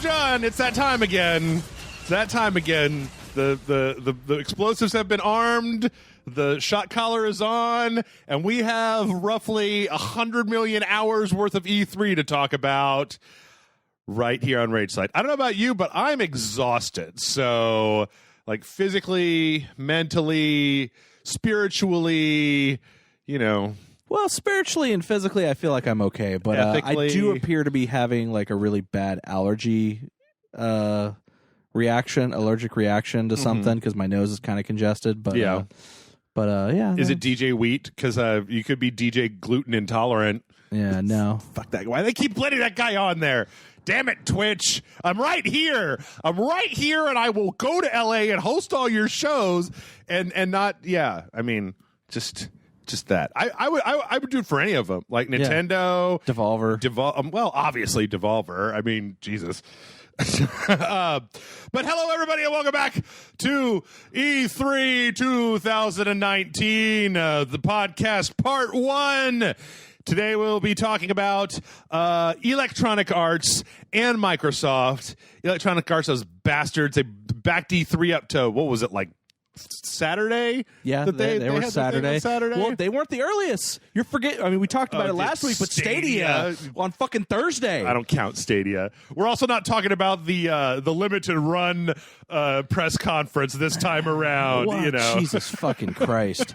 John, it's that time again. It's that time again. The explosives have been armed. The shot collar is on, and we have roughly 100 million hours worth of E3 to talk about right here on Rage Side. I don't know about you, but I'm exhausted. So, like, physically, mentally, spiritually, you know. Well, spiritually and physically, I feel like I'm okay, but I do appear to be having like a really bad allergic reaction to something because my nose is kind of congested. But yeah. Is it DJ Wheat? Because you could be DJ Gluten Intolerant. Yeah, no. Fuck that. Why do they keep letting that guy on there? Damn it, Twitch. I'm right here, and I will go to LA and host all your shows and not, I mean, just that. I would do it for any of them, like Nintendo. Devolver. Well, obviously Devolver. I mean, Jesus. But hello, everybody, and welcome back to E3 2019, the podcast part 1. Today we'll be talking about Electronic Arts and Microsoft. Electronic Arts, those bastards, they backed E3 up to, what was it, like Saturday? Yeah, they were Saturday. Well, they weren't the earliest. You're forgetting. I mean, we talked about it last week, but Stadia on fucking Thursday. I don't count Stadia. We're also not talking about the limited run press conference this time around. What? You know, Jesus fucking Christ.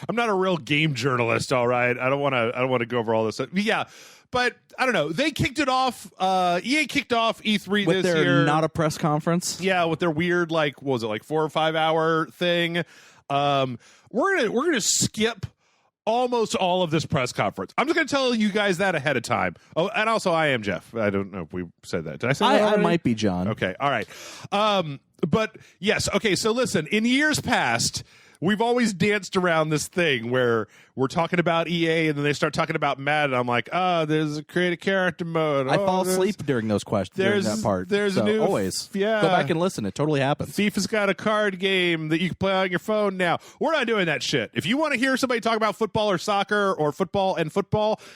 I'm not a real game journalist. All right, I don't want to go over all this. Yeah. But I don't know. They kicked it off. EA kicked off E3 with this year. Their not a press conference. Yeah, with their weird, like, what was it, like 4 or 5 hour thing. We're gonna skip almost all of this press conference. I'm just gonna tell you guys that ahead of time. Oh, and also I am Jeff. I don't know if we said that. Did I say that already? I might be John. Okay. All right. But yes. Okay. So listen. In years past, we've always danced around this thing where we're talking about EA and then they start talking about Madden. I'm like, there's a create a character mode. I fall asleep during those questions, during that part. There's a new... Always. Yeah. Go back and listen. It totally happens. FIFA's got a card game that you can play on your phone now. We're not doing that shit. If you want to hear somebody talk about football or soccer or football,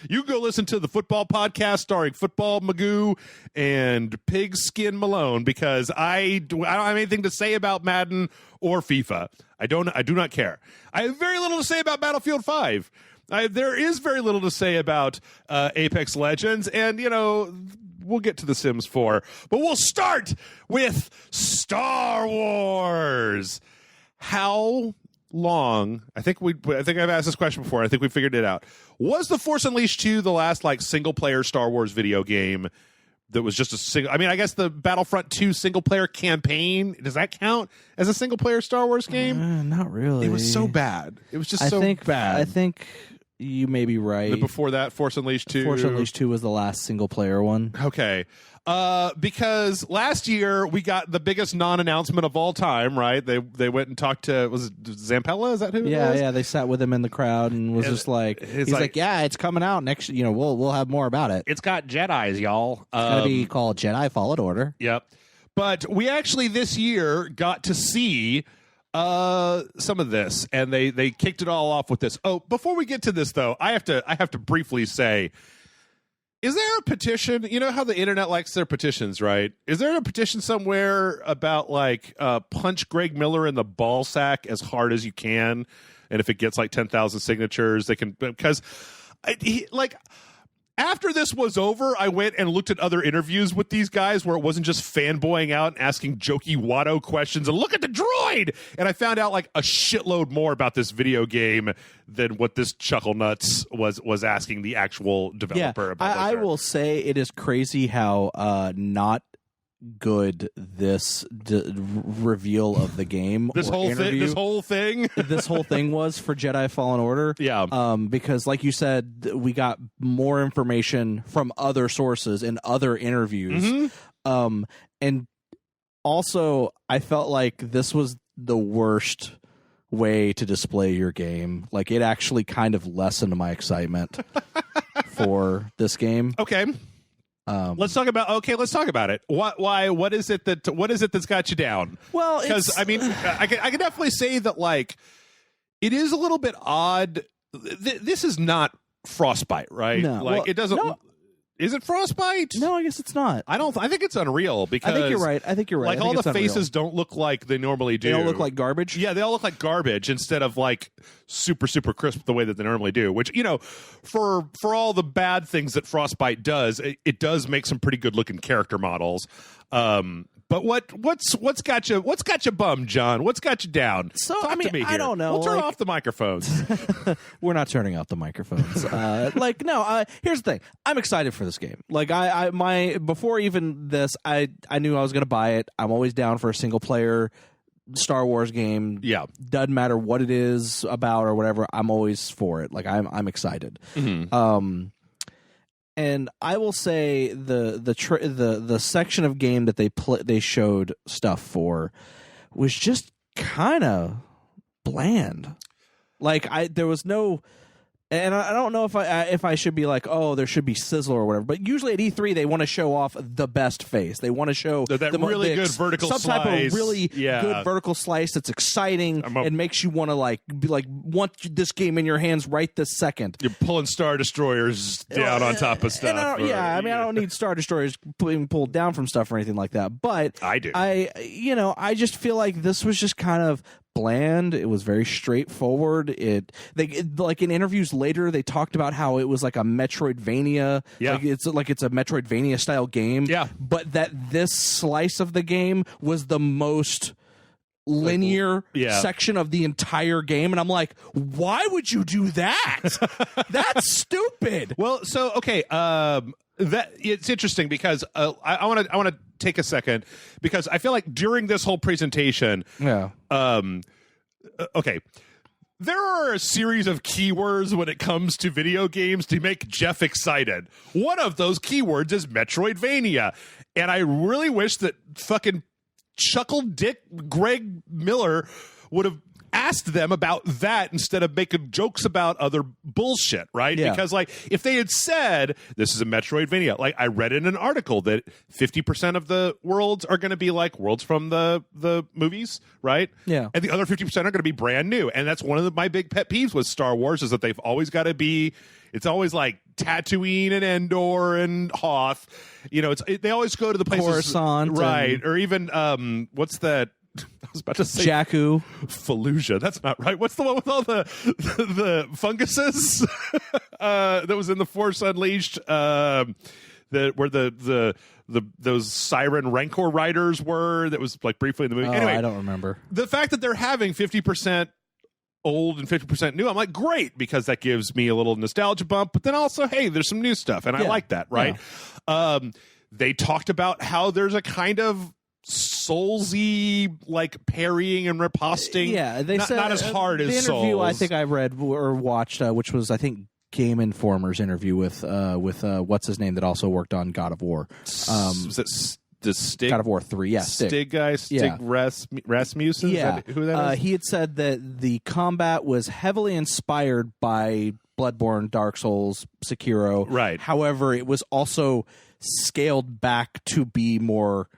you can go listen to the football podcast starring Football Magoo and Pigskin Malone, because I don't have anything to say about Madden or FIFA. I do not care. I have very little to say about Battlefield 5. There is very little to say about Apex Legends, and, you know, we'll get to The Sims 4. But we'll start with Star Wars. How long, I think I've asked this question before, I think we figured it out. Was The Force Unleashed 2 the last, like, single-player Star Wars video game that was just a single... I mean, I guess the Battlefront 2 single-player campaign, does that count as a single-player Star Wars game? Not really. It was so bad. It was just bad. I think you may be right. Before that, Force Unleashed 2? Force Unleashed 2 was the last single-player one. Okay. Because last year we got the biggest non-announcement of all time, right? They went and talked to, was it Zampella? Is that who it was? Yeah, they sat with him in the crowd and was just like, he's like, yeah, it's coming out next, you know, we'll have more about it. It's got Jedis, y'all. It's going to be called Jedi Fallen Order. Yep. But we actually this year got to see some of this, and they kicked it all off with this. Oh, before we get to this though, I have to briefly say, is there a petition? You know how the internet likes their petitions, right? Is there a petition somewhere about, like, punch Greg Miller in the ball sack as hard as you can, and if it gets like 10,000 signatures, they can, because after this was over, I went and looked at other interviews with these guys where it wasn't just fanboying out and asking jokey Watto questions and look at the droid, and I found out like a shitload more about this video game than what this chuckle nuts was asking the actual developer about. I will say it is crazy how not good this reveal of the game this whole thing was for Jedi Fallen Order. Because like you said, we got more information from other sources and other interviews. And also I felt like this was the worst way to display your game. Like, it actually kind of lessened my excitement for this game. Okay. Let's talk about it. What is it that's got you down? Well, because I mean, I can definitely say that, like, it is a little bit odd. This is not Frostbite, right? No, like, it doesn't. Is it Frostbite? No, I guess it's not. I think it's Unreal because I think you're right. Like all the faces don't look like they normally do. They all look like garbage. Yeah, they all look like garbage instead of like super crisp the way that they normally do. Which, you know, for all the bad things that Frostbite does, it does make some pretty good looking character models. But what's got you bummed, John? What's got you down? So Talk to me here. I don't know. We'll turn off the microphones. We're not turning off the microphones. Here's the thing. I'm excited for this game. Like before even this, I knew I was going to buy it. I'm always down for a single player Star Wars game. Yeah, doesn't matter what it is about or whatever. I'm always for it. Like I'm excited. Mm-hmm. And I will say the section of game that they showed stuff for was just kind of bland. Like there was no, and I don't know if I should be like, oh, there should be sizzle or whatever. But usually at E3 they want to show off the best face. They want to show that really good vertical some slice. type of really good vertical slice that's exciting and makes you want to want this game in your hands right this second. You're pulling Star Destroyers down on top of stuff. I don't need Star Destroyers being pulled down from stuff or anything like that. But I do. I just feel like this was just kind of bland. It was very straightforward. Like in interviews later, they talked about how it was like a Metroidvania. Yeah, it's a Metroidvania style game. Yeah, but that this slice of the game was the most linear section of the entire game, and I'm like, why would you do that? That's stupid. Well, so okay, that it's interesting because I want to take a second because I feel like during this whole presentation, okay, there are a series of keywords when it comes to video games to make Jeff excited. One of those keywords is Metroidvania, and I really wish that fucking Chuckle Dick Greg Miller would have asked them about that instead of making jokes about other bullshit, right? Yeah. Because like if they had said this is a Metroidvania, like I read in an article that 50% of the worlds are going to be like worlds from the movies, right? Yeah. And the other 50% are going to be brand new. And that's one of my big pet peeves with Star Wars is that they've always got to be, it's always like Tatooine and Endor and Hoth. You know, they always go to the places, Coruscant, right? Or even what's that? I was about to say Jakku. Fallujah. That's not right. What's the one with all the funguses that was in the Force Unleashed? Where those Siren Rancor riders were. That was like briefly in the movie. Anyway, I don't remember. The fact that they're having 50% old and 50% new, I'm like, great, because that gives me a little nostalgia bump. But then also, hey, there's some new stuff, and I like that, right? Yeah. They talked about how there's a kind of Soulsy like parrying and riposting. Yeah, they said not as hard as the interview Souls. I think I read or watched, which was I think Game Informer's interview with what's his name that also worked on God of War. Was it the Stig? God of War 3? Yeah, Stig guy, Stig Rasmussen. Yeah, who that is? He had said that the combat was heavily inspired by Bloodborne, Dark Souls, Sekiro. Right. However, it was also scaled back to be more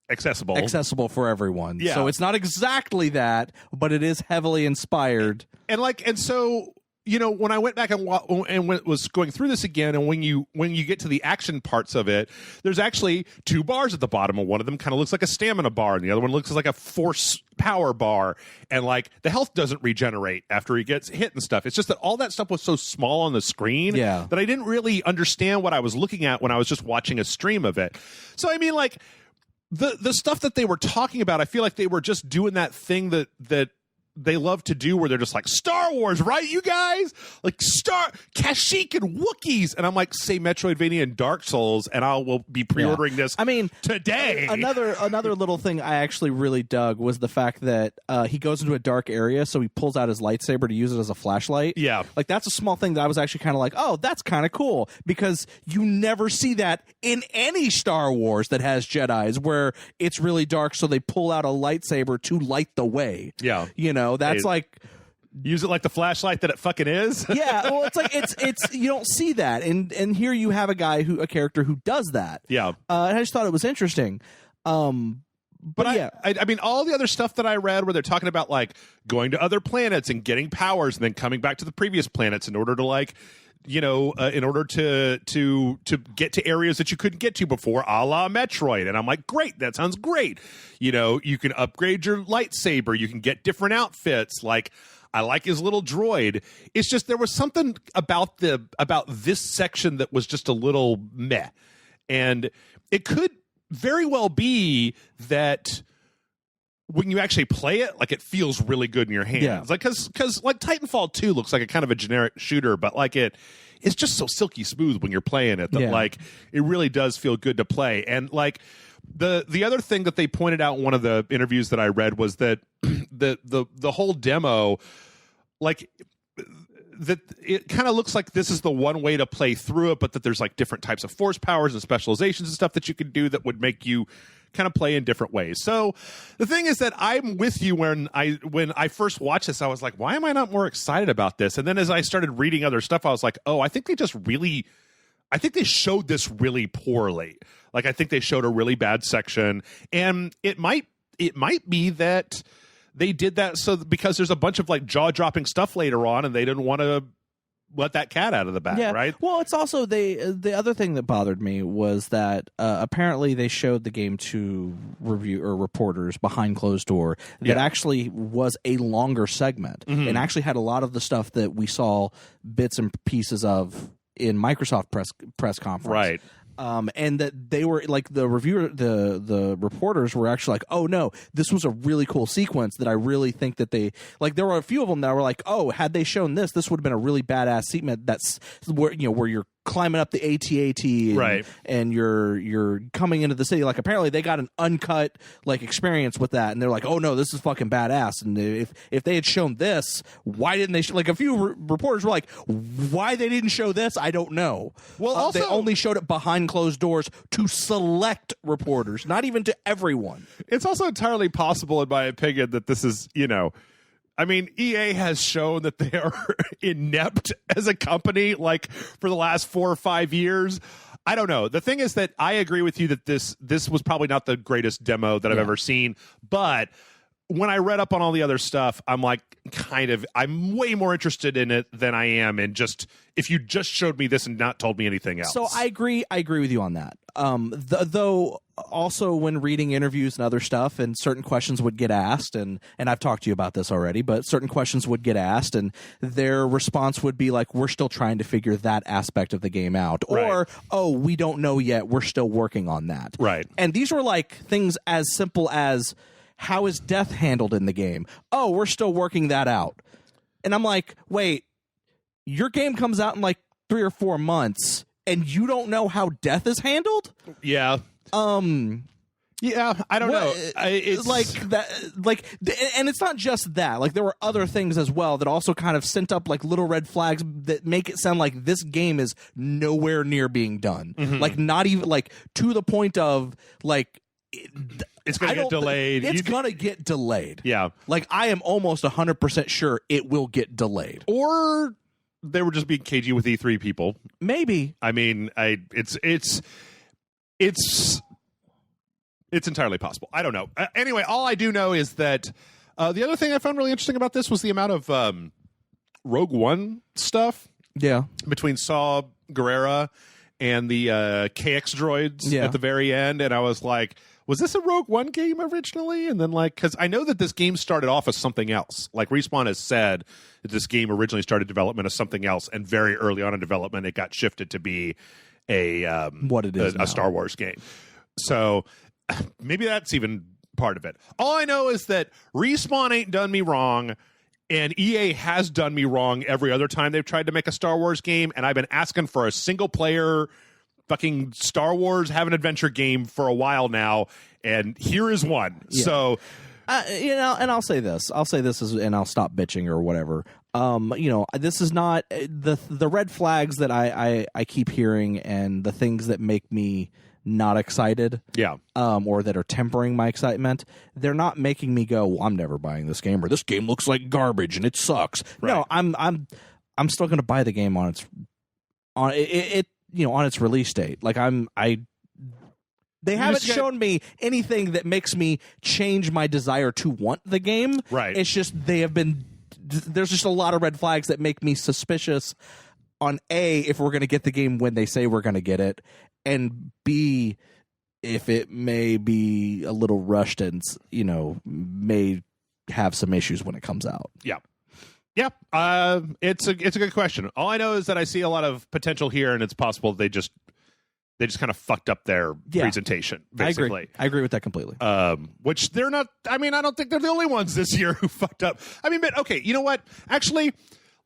accessible for everyone. Yeah. So it's not exactly that, but it is heavily inspired. And so, you know, when I went back and was going through this again, and when you get to the action parts of it, there's actually two bars at the bottom, and one of them kind of looks like a stamina bar, and the other one looks like a force power bar, and like the health doesn't regenerate after he gets hit and stuff. It's just that all that stuff was so small on the screen that I didn't really understand what I was looking at when I was just watching a stream of it. So I mean, like the stuff that they were talking about, I feel like they were just doing that thing that they love to do where they're just like, Star Wars, right, you guys? Like Kashyyyk and Wookiees. And I'm like, say Metroidvania and Dark Souls, and I will be pre-ordering this today. Another little thing I actually really dug was the fact that he goes into a dark area, so he pulls out his lightsaber to use it as a flashlight. Yeah. Like, that's a small thing that I was actually kind of like, oh, that's kind of cool, because you never see that in any Star Wars that has Jedis, where it's really dark, so they pull out a lightsaber to light the way. Yeah. You know, that's like, use it like the flashlight that it fucking is. Yeah, well, it's like it's you don't see that, and here you have a character who does that. Yeah, and I just thought it was interesting. But yeah, I mean, all the other stuff that I read where they're talking about like going to other planets and getting powers and then coming back to the previous planets in order to like in order to get to areas that you couldn't get to before, a la Metroid. And I'm like, great, that sounds great. You can upgrade your lightsaber, you can get different outfits. Like, I like his little droid. It's just there was something about this section that was just a little meh. And it could very well be that when you actually play it, like, it feels really good in your hands. Yeah. Like, because like Titanfall 2 looks like a kind of a generic shooter, but like it's just so silky smooth when you're playing it that like it really does feel good to play. And like the other thing that they pointed out in one of the interviews that I read was that the whole demo, like, that it kind of looks like this is the one way to play through it, but that there's like different types of force powers and specializations and stuff that you can do that would make you kind of play in different ways. So the thing is that I'm with you when I first watched this, I was like, why am I not more excited about this? And then as I started reading other stuff, I was like, oh, I think they showed this really poorly. Like, I think they showed a really bad section, and it might be that they did that because there's a bunch of like jaw-dropping stuff later on, and they didn't want to let that cat out of the bag, right? Well, it's also the other thing that bothered me was that apparently they showed the game to reporters behind closed door that actually was a longer segment and actually had a lot of the stuff that we saw bits and pieces of in Microsoft press conference, right? And that they were like the reporters were actually like, oh no, this was a really cool sequence that I really think that they like. There were a few of them that were like, oh, had they shown this would have been a really badass sequence. That's where you're climbing up the AT-AT right, and you're coming into the city. Like, apparently they got an uncut like experience with that, and they're like, oh no, this is fucking badass. And if they had shown this, why didn't they like a few reporters were like, why they didn't show this, I don't know. Well, also, they only showed it behind closed doors to select reporters, not even to everyone. It's also entirely possible, in my opinion, that this is, I mean, EA has shown that they are inept as a company, like, for the last 4 or 5 years. I don't know. The thing is that I agree with you that this was probably not the greatest demo that I've ever seen. But when I read up on all the other stuff, I'm like, I'm way more interested in it than I am in just if you just showed me this and not told me anything else. So I agree with you on that. Though also when reading interviews and other stuff, and certain questions would get asked, and I've talked to you about this already, but certain questions would get asked, and their response would be like, we're still trying to figure that aspect of the game out. Right. Or, oh, we don't know yet, we're still working on that. Right. And these were like things as simple as, how is death handled in the game? Oh, we're still working that out. And I'm like, wait, your game comes out in like 3 or 4 months, and you don't know how death is handled? Yeah. Yeah, I don't know. It's like that, and it's not just that. Like, there were other things as well that also kind of sent up like little red flags that make it sound like this game is nowhere near being done. Mm-hmm. Like, not even like to the point of like. It's going to get delayed. It's going to get delayed. Yeah. Like, I am almost 100% sure it will get delayed. Or they were just being cagey with E3 people. Maybe. I mean, it's entirely possible. I don't know. Anyway, all I do know is that the other thing I found really interesting about this was the amount of Rogue One stuff. Yeah. Between Saw Gerrera and the KX droids at the very end. And I was like, was this a Rogue One game originally? And then, like, because I know that this game started off as something else. Like, Respawn has said that this game originally started development as something else, and very early on in development, it got shifted to be a Star Wars game. So maybe that's even part of it. All I know is that Respawn ain't done me wrong, and EA has done me wrong every other time they've tried to make a Star Wars game, and I've been asking for a single-player fucking Star Wars have an adventure game for a while now, and here is one. Yeah. So and I'll say this and I'll stop bitching or whatever. This is not the red flags that I keep hearing, and the things that make me not excited, or that are tempering my excitement. They're not making me go, well, I'm never buying this game, or this game looks like garbage and it sucks. Right. No, I'm still going to buy the game on its release date. Like, they haven't shown me anything that makes me change my desire to want the game. Right. It's just there's just a lot of red flags that make me suspicious on A, if we're going to get the game when they say we're going to get it, and B, if it may be a little rushed and, may have some issues when it comes out. Yeah. Yeah. It's a good question. All I know is that I see a lot of potential here, and it's possible they just kind of fucked up their presentation, basically. I agree with that completely. Which they're not, I don't think they're the only ones this year who fucked up. But okay, you know what? Actually,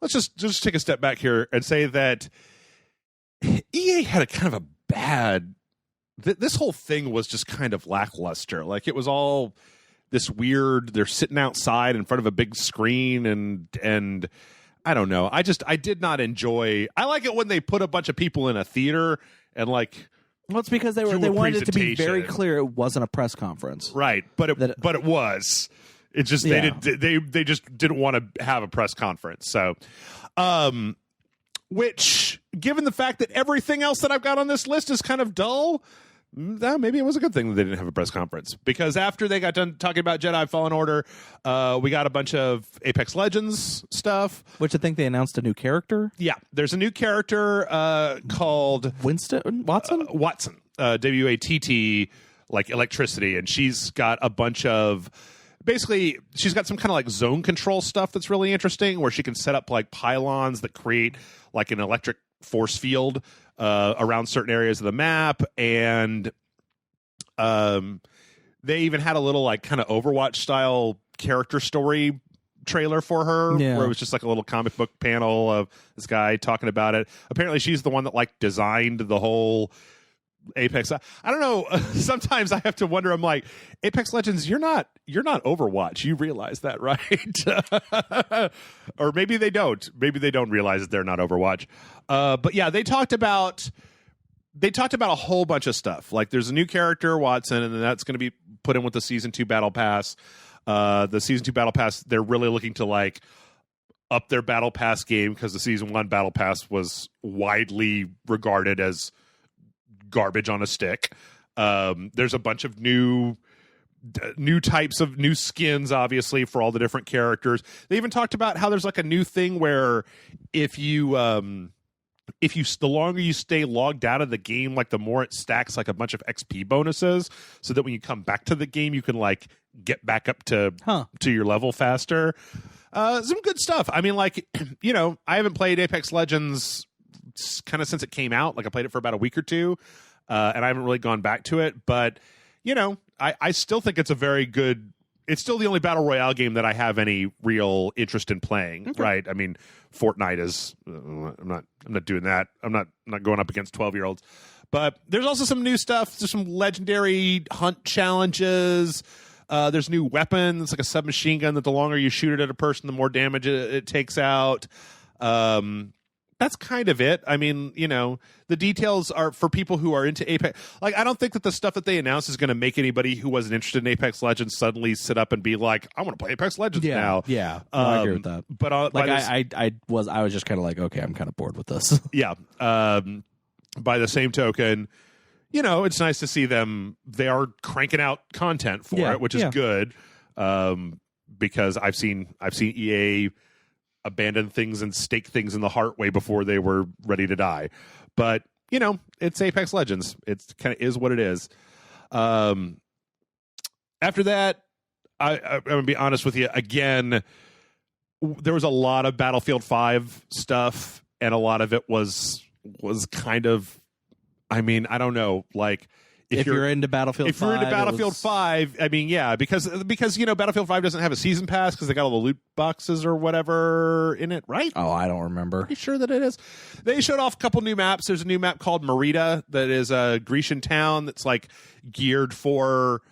let's just take a step back here and say that EA had a kind of a bad, this whole thing was just kind of lackluster. Like, it was all this weird, they're sitting outside in front of a big screen and I don't know. I did not enjoy, I like it when they put a bunch of people in a theater and like, well, it's because they wanted it to be very clear it wasn't a press conference, right? But it was. It just they just didn't want to have a press conference. So, which, given the fact that everything else that I've got on this list is kind of dull, maybe it was a good thing that they didn't have a press conference, because after they got done talking about Jedi Fallen Order, we got a bunch of Apex Legends stuff. Which I think they announced a new character. Yeah, there's a new character called Watson. Watson, WATT, like electricity, and she's got a bunch of. Basically, she's got some kind of like zone control stuff that's really interesting, where she can set up like pylons that create like an electric force field around certain areas of the map. And they even had a little like kind of Overwatch style character story trailer for her, where it was just like a little comic book panel of this guy talking about it. Apparently she's the one that like designed the whole Apex. I don't know. Sometimes I have to wonder. I'm like, Apex Legends, you're not Overwatch. You realize that, right? Or maybe they don't. Maybe they don't realize that they're not Overwatch. But yeah, they talked about a whole bunch of stuff. Like, there's a new character, Watson, and then that's going to be put in with the Season 2 Battle Pass. The Season 2 Battle Pass, they're really looking to like up their Battle Pass game, because the Season 1 Battle Pass was widely regarded as garbage on a stick. There's a bunch of new types of new skins, obviously, for all the different characters. They even talked about how there's like a new thing where if you the longer you stay logged out of the game, like the more it stacks like a bunch of XP bonuses, so that when you come back to the game, you can like get back up to your level faster. Some good stuff. I haven't played Apex Legends kind of since it came out. Like, I played it for about a week or two, and I haven't really gone back to it. But I still think it's a very good. It's still the only battle royale game that I have any real interest in playing. Okay. Right? I mean, Fortnite is. I'm not doing that. I'm not going up against 12-year-olds. But there's also some new stuff. There's some legendary hunt challenges. There's new weapons, like a submachine gun that the longer you shoot it at a person, the more damage it takes out. That's kind of it. I mean, the details are for people who are into Apex. Like, I don't think that the stuff that they announced is going to make anybody who wasn't interested in Apex Legends suddenly sit up and be like, I want to play Apex Legends now. Yeah, I agree with that. But I was just kind of like, okay, I'm kind of bored with this. Yeah. By the same token, it's nice to see them. They are cranking out content for it, which is good. Because I've seen EA abandon things and stake things in the heart way before they were ready to die. But it's Apex Legends. It kind of is what it is. After that, I'm gonna be honest with you again. There was a lot of Battlefield 5 stuff, and a lot of it was kind of. I mean, I don't know. Like, if you're into Battlefield 5, I mean, yeah, because Battlefield 5 doesn't have a season pass because they got all the loot boxes or whatever in it, right? Oh, I don't remember. Are you sure that it is? They showed off a couple new maps. There's a new map called Merida that is a Grecian town that's like geared for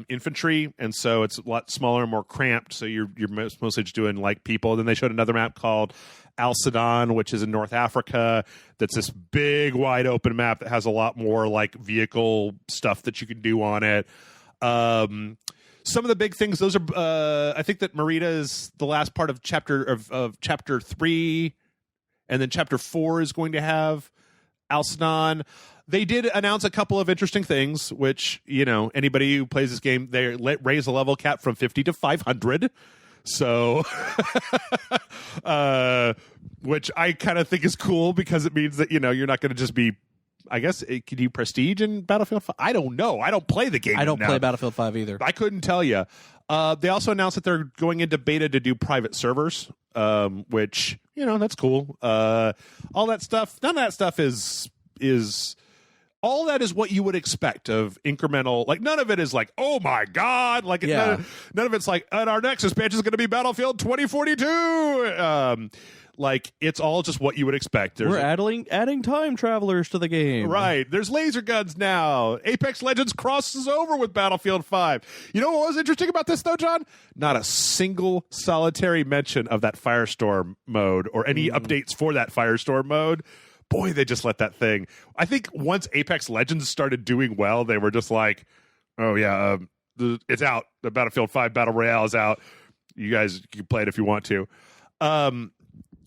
infantry, and so it's a lot smaller and more cramped. So you're mostly just doing like people. Then they showed another map called Al Sudan, which is in North Africa. That's this big, wide open map that has a lot more like vehicle stuff that you can do on it. Some of the big things, those are. I think that Merida is the last part of chapter 3, and then chapter 4 is going to have Al Sudan. They did announce a couple of interesting things, which anybody who plays this game, they raise the level cap from 50 to 500. So, which I kind of think is cool because it means that, you're not going to just be, I guess, can you prestige in Battlefield 5? I don't know. I don't play the game. I don't play Battlefield 5 either. I couldn't tell you. They also announced that they're going into beta to do private servers, which, that's cool. All that stuff, none of that stuff is all that is what you would expect of incremental. Like, none of it is like, oh my God. Like, none of it's like, and our next expansion is going to be Battlefield 2042. Like, it's all just what you would expect. We're adding time travelers to the game. Right. There's laser guns now. Apex Legends crosses over with Battlefield 5. You know what was interesting about this, though, John? Not a single solitary mention of that Firestorm mode or any updates for that Firestorm mode. Boy, they just let that thing. I think once Apex Legends started doing well, they were just like, oh, yeah, it's out. The Battlefield 5 Battle Royale is out. You guys can play it if you want to.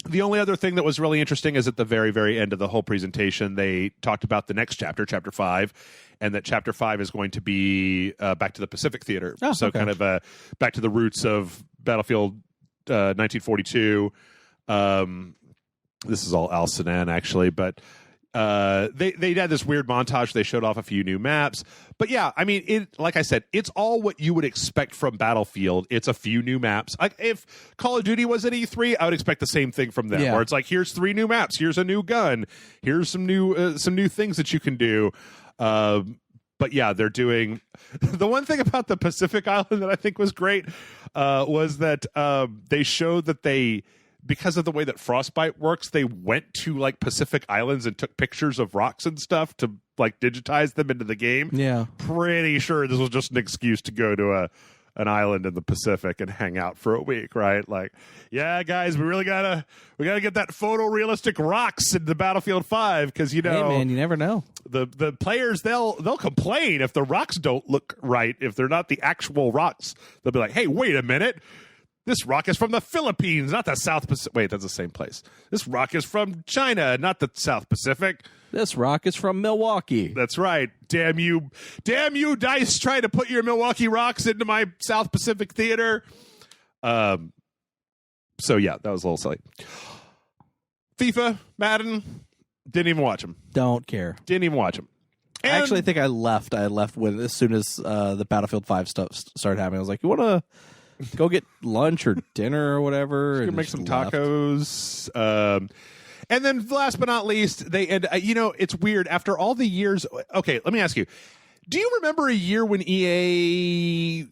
The only other thing that was really interesting is at the very, very end of the whole presentation, they talked about the next chapter, Chapter 5, and that Chapter 5 is going to be back to the Pacific Theater. Kind of back to the roots of Battlefield 1942. This is all Al Sinan, actually, but they had this weird montage. They showed off a few new maps. But yeah, I mean, like I said, it's all what you would expect from Battlefield. It's a few new maps. Like, if Call of Duty was at E3, I would expect the same thing from them, where it's like, here's 3 new maps, here's a new gun, here's some new things that you can do. But yeah, they're doing the one thing about the Pacific Island that I think was great was that they showed that because of the way that Frostbite works, they went to like Pacific Islands and took pictures of rocks and stuff to like digitize them into the game. Yeah. Pretty sure this was just an excuse to go to an island in the Pacific and hang out for a week, right? Like, yeah, guys, we gotta get that photorealistic rocks into Battlefield 5 because hey man, you never know. The players they'll complain if the rocks don't look right, if they're not the actual rocks. They'll be like, hey, wait a minute. This rock is from the Philippines, not the South Pacific. Wait, that's the same place. This rock is from China, not the South Pacific. This rock is from Milwaukee. That's right. Damn you, DICE, trying to put your Milwaukee rocks into my South Pacific theater. So yeah, that was a little silly. FIFA, Madden, didn't even watch them. Don't care. Didn't even watch them. I actually think I left when as soon as the Battlefield 5 stuff started happening. I was like, you want to go get lunch or dinner or whatever? Make some tacos. And then last but not least, they end. It's weird. After all the years, okay, let me ask you. Do you remember a year when EA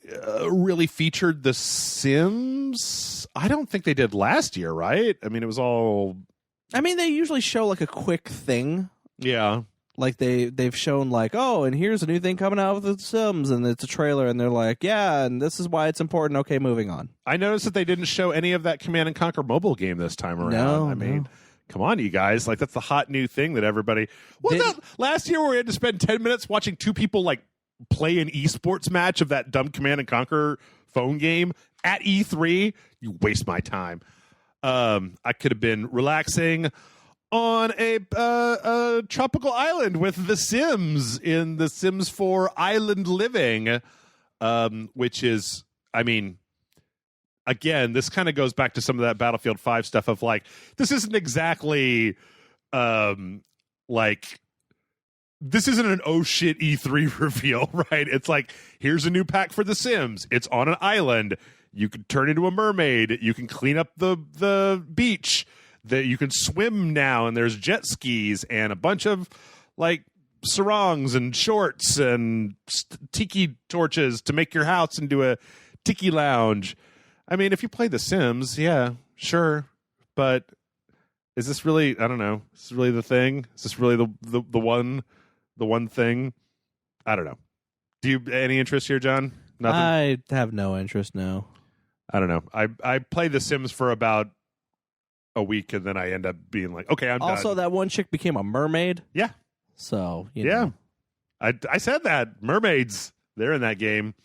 really featured The Sims? I don't think they did last year, right? I mean, it was all... I mean, they usually show like a quick thing. Yeah. Like they've shown like, oh, and here's a new thing coming out with The Sims, and it's a trailer, and they're like, yeah, and this is why it's important. Okay, moving on. I noticed that they didn't show any of that Command and Conquer mobile game this time around. I mean, come on, you guys. Like, that's the hot new thing that everybody... last year where we had to spend 10 minutes watching 2 people like play an esports match of that dumb Command and Conquer phone game at E3? You waste my time. I could have been relaxing on a tropical island with The Sims in The Sims 4 Island Living, which is, I mean, again, this kind of goes back to some of that Battlefield 5 stuff of like, this isn't exactly like, this isn't an oh shit E3 reveal, right? It's like, here's a new pack for The Sims. It's on an island. You can turn into a mermaid. You can clean up the beach. That you can swim now, and there's jet skis and a bunch of like sarongs and shorts and tiki torches to make your house into a tiki lounge. I mean, if you play The Sims, yeah, sure, but is this really? I don't know. Is this really the thing? Is this really the one thing? I don't know. Do you any interest here, John? Nothing. I have no interest. No, I don't know. I played The Sims for about a week, and then I end up being like, okay, I'm also done. That one chick became a mermaid. Yeah. So, you know. I said that. Mermaids, they're in that game.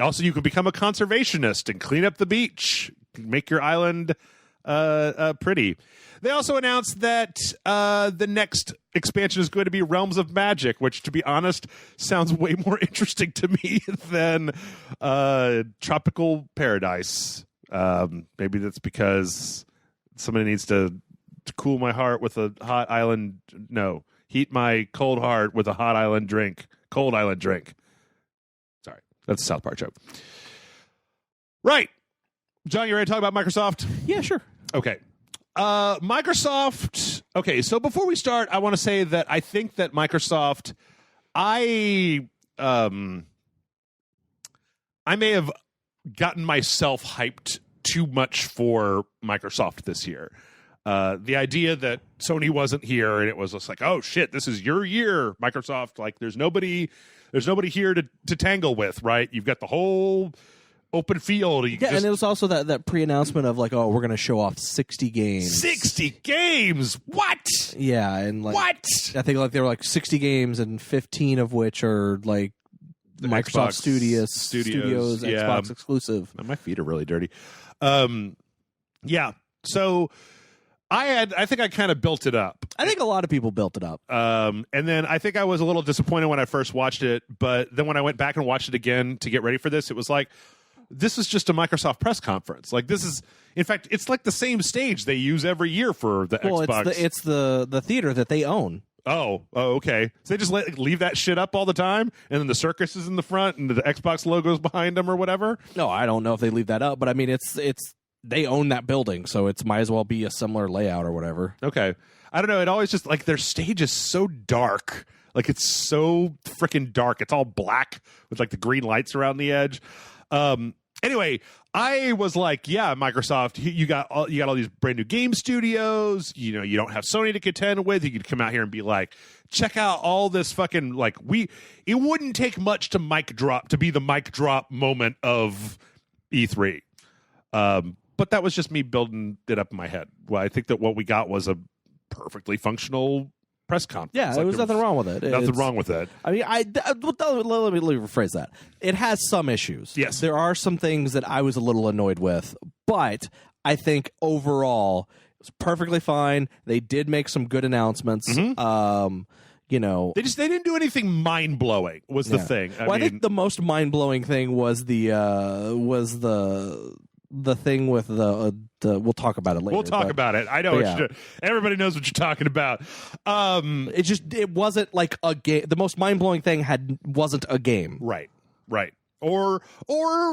Also, you can become a conservationist and clean up the beach, make your island pretty. They also announced that the next expansion is going to be Realms of Magic, which, to be honest, sounds way more interesting to me than Tropical Paradise. Maybe that's because somebody needs to cool my heart with a hot island. No, heat my cold heart with a hot island drink. Cold island drink. Sorry, that's a South Park joke. Right. John, you ready to talk about Microsoft? Yeah, sure. Okay. Microsoft. Okay, so before we start, I want to say that I think that Microsoft, I may have gotten myself hyped too much for Microsoft this year. The idea that Sony wasn't here and it was just like, oh shit, this is your year, Microsoft. Like, there's nobody here to tangle with, right? You've got the whole open field. And it was also that pre-announcement of like, oh, we're going to show off 60 games. 60 games? What? Yeah, and like what? I think like there were like 60 games, and 15 of which are like the Microsoft Studios, yeah. Xbox exclusive. My feet are really dirty. Yeah. So I think I kind of built it up. I think a lot of people built it up. And then I think I was a little disappointed when I first watched it, but then when I went back and watched it again to get ready for this, it was like, this is just a Microsoft press conference. Like, this is, in fact, it's like the same stage they use every year for the Xbox. It's the theater that they own. Oh, okay. So they just leave that shit up all the time, and then the circus is in the front, and the Xbox logo's behind them or whatever? No, I don't know if they leave that up, but I mean, it's they own that building, so it might as well be a similar layout or whatever. Okay. I don't know. It always just, like, their stage is so dark. Like, it's so freaking dark. It's all black with, like, the green lights around the edge. Anyway, I was like, yeah, Microsoft, you got all these brand new game studios. You know, you don't have Sony to contend with. You could come out here and be like, check out all this fucking, like, it wouldn't take much to be the mic drop moment of E3. But that was just me building it up in my head. Well, I think that what we got was a perfectly functional press conference. Yeah, there was nothing wrong with it. Nothing wrong with it. I mean, let me rephrase that. It has some issues. Yes. There are some things that I was a little annoyed with, but I think overall it was perfectly fine. They did make some good announcements. Mm-hmm. You know, they didn't do anything mind blowing. Was the thing. I think the most mind blowing thing was the thing with the we'll talk about it later. We'll talk about it. I know everybody knows what you're talking about. It wasn't like a game. The most mind blowing thing wasn't a game. Right. Or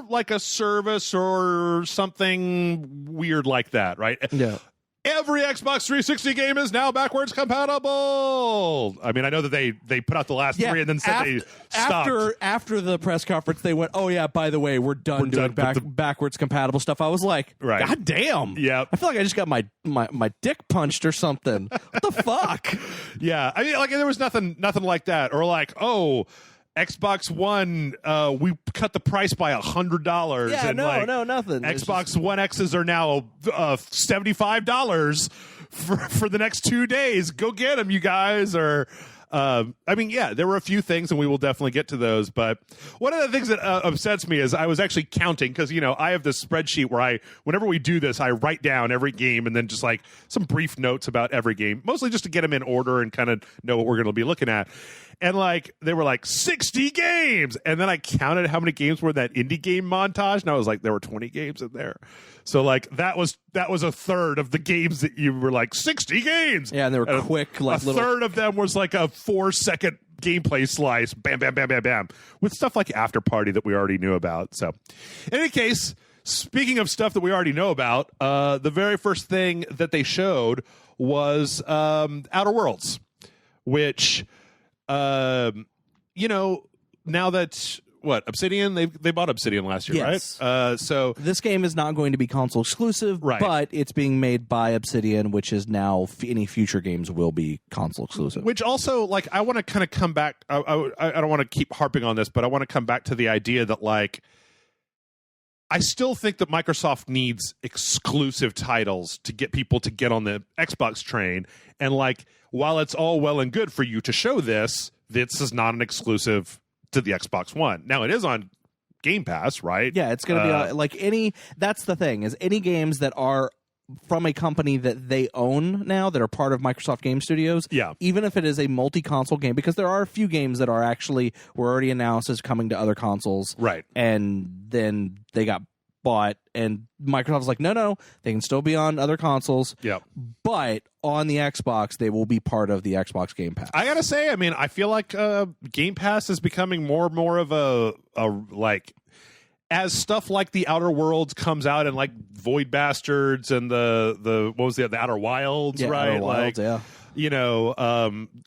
like a service or something weird like that, right? Yeah. Every Xbox 360 game is now backwards compatible. I mean, I know that they put out the last three and then said they stopped. After the press conference, they went, oh, yeah, by the way, we're done doing backwards compatible stuff. I was like, God damn. Yeah. I feel like I just got my dick punched or something. What the fuck? Yeah. I mean, like, there was nothing like that. Or like, oh, Xbox One, we cut the price by $100. Yeah, and nothing. Xbox One X's are now $75 for the next 2 days. Go get them, you guys. Or, I mean, yeah, there were a few things, and we will definitely get to those. But one of the things that upsets me is I was actually counting because, you know, I have this spreadsheet where whenever we do this, I write down every game and then just like some brief notes about every game, mostly just to get them in order and kind of know what we're going to be looking at. And like they were like 60 games, and then I counted how many games were in that indie game montage, and I was like, there were 20 games in there. So like that was a third of the games that you were like 60 games. Yeah, and they were quick. Like a third of them was like a 4-second gameplay slice, bam, bam, bam, bam, bam, with stuff like After Party that we already knew about. So, in any case, speaking of stuff that we already know about, the very first thing that they showed was Outer Worlds, which. You know, now that Obsidian, they bought Obsidian last year, yes. Right? So this game is not going to be console exclusive, right. But it's being made by Obsidian, which is now any future games will be console exclusive. Which also, like, I want to kind of come back. I don't want to keep harping on this, but I want to come back to the idea that, like, I still think that Microsoft needs exclusive titles to get people to get on the Xbox train. And, like, while it's all well and good for you to show this is not an exclusive to the Xbox One. Now, it is on Game Pass, right? Yeah, it's going to be like any... That's the thing, is any games that are from a company that they own now, that are part of Microsoft Game Studios, yeah. Even if it is a multi-console game, because there are a few games that were already announced as coming to other consoles. Right. And then they got bought, and Microsoft's like, no, they can still be on other consoles. Yep. But on the Xbox, they will be part of the Xbox Game Pass. I gotta say, I mean, I feel like Game Pass is becoming more and more of a like, as stuff like the Outer Worlds comes out, and like Void Bastards and the what was the Outer Wilds, right? Outer Wilds, like, you know,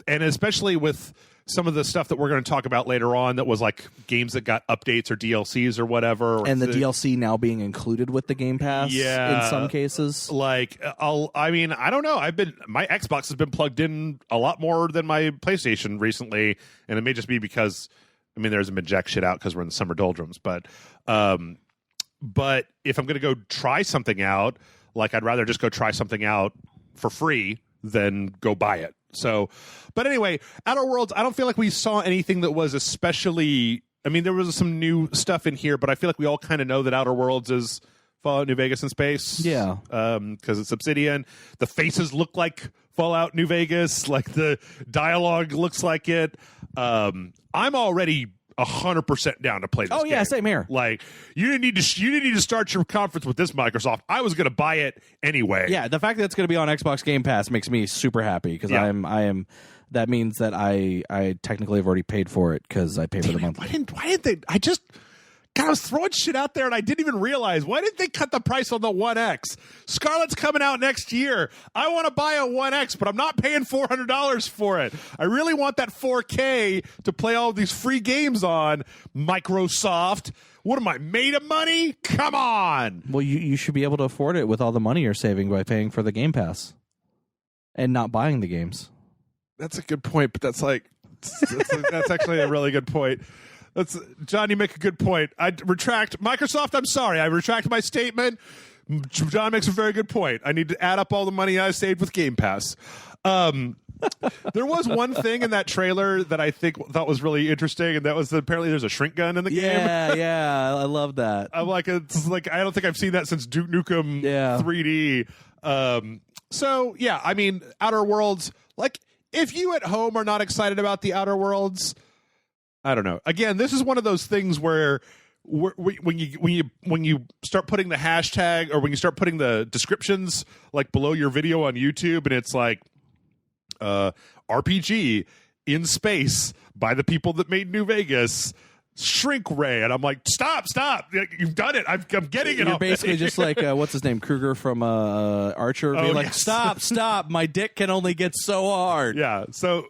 and especially with some of the stuff that we're going to talk about later on, that was like games that got updates or DLCs or whatever, and the DLC now being included with the Game Pass, in some cases. Like, I mean, I don't know. My Xbox has been plugged in a lot more than my PlayStation recently, and it may just be because, I mean, there hasn't been jack shit out because we're in the summer doldrums, but if I'm going to go try something out, like, I'd rather just go try something out for free than go buy it. So, but anyway, Outer Worlds, I don't feel like we saw anything that was especially, I mean, there was some new stuff in here, but I feel like we all kind of know that Outer Worlds is Fallout New Vegas in space. Yeah. Because it's Obsidian. The faces look like Fallout New Vegas. Like, the dialogue looks like it. I'm already 100% down to play this game. Oh, yeah, same here. Like, you didn't need to start your conference with this, Microsoft. I was going to buy it anyway. Yeah, the fact that it's going to be on Xbox Game Pass makes me super happy, because I am. That means that I technically have already paid for it, because I pay for the monthly. Why didn't they? God, I was throwing shit out there and I didn't even realize. Why didn't they cut the price on the One X? Scarlett's coming out next year. I want to buy a One X, but I'm not paying $400 for it. I really want that 4K to play all of these free games on. Microsoft, what am I, made of money? Come on. Well, you should be able to afford it with all the money you're saving by paying for the Game Pass and not buying the games. That's a good point, but that's actually a really good point. John, you make a good point. I retract. Microsoft, I'm sorry. I retract my statement. John makes a very good point. I need to add up all the money I saved with Game Pass. There was one thing in that trailer that I thought was really interesting, and that was that apparently there's a shrink gun in the game. Yeah, I love that. I'm like, it's like, I don't think I've seen that since Duke Nukem 3D. So, yeah, I mean, Outer Worlds, like, if you at home are not excited about the Outer Worlds, I don't know. Again, this is one of those things where when you start putting the hashtag, or when you start putting the descriptions like below your video on YouTube, and it's like RPG in space by the people that made New Vegas, shrink ray, and I'm like, stop, you've done it. I'm getting it. You're basically just like what's his name, Kruger from Archer, being like, yes. stop, my dick can only get so hard. Yeah. So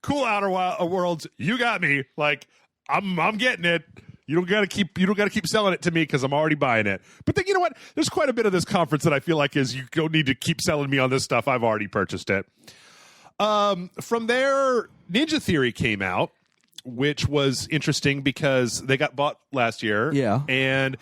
cool, Outer Worlds, you got me. Like, I'm getting it. You don't gotta keep selling it to me, because I'm already buying it. But then, you know what? There's quite a bit of this conference that I feel like is, you don't need to keep selling me on this stuff. I've already purchased it. From there, Ninja Theory came out, which was interesting because they got bought last year. Yeah. And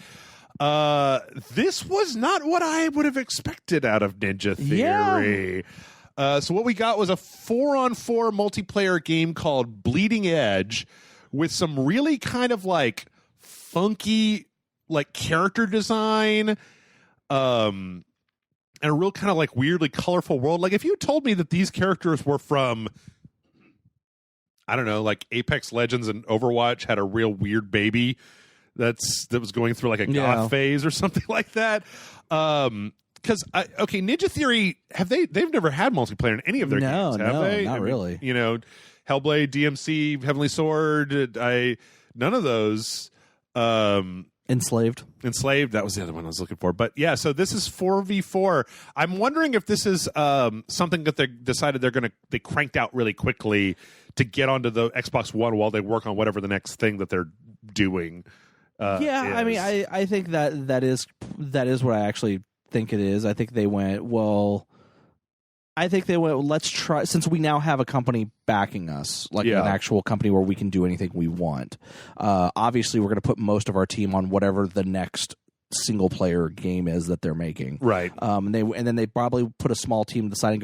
this was not what I would have expected out of Ninja Theory. Yeah. So what we got was a 4-on-4 multiplayer game called Bleeding Edge, with some really kind of like funky like character design, and a real kind of like weirdly colorful world. Like, if you told me that these characters were from, I don't know, like Apex Legends and Overwatch had a real weird baby that was going through like a goth phase or something like that. Because Ninja Theory, they've never had multiplayer in any of their games, have they? Not really. You know, Hellblade, DMC, Heavenly Sword, none of those. Enslaved, that was the other one I was looking for. But yeah, so this is 4v4. I'm wondering if this is something that they decided they cranked out really quickly to get onto the Xbox One while they work on whatever the next thing that they're doing. Is. I mean, I think that is what I actually think it is. I think they went, let's try, since we now have a company backing us, like an actual company where we can do anything we want. Obviously, we're going to put most of our team on whatever the next single player game is that they're making. Right. And then they probably put a small team to the side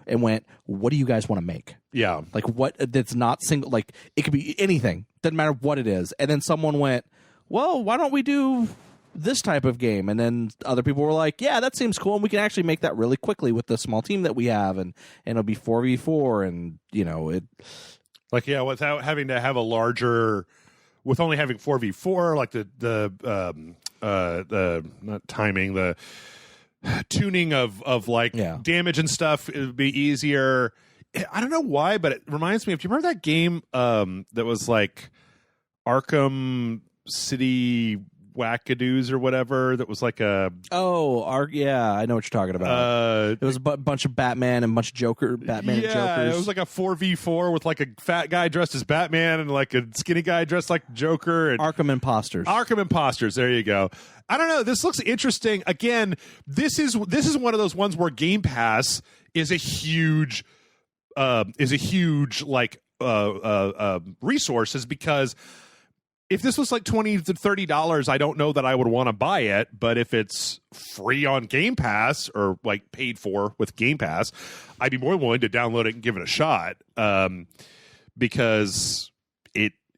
and went, what do you guys want to make? Yeah. Like, what that's not single, like it could be anything. Doesn't matter what it is. And then someone went, well, why don't we do this type of game? And then other people were like, yeah, that seems cool, and we can actually make that really quickly with the small team that we have, and it'll be 4v4, and you know it, like, without having to have with only having 4v4, like the the not timing, the tuning of like damage and stuff, it would be easier. I don't know why, but it reminds me of, do you remember that game that was like Arkham City Wackadoos or whatever, that was like a I know what you're talking about. It was a bunch of Batman and a bunch of Batman and Jokers. It was like a 4v4 with like a fat guy dressed as Batman and like a skinny guy dressed like Joker. And Arkham Imposters. There you go. I don't know. This looks interesting. Again, this is one of those ones where Game Pass is a huge like resources, because if this was like $20 to $30, I don't know that I would want to buy it. But if it's free on Game Pass, or like paid for with Game Pass, I'd be more willing to download it and give it a shot, because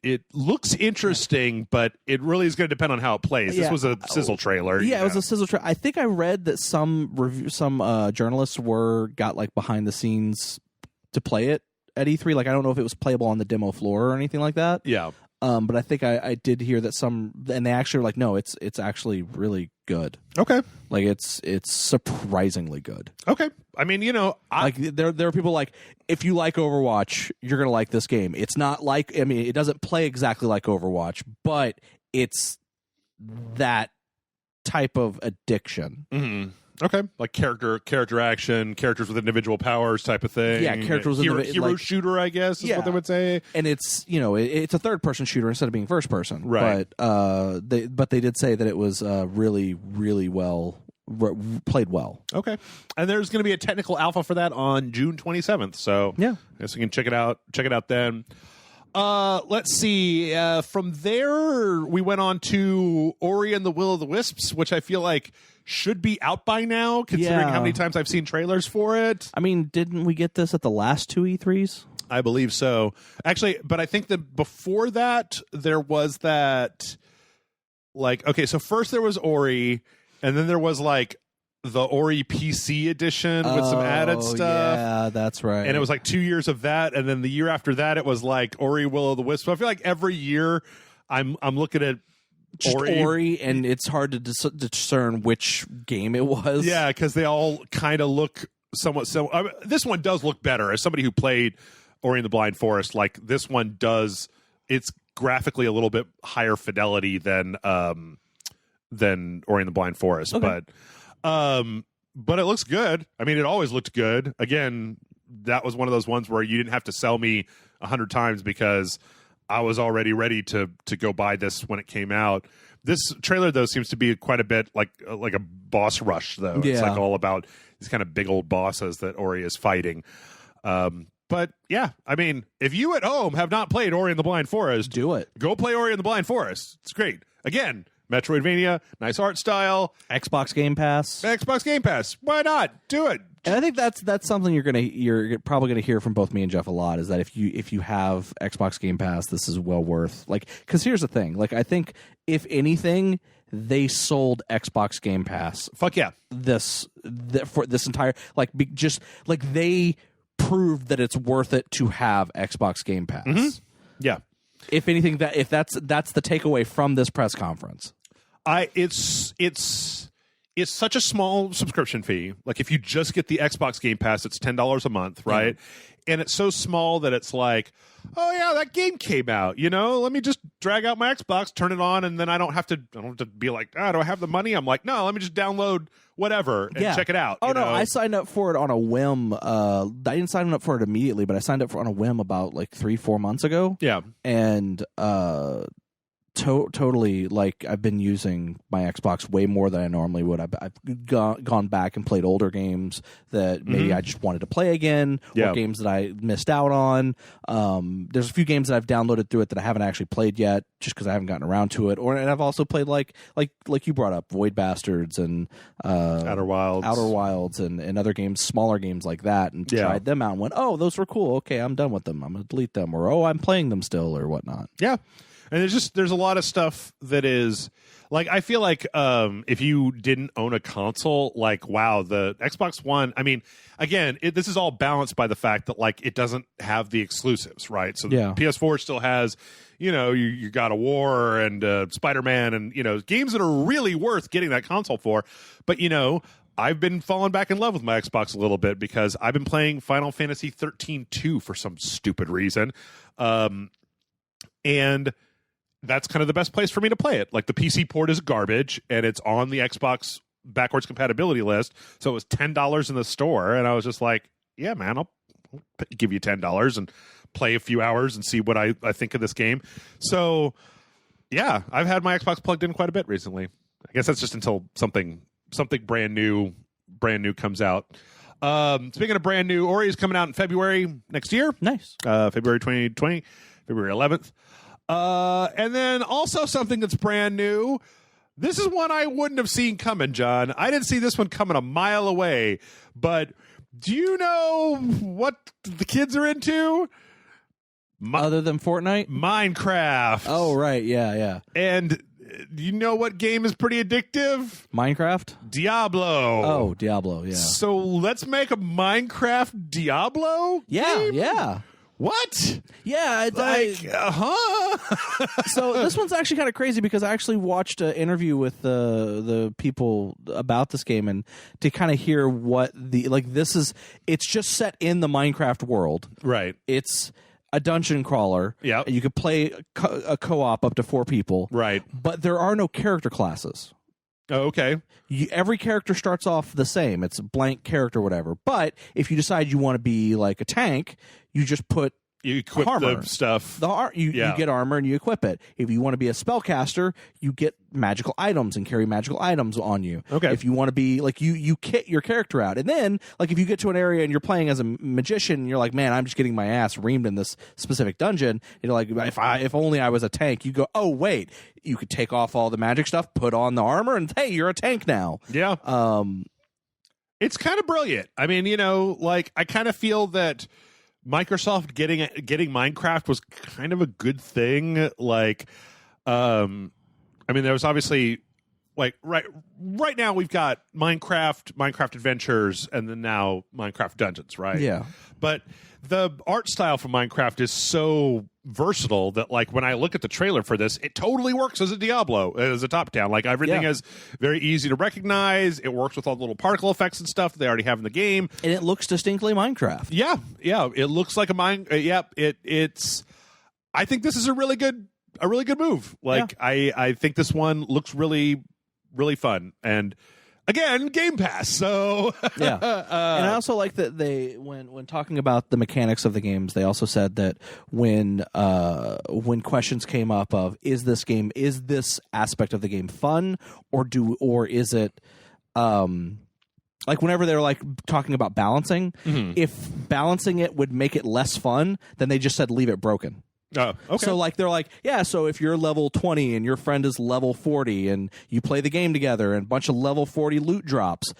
it looks interesting, but it really is going to depend on how it plays. This was a sizzle trailer. Yeah, it was a sizzle trailer. I think I read that some journalists got like behind the scenes to play it at E3. Like, I don't know if it was playable on the demo floor or anything like that. Yeah. But I think I did hear that and they actually were like, no, it's actually really good. Okay. Like, it's surprisingly good. Okay. I mean, like there are people like, if you like Overwatch, you're gonna like this game. It's not like, I mean, it doesn't play exactly like Overwatch, but it's that type of addiction. Mm-hmm. Okay, like character action, characters with individual powers type of thing. Yeah, characters with hero like, shooter, I guess, is what they would say. And it's it's a third person shooter instead of being first person. Right. But they did say that it was really, really well played well. Okay. And there's going to be a technical alpha for that on June 27th. So yeah, I guess you can check it out then. Let's see. From there, we went on to Ori and the Will of the Wisps, which I feel like should be out by now, considering how many times I've seen trailers for it. I mean, didn't we get this at the last two E3s? I believe so. Actually, but I think that before that, there was that, like, okay, so first there was Ori, and then there was, like, the Ori PC edition with some added stuff. Yeah, that's right. And it was like 2 years of that, and then the year after that, it was like Ori Will of the Wisps. So I feel like every year I'm looking at just Ori, and it's hard to discern which game it was. Yeah, because they all kind of look somewhat similar. I mean, this one does look better. As somebody who played Ori and the Blind Forest, like, this one does. It's graphically a little bit higher fidelity than Ori and the Blind Forest, okay. But it looks good. I mean, it always looked good. Again, that was one of those ones where you didn't have to sell me 100 times, because I was already ready to go buy this when it came out. This trailer, though, seems to be quite a bit like a boss rush, though. Yeah. It's like all about these kind of big old bosses that Ori is fighting. But yeah, I mean, if you at home have not played Ori and the Blind Forest, do it. Go play Ori and the Blind Forest. It's great. Again, Metroidvania, nice art style. Xbox Game Pass. Why not? Do it. And I think that's something you're probably gonna hear from both me and Jeff a lot, is that if you have Xbox Game Pass, this is well worth, like, because here's the thing, like, I think if anything, they sold Xbox Game Pass. Fuck yeah. For this entire, like, just like, they proved that it's worth it to have Xbox Game Pass. Mm-hmm. Yeah. If anything, that's the takeaway from this press conference. It's such a small subscription fee. Like, if you just get the Xbox Game Pass, it's $10 a month, right? Yeah. And it's so small that it's like, oh yeah, that game came out. Let me just drag out my Xbox, turn it on, and then I don't have to be like, do I have the money? I'm like, no, let me just download whatever and check it out. Oh no, I signed up for it on a whim. I didn't sign up for it immediately, but I signed up on a whim about like 3-4 months ago. Yeah, and totally, like, I've been using my Xbox way more than I normally would. I've gone back and played older games that maybe I just wanted to play again, or games that I missed out on. There's a few games that I've downloaded through it that I haven't actually played yet, just because I haven't gotten around to it. And I've also played like you brought up, Void Bastards and Outer Wilds and other games, smaller games like that, and tried them out and went, oh, those were cool. Okay, I'm done with them. I'm gonna delete them, or oh, I'm playing them still, or whatnot. Yeah. And there's a lot of stuff that is like, I feel like if you didn't own a console, like, wow, the Xbox One, I mean, again, this is all balanced by the fact that like it doesn't have the exclusives, right? So the PS4 still has, you God of War and Spider-Man and, games that are really worth getting that console for. But, I've been falling back in love with my Xbox a little bit because I've been playing Final Fantasy 13-2 for some stupid reason. And that's kind of the best place for me to play it. Like, the PC port is garbage, and it's on the Xbox backwards compatibility list. So it was $10 in the store, and I was just like, yeah, man, I'll give you $10 and play a few hours and see what I think of this game. So, yeah, I've had my Xbox plugged in quite a bit recently. I guess that's just until something brand new comes out. Speaking of brand new, Ori is coming out in February next year. Nice. February 2020, February 11th. And then also something that's brand new. This is one I wouldn't have seen coming, John. I didn't see this one coming a mile away. But do you know what the kids are into? Other than Fortnite? Minecraft. Oh, right. Yeah. And you know what game is pretty addictive? Minecraft? Diablo. Oh, Diablo, yeah. So let's make a Minecraft Diablo game? Yeah. What? Yeah. So this one's actually kind of crazy because I actually watched an interview with the people about this game and to kind of hear what it's just set in the Minecraft world. Right. It's a dungeon crawler. Yeah. You could play a co-op up to 4 people. Right. But there are no character classes. Oh, okay. Every character starts off the same. It's a blank character, whatever. But if you decide you want to be like a tank, you just you equip armor. the stuff. You get armor and you equip it. If you want to be a spellcaster, you get magical items and carry magical items on you. Okay. If you want to be like you kit your character out, and then like if you get to an area and you're playing as a magician, and you're like, man, I'm just getting my ass reamed in this specific dungeon. You're like, if only I was a tank. You go, oh wait, you could take off all the magic stuff, put on the armor, and hey, you're a tank now. Yeah. It's kind of brilliant. I mean, like I kind of feel that Microsoft getting Minecraft was kind of a good thing. Like, I mean, there was obviously like right now we've got Minecraft Adventures, and then now Minecraft Dungeons, right? Yeah. But the art style for Minecraft is so versatile that like when I look at the trailer for this, it totally works as a Diablo, as a top-down. Like everything is very easy to recognize. It works with all the little particle effects and stuff that they already have in the game, and it looks distinctly Minecraft. Yeah. It looks like a it's. I think this is a really good move. Like I think this one looks really, really fun. And again, Game Pass. So yeah, and I also like that they when talking about the mechanics of the games, they also said that when questions came up of is this aspect of the game fun or is it like whenever they're like talking about balancing, if balancing it would make it less fun, then they just said leave it broken. Oh, okay. So like they're like, yeah, so if you're level 20 and your friend is level 40 and you play the game together and a bunch of level 40 loot drops,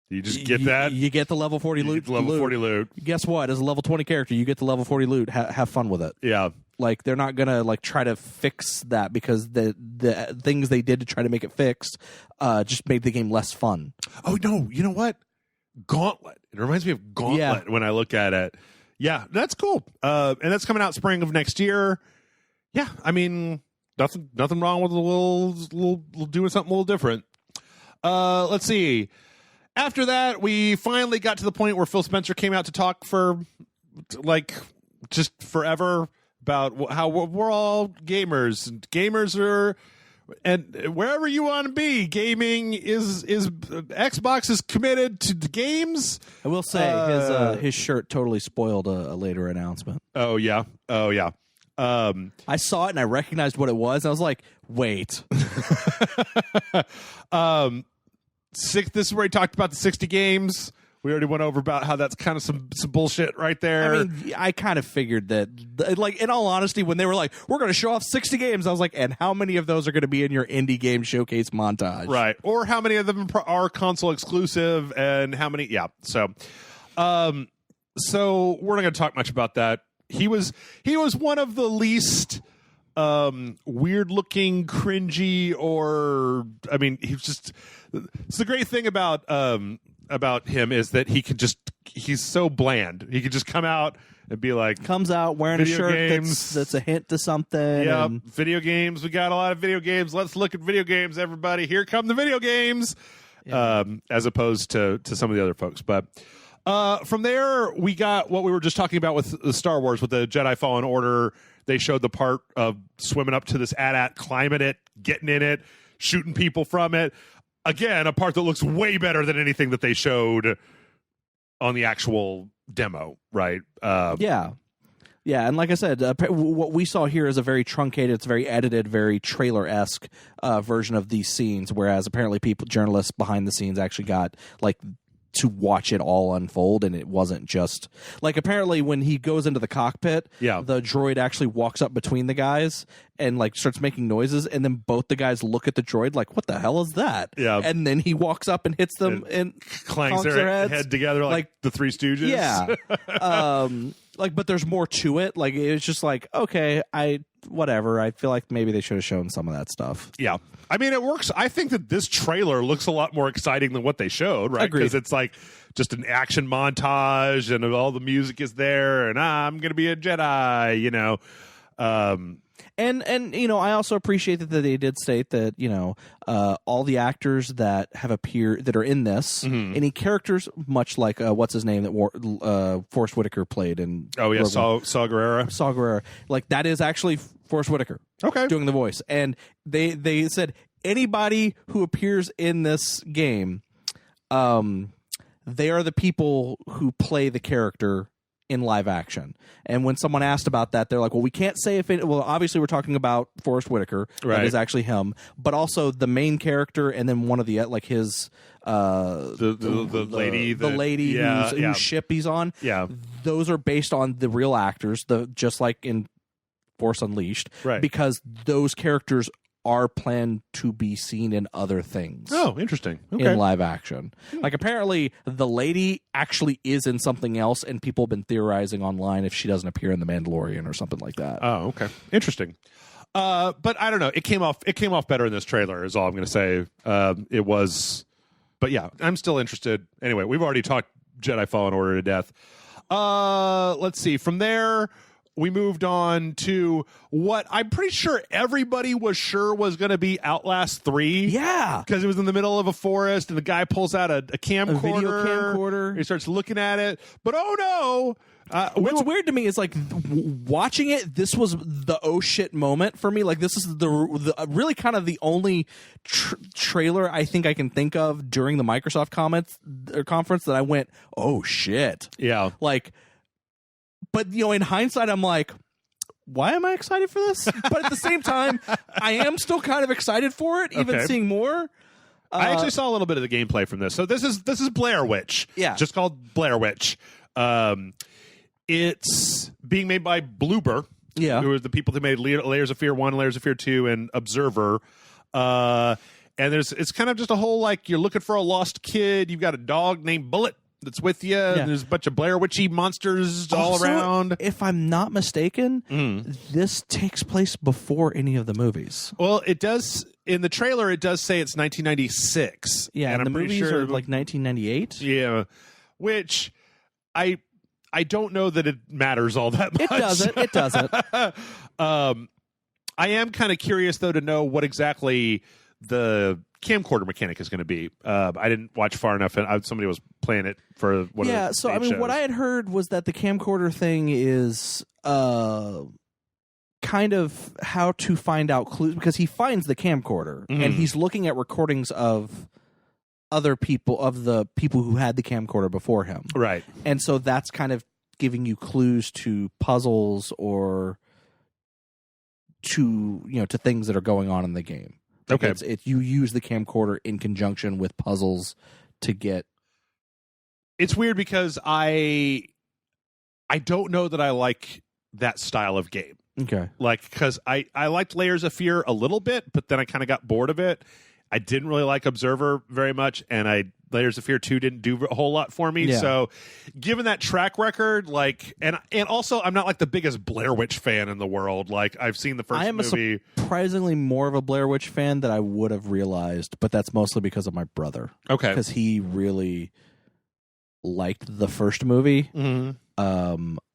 you just get that? You get the level 40 loot. Level 40 loot. Guess what? As a level 20 character, you get the level 40 loot. Have fun with it. Yeah. Like they're not going to like try to fix that because the things they did to try to make it fixed just made the game less fun. Oh, no. You know what? Gauntlet. It reminds me of Gauntlet when I look at it. Yeah, that's cool. And that's coming out spring of next year. Yeah, I mean, nothing wrong with a little doing something a little different. Let's see. After that, we finally got to the point where Phil Spencer came out to talk for like just forever about how we're all gamers. And gamers are, and wherever you want to be, gaming is Xbox is committed to the games. I will say his shirt totally spoiled a later announcement. Oh yeah. I saw it and I recognized what it was. I was like, wait. This is where he talked about the 60 games. We already went over about how that's kind of some bullshit right there. I mean, I kind of figured that, like, in all honesty, when they were like, we're going to show off 60 games, I was like, and how many of those are going to be in your indie game showcase montage? Right. Or how many of them are console exclusive and how many, yeah. So we're not going to talk much about that. He was one of the least weird looking, cringy, or I mean, he's just. It's the great thing about him is that he's so bland. He could just come out and be like, comes out wearing a shirt that's a hint to something. Yeah, and... video games. We got a lot of video games. Let's look at video games, everybody. Here come the video games. Yeah. As opposed to some of the other folks. But from there, we got what we were just talking about with the Star Wars, with the Jedi Fallen Order. They showed the part of swimming up to this AT-AT, climbing it, getting in it, shooting people from it. Again, a part that looks way better than anything that they showed on the actual demo, right? Yeah, and like I said, what we saw here is a very truncated, it's very edited, very trailer-esque version of these scenes, whereas apparently journalists behind the scenes actually got, like, to watch it all unfold, and it wasn't just like, apparently when he goes into the cockpit, the droid actually walks up between the guys and like starts making noises, and then both the guys look at the droid like, what the hell is that? And then he walks up and hits them and clanks their head together like the Three Stooges. But there's more to it. Like, it's just like, okay, whatever. I feel like maybe they should have shown some of that stuff. Yeah. I mean, it works. I think that this trailer looks a lot more exciting than what they showed, right? Because it's like just an action montage and all the music is there and I'm going to be a Jedi, you know. And you know, I also appreciate that they did state that, you know, all the actors that have appeared, that are in this, any characters, much like what's his name that Forrest Whitaker played in. Oh yeah, Saw Gerrera. Like, that is actually Forrest Whitaker, doing the voice, and they said anybody who appears in this game, they are the people who play the character in live action. And when someone asked about that, they're like, well, we can't say if it, well, obviously we're talking about Forrest Whitaker, that is actually him, but also the main character, and then one of the, like, his the lady whose ship he's on. Those are based on the real actors, just like in Force Unleashed, because those characters are planned to be seen in other things. Oh, interesting. In live action. Like, apparently the lady actually is in something else, and people have been theorizing online if she doesn't appear in The Mandalorian or something like that. Oh, okay. Interesting. But I don't know. It came off better in this trailer is all I'm going to say. It was, but yeah, I'm still interested. Anyway, we've already talked Jedi Fallen Order to death. Let's see. From there, we moved on to what I'm pretty sure everybody was sure was going to be Outlast 3. Yeah. Because it was in the middle of a forest, and the guy pulls out a camcorder. A video camcorder. He starts looking at it. But oh no. What's weird to me is, like, watching it, this was the oh shit moment for me. Like, this is the really kind of the only trailer I think I can think of during the Microsoft conference that I went, oh shit. Yeah. Like, but, you know, in hindsight, I'm like, why am I excited for this? But at the same time, I am still kind of excited for it, even seeing more. I actually saw a little bit of the gameplay from this. So this is Blair Witch. Yeah. Just called Blair Witch. It's being made by Bloober. Yeah. Who are the people who made Layers of Fear 1, Layers of Fear 2, and Observer. And it's kind of just a whole, like, you're looking for a lost kid. You've got a dog named Bullet that's with you. Yeah. And there's a bunch of Blair Witchy monsters all around. If I'm not mistaken, this takes place before any of the movies. Well, it does. In the trailer, it does say it's 1996. Yeah, and the movies are like 1998. Yeah, which I don't know that it matters all that much. It doesn't. I am kind of curious, though, to know what exactly the camcorder mechanic is going to be. I didn't watch far enough, and somebody was playing it for one of the so I mean, shows. What I had heard was that the camcorder thing is kind of how to find out clues, because he finds the camcorder and he's looking at recordings of other people, of the people who had the camcorder before him. Right. And so that's kind of giving you clues to puzzles or to, you know, to things that are going on in the game. Like, okay. You use the camcorder in conjunction with puzzles to get. It's weird because I don't know that I like that style of game. Okay. Like, because I liked Layers of Fear a little bit, but then I kind of got bored of it. I didn't really like Observer very much, and I Layers of Fear 2 didn't do a whole lot for me. Yeah. So given that track record, like, and also I'm not like the biggest Blair Witch fan in the world. Like, I've seen the first movie. I am surprisingly more of a Blair Witch fan than I would have realized, but that's mostly because of my brother. Okay. Because he really liked the first movie.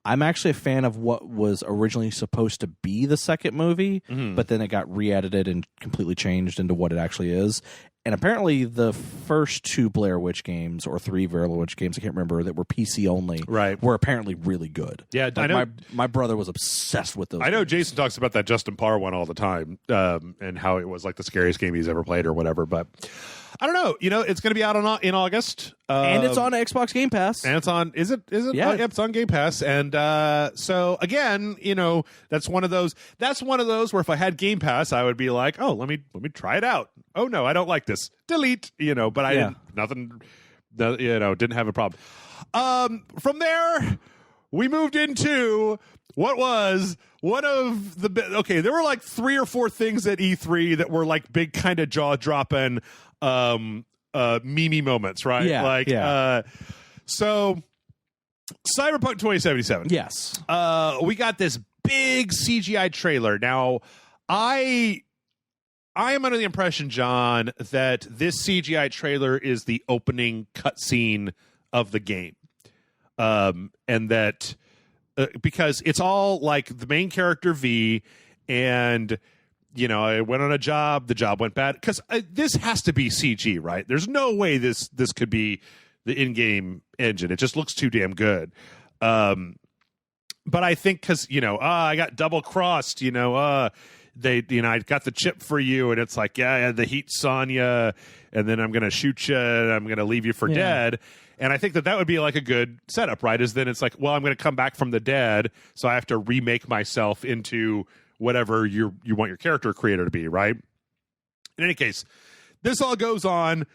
I'm actually a fan of what was originally supposed to be the second movie, but then it got re-edited and completely changed into what it actually is. And apparently the first 2 Blair Witch games, or 3 Blair Witch games, I can't remember, that were PC only, were apparently really good. Yeah, like I know. My brother was obsessed with those. I know Jason talks about that Justin Parr one all the time, and how it was like the scariest game he's ever played or whatever. But I don't know. It's going to be out in August, and it's on Xbox Game Pass. And it's on. Is it? Yeah, it's on Game Pass. And so again, that's one of those. That's one of those where if I had Game Pass, I would be like, oh, let me try it out. Oh no, I don't like this. Delete. But I didn't. Nothing. Didn't have a problem. From there, we moved into what was one of the. Okay, there were like 3 or 4 things at E3 that were like big kind of jaw dropping. Meme moments, right? Yeah, So Cyberpunk 2077. Yes. We got this big CGI trailer. Now, I am under the impression, John, that this CGI trailer is the opening cutscene of the game. And that because it's all like the main character V, and I went on a job, the job went bad, because this has to be CG, right? There's no way this could be the in-game engine. It just looks too damn good. But I think because I got double crossed, I got the chip for you, and it's like, yeah, the heat's on you, and then I'm gonna shoot you, and I'm gonna leave you for dead. And I think that would be like a good setup, right? Is then it's like, well, I'm gonna come back from the dead, so I have to remake myself into whatever you want your character creator to be, right? In any case, this all goes on.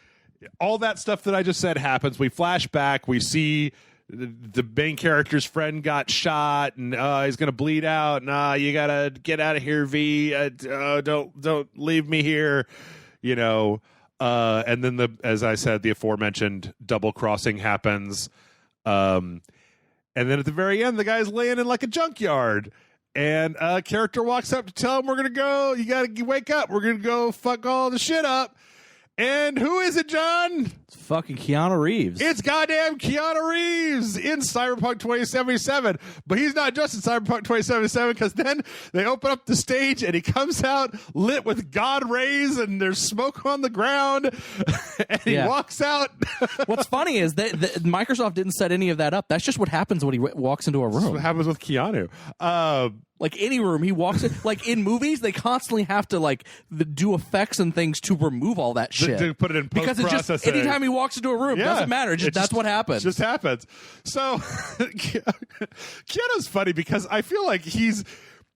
All that stuff that I just said happens. We flash back. We see the main character's friend got shot, and he's going to bleed out. Nah, you got to get out of here, V. Don't leave me here, And then, as I said, the aforementioned double crossing happens. And then at the very end, the guy's laying in like a junkyard. And a character walks up to tell him, we're going to go. You got to wake up. We're going to go fuck all the shit up. And who is it, John? It's fucking Keanu Reeves. It's goddamn Keanu Reeves in Cyberpunk 2077. But he's not just in Cyberpunk 2077, because then they open up the stage and he comes out lit with God rays and there's smoke on the ground. And he walks out. What's funny is that Microsoft didn't set any of that up. That's just what happens when he walks into a room. That's what happens with Keanu. Like any room he walks in, like in movies, they constantly have to like do effects and things to remove all that shit. To put it in post-processing. Because it's just anytime he walks into a room, doesn't matter. That's what happens. It just happens. So Keanu's funny because I feel like he's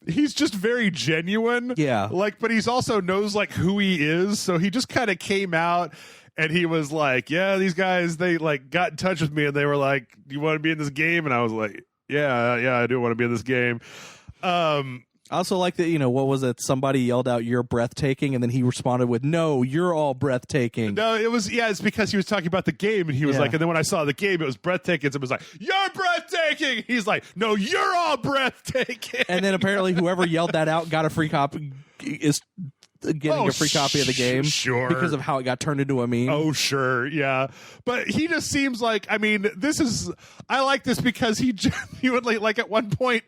just very genuine. Yeah. But he's also knows like who he is. So he just kind of came out and he was like, yeah, these guys, they like got in touch with me and they were like, do you want to be in this game? And I was like, yeah, I do want to be in this game. I also like that, what was it? Somebody yelled out, "You're breathtaking," and then he responded with, "No, you're all breathtaking." No, it's because he was talking about the game, and he was like, and then when I saw the game, it was breathtaking. So it was like, "You're breathtaking." He's like, "No, you're all breathtaking." And then apparently whoever yelled that out got a free copy, is getting a free copy of the game. Sure. Because of how it got turned into a meme. Oh, sure. Yeah. But he just seems like, I like this because he genuinely, like at one point,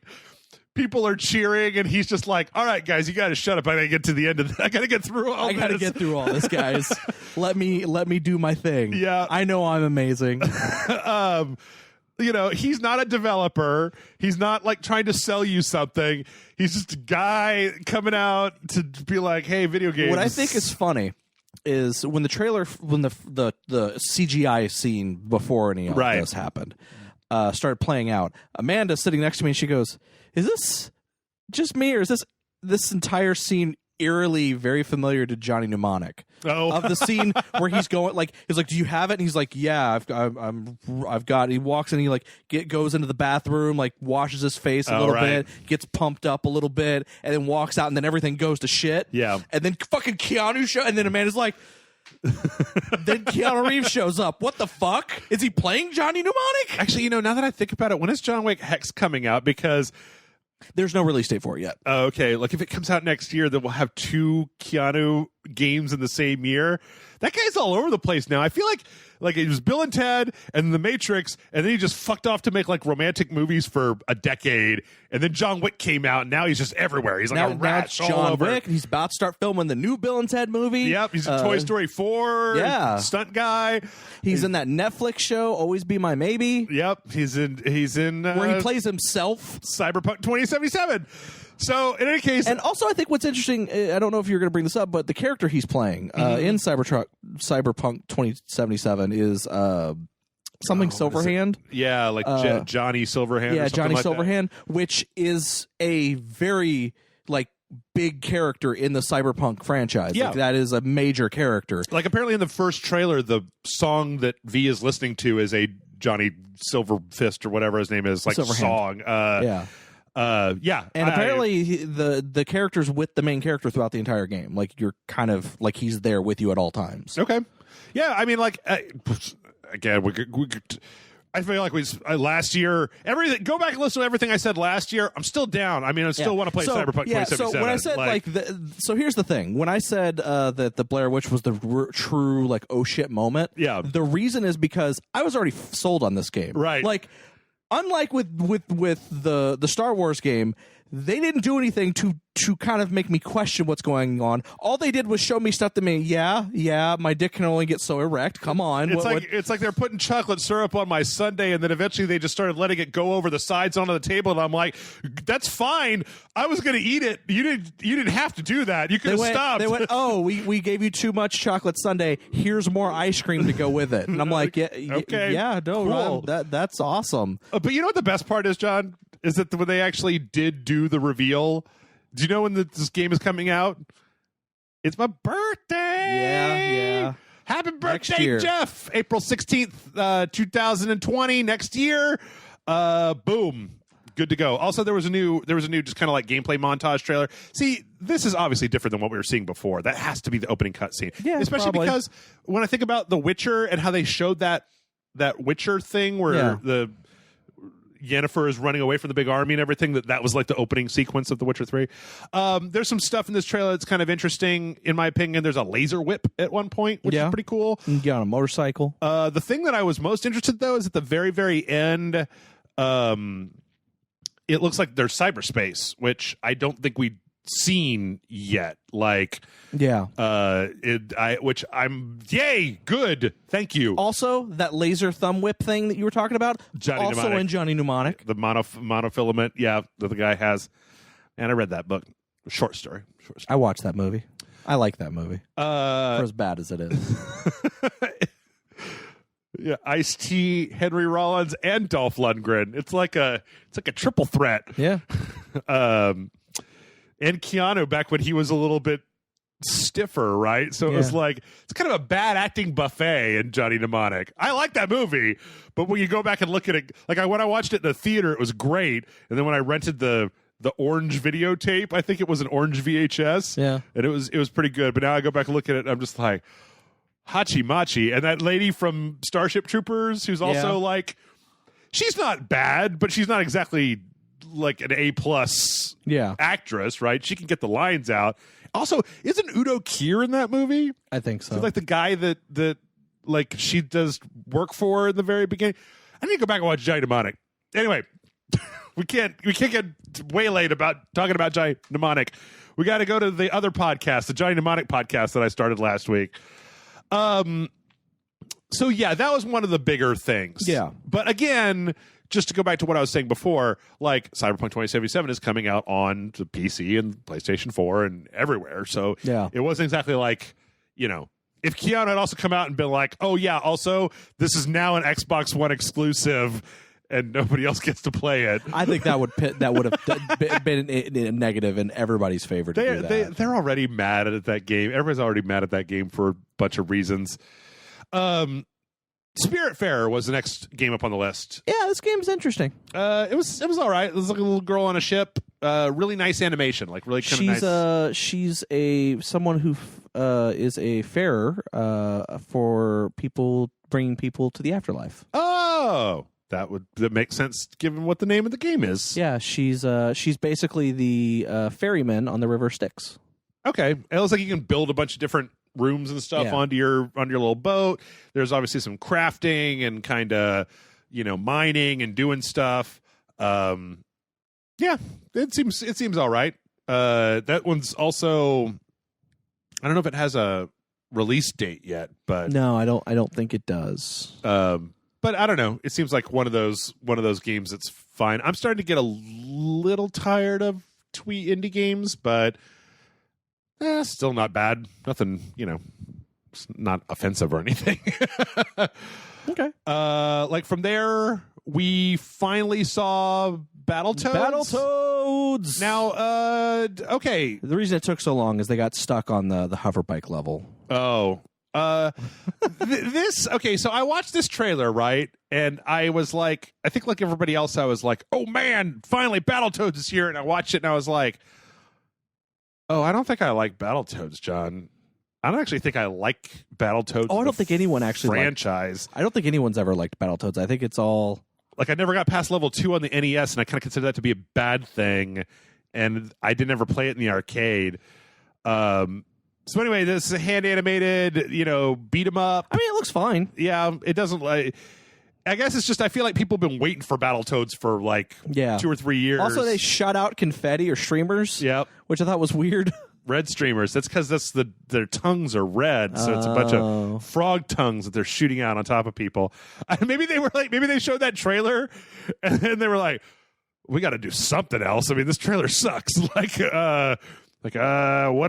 people are cheering, and he's just like, "All right, guys, you got to shut up. I got to get to the end of this. I got to get through all this. I got to get through all this, guys. Let me do my thing. Yeah, I know I'm amazing." He's not a developer. He's not like trying to sell you something. He's just a guy coming out to be like, "Hey, video games." What I think is funny is when the CGI scene before any of this happened started playing out. Amanda's sitting next to me, and she goes, "Is this just me, or is this entire scene eerily very familiar to Johnny Mnemonic?" Of the scene where he's going, like, he's like, "Do you have it?" And he's like, "Yeah, I've got it." He walks in, he like goes into the bathroom, like washes his face a little bit, gets pumped up a little bit, and then walks out, and then everything goes to shit. Yeah, and then fucking Keanu show, and then Amanda's like, Then Keanu Reeves shows up. What the fuck? Is he playing Johnny Mnemonic? Actually, now that I think about it, when is John Wick Hex coming out? Because there's no release date for it yet. Okay, like if it comes out next year, then we'll have 2 Keanu games in the same year. That guy's all over the place now. I feel like it was Bill and Ted and The Matrix, and then he just fucked off to make like romantic movies for a decade, and then John Wick came out, and now he's just everywhere. He's like a rat all John over. Wick. He's about to start filming the new Bill and Ted movie. Yep, he's in Toy Story 4. Yeah, stunt guy. He's in that Netflix show, Always Be My Maybe. Yep, he's in where he plays himself. Cyberpunk 2077. So, in any case... And also, I think what's interesting, I don't know if you're going to bring this up, but the character he's playing in Cyberpunk 2077 is something Silverhand. Yeah, like Johnny Silverhand. Yeah, or Johnny like Silverhand, which is a very, like, big character in the Cyberpunk franchise. Yeah. Like, that is a major character. Like, apparently in the first trailer, the song that V is listening to is a Johnny Silverfist or whatever his name is, like, Silverhand. song. Yeah. Yeah, and apparently the character's with the main character throughout the entire game. Like, you're kind of like he's there with you at all times. Okay, yeah. I mean, like again, I feel like last year. Everything. Go back and listen to everything I said last year. I'm still down. I mean, I still want to play Cyberpunk 2077. So when I said so here's the thing. When I said that the Blair Witch was the true like oh shit moment. Yeah. The reason is because I was already sold on this game. Right. Like. Unlike with the Star Wars game, they didn't do anything to kind of make me question what's going on. All they did was show me stuff that made, my dick can only get so erect. Come on. It's like they're putting chocolate syrup on my sundae, and then eventually they just started letting it go over the sides onto the table, and I'm like, that's fine. I was going to eat it. You didn't have to do that. You could have stopped. They went, oh, we gave you too much chocolate sundae. Here's more ice cream to go with it. And I'm like, okay, cool. That's awesome. But you know what the best part is, John? Is that when they actually did do the reveal? Do you know when this game is coming out? It's my birthday. Yeah. Happy birthday, Jeff! April 16th, 2020. Next year. Boom. Good to go. Also, there was a new just kind of like gameplay montage trailer. See, this is obviously different than what we were seeing before. That has to be the opening cutscene. Yeah, especially because when I think about The Witcher and how they showed that Witcher thing where the Yennefer is running away from the big army and everything, that was like the opening sequence of The Witcher 3. There's some stuff in this trailer that's kind of interesting, in my opinion. There's a laser whip at one point, which is pretty cool. You can get on a motorcycle. The thing that I was most interested, though, is at the very, very end, it looks like there's cyberspace, which I don't think we've seen yet. Like, which I'm good. Thank you. Also, that laser thumb whip thing that you were talking about, in Johnny Mnemonic. The monofilament, that the guy has. And I read that book. Short story. I watched that movie. I like that movie. For as bad as it is. Yeah, Ice-T, Henry Rollins, and Dolph Lundgren. It's like a triple threat. Yeah. And Keanu back when he was a little bit stiffer, right? So it was like, it's kind of a bad acting buffet in Johnny Mnemonic. I like that movie, but when you go back and look at it, like when I watched it in the theater, it was great. And then when I rented the orange videotape, I think it was an orange VHS. Yeah. And it was pretty good. But now I go back and look at it, and I'm just like, Hachi Machi. And that lady from Starship Troopers, who's also like, she's not bad, but she's not exactly like an A+ actress, right? She can get the lines out. Also, isn't Udo Kier in that movie? I think so. He's like the guy that like she does work for in the very beginning. I need to go back and watch Johnny Mnemonic. Anyway, we can't get waylaid about talking about Johnny Mnemonic. We got to go to the other podcast, the Johnny Mnemonic podcast that I started last week. So yeah, that was one of the bigger things. Yeah. But again, just to go back to what I was saying before, like Cyberpunk 2077 is coming out on the PC and PlayStation 4 and everywhere. So it wasn't exactly like, if Keanu had also come out and been like, oh yeah, also this is now an Xbox One exclusive and nobody else gets to play it. I think that would have been a negative in everybody's favor. They're already mad at that game. Everybody's already mad at that game for a bunch of reasons. Spiritfarer was the next game up on the list. Yeah, this game's interesting. It was all right. It was like a little girl on a ship. Really nice animation, like really kind of nice. She's someone who is a fair for people bringing people to the afterlife. Oh, that makes sense given what the name of the game is. Yeah, she's basically the ferryman on the River Styx. Okay, it looks like you can build a bunch of different rooms and stuff onto your little boat. There's obviously some crafting and kind of mining and doing stuff. Yeah, it seems all right. That one's also, I don't know if it has a release date yet, but no, I don't think it does. But I don't know. It seems like one of those games that's fine. I'm starting to get a little tired of twee indie games, but still not bad. Nothing, it's not offensive or anything. Okay. Like from there, we finally saw Battletoads. Now, okay. The reason it took so long is they got stuck on the hoverbike level. Oh. Okay, so I watched this trailer, right? And I was like, I think like everybody else, I was like, oh man, finally Battletoads is here. And I watched it and I was like, oh, I don't think I like Battletoads, John. I don't actually think I like Battletoads. Oh, I don't think anyone actually franchise. I don't think anyone's ever liked Battletoads. I think it's all like I never got past level 2 on the NES, and I kind of consider that to be a bad thing. And I didn't ever play it in the arcade. So anyway, this is a hand animated, beat 'em up. I mean, it looks fine. Yeah, it doesn't like. I guess it's just I feel like people have been waiting for Battletoads for like 2 or 3 years. Also, they shot out confetti or streamers. Yep, which I thought was weird. Red streamers. That's because their tongues are red, so it's a bunch of frog tongues that they're shooting out on top of people. Maybe they showed that trailer, and then they were like, "We got to do something else." I mean, this trailer sucks. What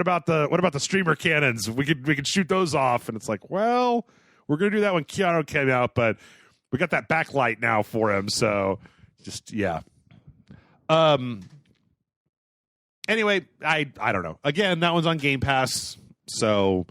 about the streamer cannons? We could shoot those off, and it's like, well, we're gonna do that when Keanu came out, but we got that backlight now for him, so just yeah. Anyway, I don't know. Again, that one's on Game Pass, so.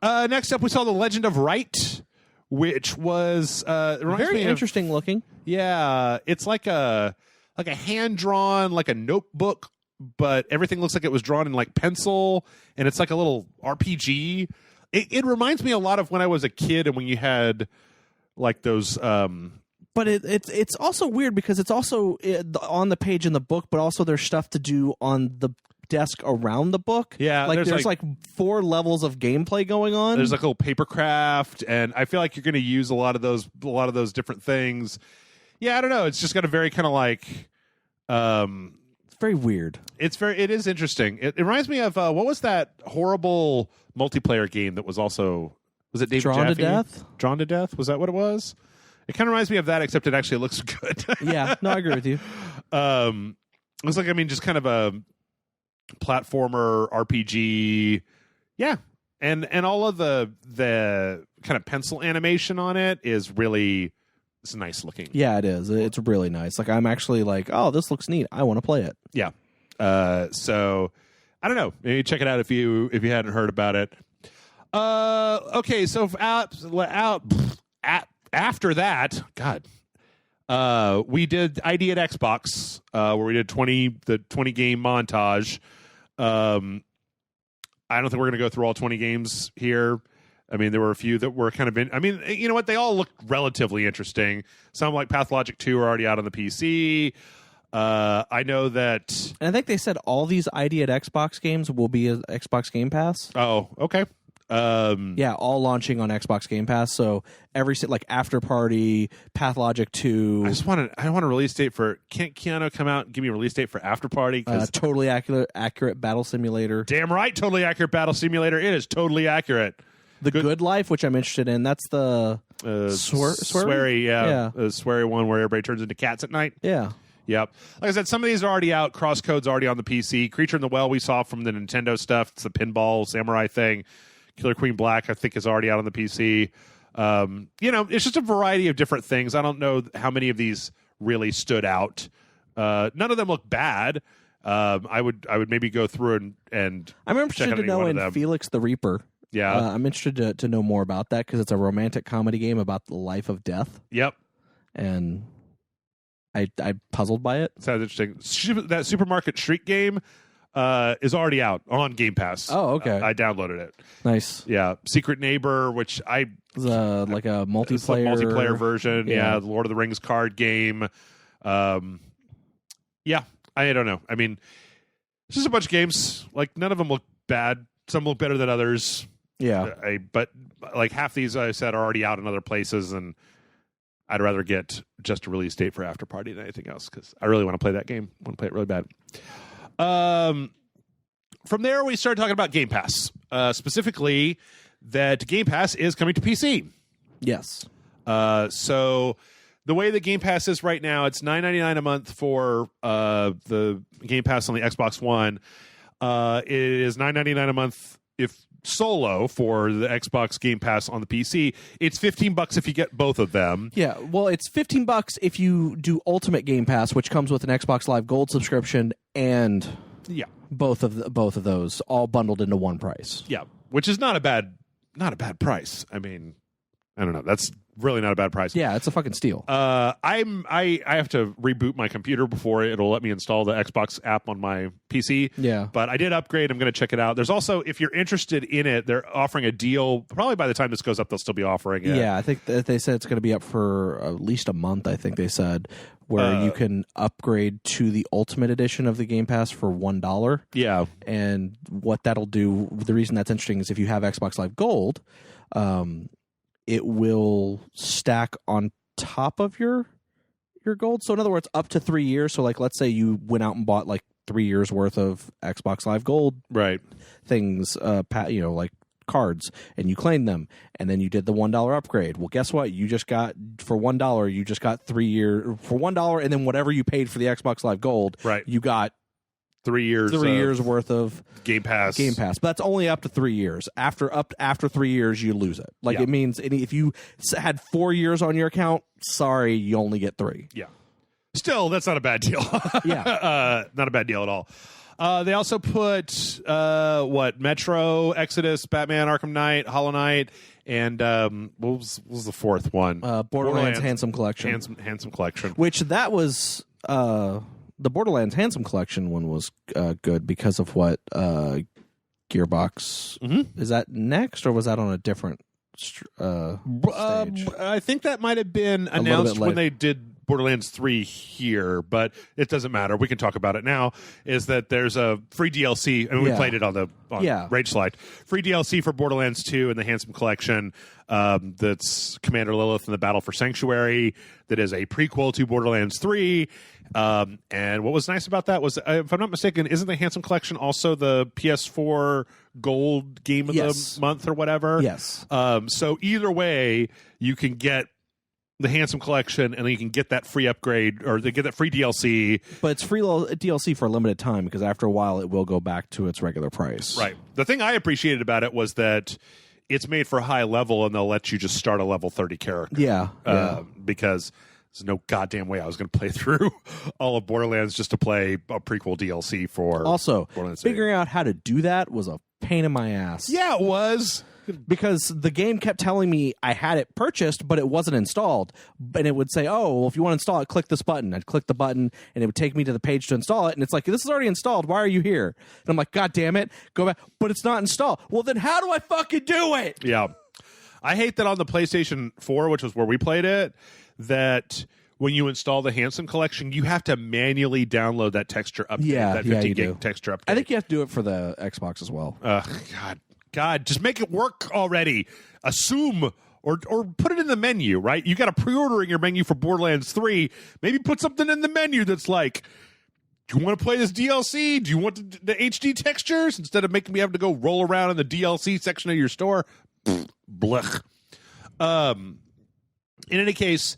Next up, we saw The Legend of Right, which was very interesting looking. Yeah, it's like a hand drawn, like a notebook, but everything looks like it was drawn in like pencil, and it's like a little RPG. It reminds me a lot of when I was a kid and when you had like those. But it's also weird because it's also on the page in the book, but also there's stuff to do on the desk around the book. Yeah, there's like 4 levels of gameplay going on. There's like a little paper craft, and I feel like you're going to use a lot of those different things. Yeah, I don't know. It's just got a very kind of like. It's very weird. It is interesting. It reminds me of what was that horrible multiplayer game that was it David Drawn Jaffe? to Death? Drawn to Death? Was that what it was? It kind of reminds me of that, except it actually looks good. Yeah, no, I agree with you. It looks like, just kind of a platformer RPG. Yeah. And all of the kind of pencil animation on it is really nice looking. Yeah, it is. It's really nice. Like, I'm actually like, oh, this looks neat. I want to play it. Yeah. So I don't know. Maybe check it out if you hadn't heard about it. Okay, so after that, God, we did ID at Xbox, where we did 20 game montage. I don't think we're going to go through all 20 games here. I mean, there were a few that were kind of you know what? They all look relatively interesting. Some like Pathologic 2 are already out on the PC. I know that. And I think they said all these ID at Xbox games will be a Xbox Game Pass. Oh, okay. Yeah, all launching on Xbox Game Pass. So every like After Party, Pathologic 2. I want a release date for. Can't Keanu come out and give me a release date for After Party? Totally accurate Battle Simulator. Damn right, totally accurate Battle Simulator. It is totally accurate. The Good Life, which I'm interested in. That's the sweary, yeah. The sweary one where everybody turns into cats at night. Yeah. Yep. Like I said, some of these are already out. Crosscode's already on the PC. Creature in the Well we saw from the Nintendo stuff. It's the pinball samurai thing. Killer Queen Black, I think, is already out on the PC. It's just a variety of different things. I don't know how many of these really stood out. None of them look bad. I would maybe go through and I'm interested to know in Felix the Reaper. Yeah. I'm interested to know more about that because it's a romantic comedy game about the life of death. Yep. And I'm puzzled by it. Sounds interesting. That Supermarket Street game, is already out on Game Pass. Oh, okay. I downloaded it. Nice. Yeah, Secret Neighbor, which like a multiplayer version. Yeah. The Lord of the Rings card game. Yeah, I don't know. I mean, it's just a bunch of games. Like, none of them look bad. Some look better than others. Yeah. But like half these, I said, are already out in other places, and I'd rather get just a release date for After Party than anything else, because I really want to play that game. I want to play it really bad. From there, we started talking about Game Pass. Specifically, that Game Pass is coming to PC. Yes. So the way the Game Pass is right now, it's $9.99 a month for the Game Pass on the Xbox One. It is $9.99 a month if solo for the Xbox Game Pass on the PC. It's $15 if you get both of them. Yeah, well, it's $15 if you do Ultimate Game Pass, which comes with an Xbox Live Gold subscription and both of those all bundled into one price. Yeah, which is not a bad price. I mean, I don't know. That's really not a bad price. Yeah, it's a fucking steal. I have to reboot my computer before it'll let me install the Xbox app on my PC. Yeah. But I did upgrade. I'm going to check it out. There's also, if you're interested in it, they're offering a deal. Probably by the time this goes up, they'll still be offering it. Yeah, I think that they said it's going to be up for at least a month, I think they said, where you can upgrade to the Ultimate Edition of the Game Pass for $1. Yeah. And what that'll do, the reason that's interesting is if you have Xbox Live Gold, it will stack on top of your gold. So in other words, up to 3 years. So like, let's say you went out and bought like 3 years worth of Xbox Live Gold things, like cards, and you claimed them, and then you did the $1 upgrade. Well, guess what? You just got, for $1, you just got 3 year for $1, and then whatever you paid for the Xbox Live Gold, you got 3 years. 3 years worth of Game Pass. But that's only up to 3 years. After 3 years, you lose it. Like it means if you had 4 years on your account, sorry, you only get 3. Yeah. Still, that's not a bad deal. Not a bad deal at all. They also put Metro, Exodus, Batman, Arkham Knight, Hollow Knight, and what was the fourth one? Borderlands Handsome Collection. Handsome Collection. Which that was the Borderlands Handsome Collection one was good because of what Gearbox is that next, or was that on a different stage? I think that might have been announced when they did Borderlands 3 here, but it doesn't matter. We can talk about it now. Is that there's a free DLC, and we played it on Rage Slide. Free DLC for Borderlands 2 and the Handsome Collection. That's Commander Lilith and the Battle for Sanctuary. That is a prequel to Borderlands 3. And what was nice about that was, if I'm not mistaken, isn't the Handsome Collection also the PS4 Gold Game of the Month or whatever? Yes. So either way, you can get the Handsome Collection, and then you can get that free upgrade, or they get that free DLC. But it's free DLC for a limited time, because after a while it will go back to its regular price. Right. The thing I appreciated about it was that it's made for high level, and they'll let you just start a level 30 character. Yeah. Because there's no goddamn way I was going to play through all of Borderlands just to play a prequel DLC for Also, Borderlands 3. Figuring out how to do that was a pain in my ass. Yeah, it was. Because the game kept telling me I had it purchased, but it wasn't installed. And it would say, oh, well, if you want to install it, click this button. I'd click the button, and it would take me to the page to install it. And it's like, this is already installed. Why are you here? And I'm like, God damn it. Go back. But it's not installed. Well, then how do I fucking do it? Yeah. I hate that on the PlayStation 4, which was where we played it, that when you install the Handsome Collection, you have to manually download that texture update, that 50 gig texture update. I think you have to do it for the Xbox as well. God, just make it work already. Assume or put it in the menu, right? You got a pre-order in your menu for Borderlands 3. Maybe put something in the menu that's like, do you want to play this DLC? Do you want the HD textures instead of making me have to go roll around in the DLC section of your store? Blech. In any case,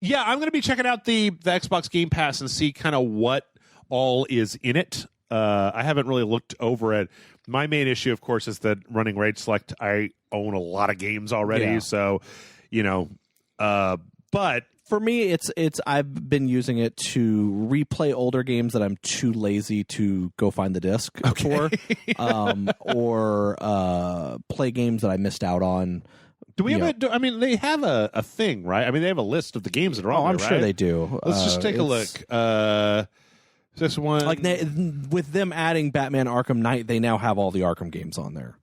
yeah, I'm going to be checking out the Xbox Game Pass and see kind of what all is in it. I haven't really looked over it. My main issue, of course, is that running Rage Select, I own a lot of games already, so, but for me, it's I've been using it to replay older games that I'm too lazy to go find the disc for, or play games that I missed out on. Do we have I mean, they have a thing, right? I mean, they have a list of the games that are on there, I'm sure they do. Let's just take a look. This one, like with them adding Batman Arkham Knight, they now have all the Arkham games on there.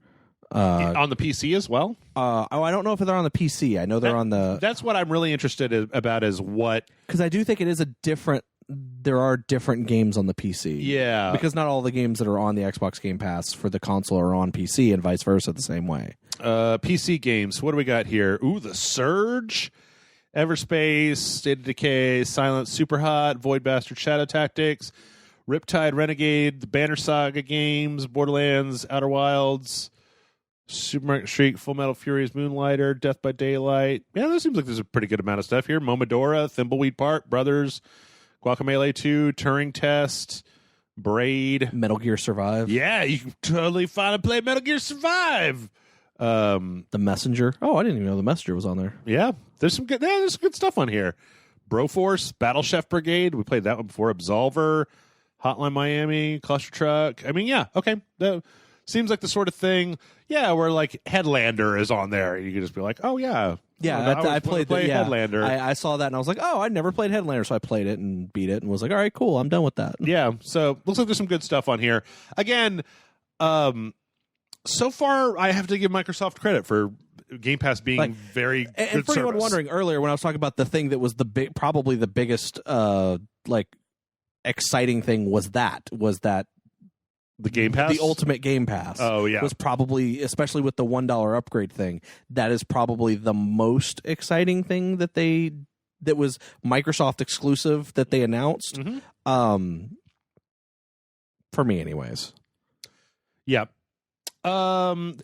On the PC as well? I don't know if they're on the PC. I know they're on the... That's what I'm really interested about is what... Because I do think it is a different... There are different games on the PC. Yeah. Because not all the games that are on the Xbox Game Pass for the console are on PC and vice versa the same way. PC games. What do we got here? Ooh, The Surge, Everspace, State of Decay, Silence, Superhot, Void Bastard, Shadow Tactics, Riptide, Renegade, the Banner Saga games, Borderlands, Outer Wilds... Supermarket Street, Full Metal Furious, Moonlighter, Death by Daylight. Yeah, that seems like there's a pretty good amount of stuff here. Momodora, Thimbleweed Park, Brothers, Guacamelee 2, Turing Test, Braid. Metal Gear Survive. Yeah, you can totally finally play Metal Gear Survive. The Messenger. Oh, I didn't even know The Messenger was on there. Yeah, there's some good stuff on here. Broforce, Battle Chef Brigade. We played that one before. Absolver, Hotline Miami, Cluster Truck. I mean, yeah, okay. Seems like the sort of thing, where like Headlander is on there. You can just be like, oh, yeah. Yeah, I played Headlander. I saw that and I was like, oh, I never played Headlander. So I played it and beat it and was like, all right, cool. I'm done with that. Yeah, so looks like there's some good stuff on here. Again, so far I have to give Microsoft credit for Game Pass being very good and for anyone wondering earlier when I was talking about the thing that was probably the biggest exciting thing was that the Game Pass? The Ultimate Game Pass. Oh, yeah. Was probably, especially with the $1 upgrade thing, that is probably the most exciting thing that was Microsoft exclusive that they announced. Mm-hmm. For me, anyways. Yeah. Well,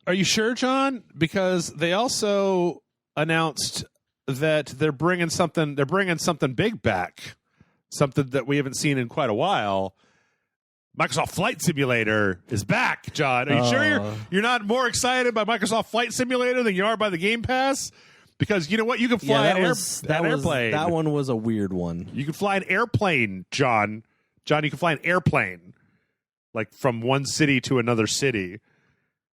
are you sure, John? Because they also announced that they're bringing something big back, something that we haven't seen in quite a while. Microsoft Flight Simulator is back, John. Are you sure you're not more excited by Microsoft Flight Simulator than you are by the Game Pass? Because you know what? You can fly an airplane. That one was a weird one. You can fly an airplane, John. John, you can fly an airplane, like from one city to another city.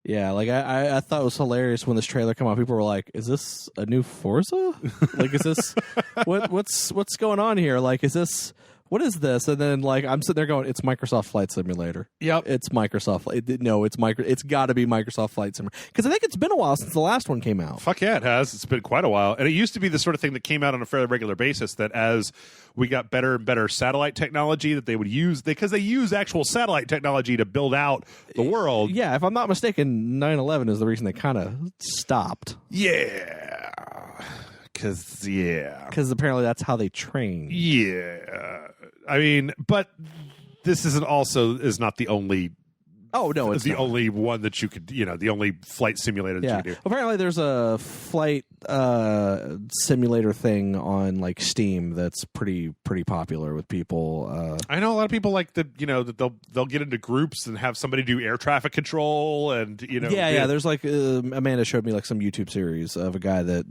Yeah, like I thought it was hilarious when this trailer came out. People were like, "Is this a new Forza? Like, is this what's going on here? Like, is this?" What is this? And then, like, I'm sitting there going, it's Microsoft Flight Simulator. Yep. It's Microsoft. It's got to be Microsoft Flight Simulator. Because I think it's been a while since the last one came out. Fuck yeah, it has. It's been quite a while. And it used to be the sort of thing that came out on a fairly regular basis that as we got better and better satellite technology that they would use, because they use actual satellite technology to build out the world. Yeah, if I'm not mistaken, 9/11 is the reason they kind of stopped. Yeah. Because apparently that's how they train. Yeah. I mean, but this is not the only. Oh no, it's the not. only one that you could, the only flight simulator that you can do. Apparently, there's a flight simulator thing on like Steam that's pretty popular with people. I know a lot of people like that. That they'll get into groups and have somebody do air traffic control, and Yeah. There's like Amanda showed me like some YouTube series of a guy that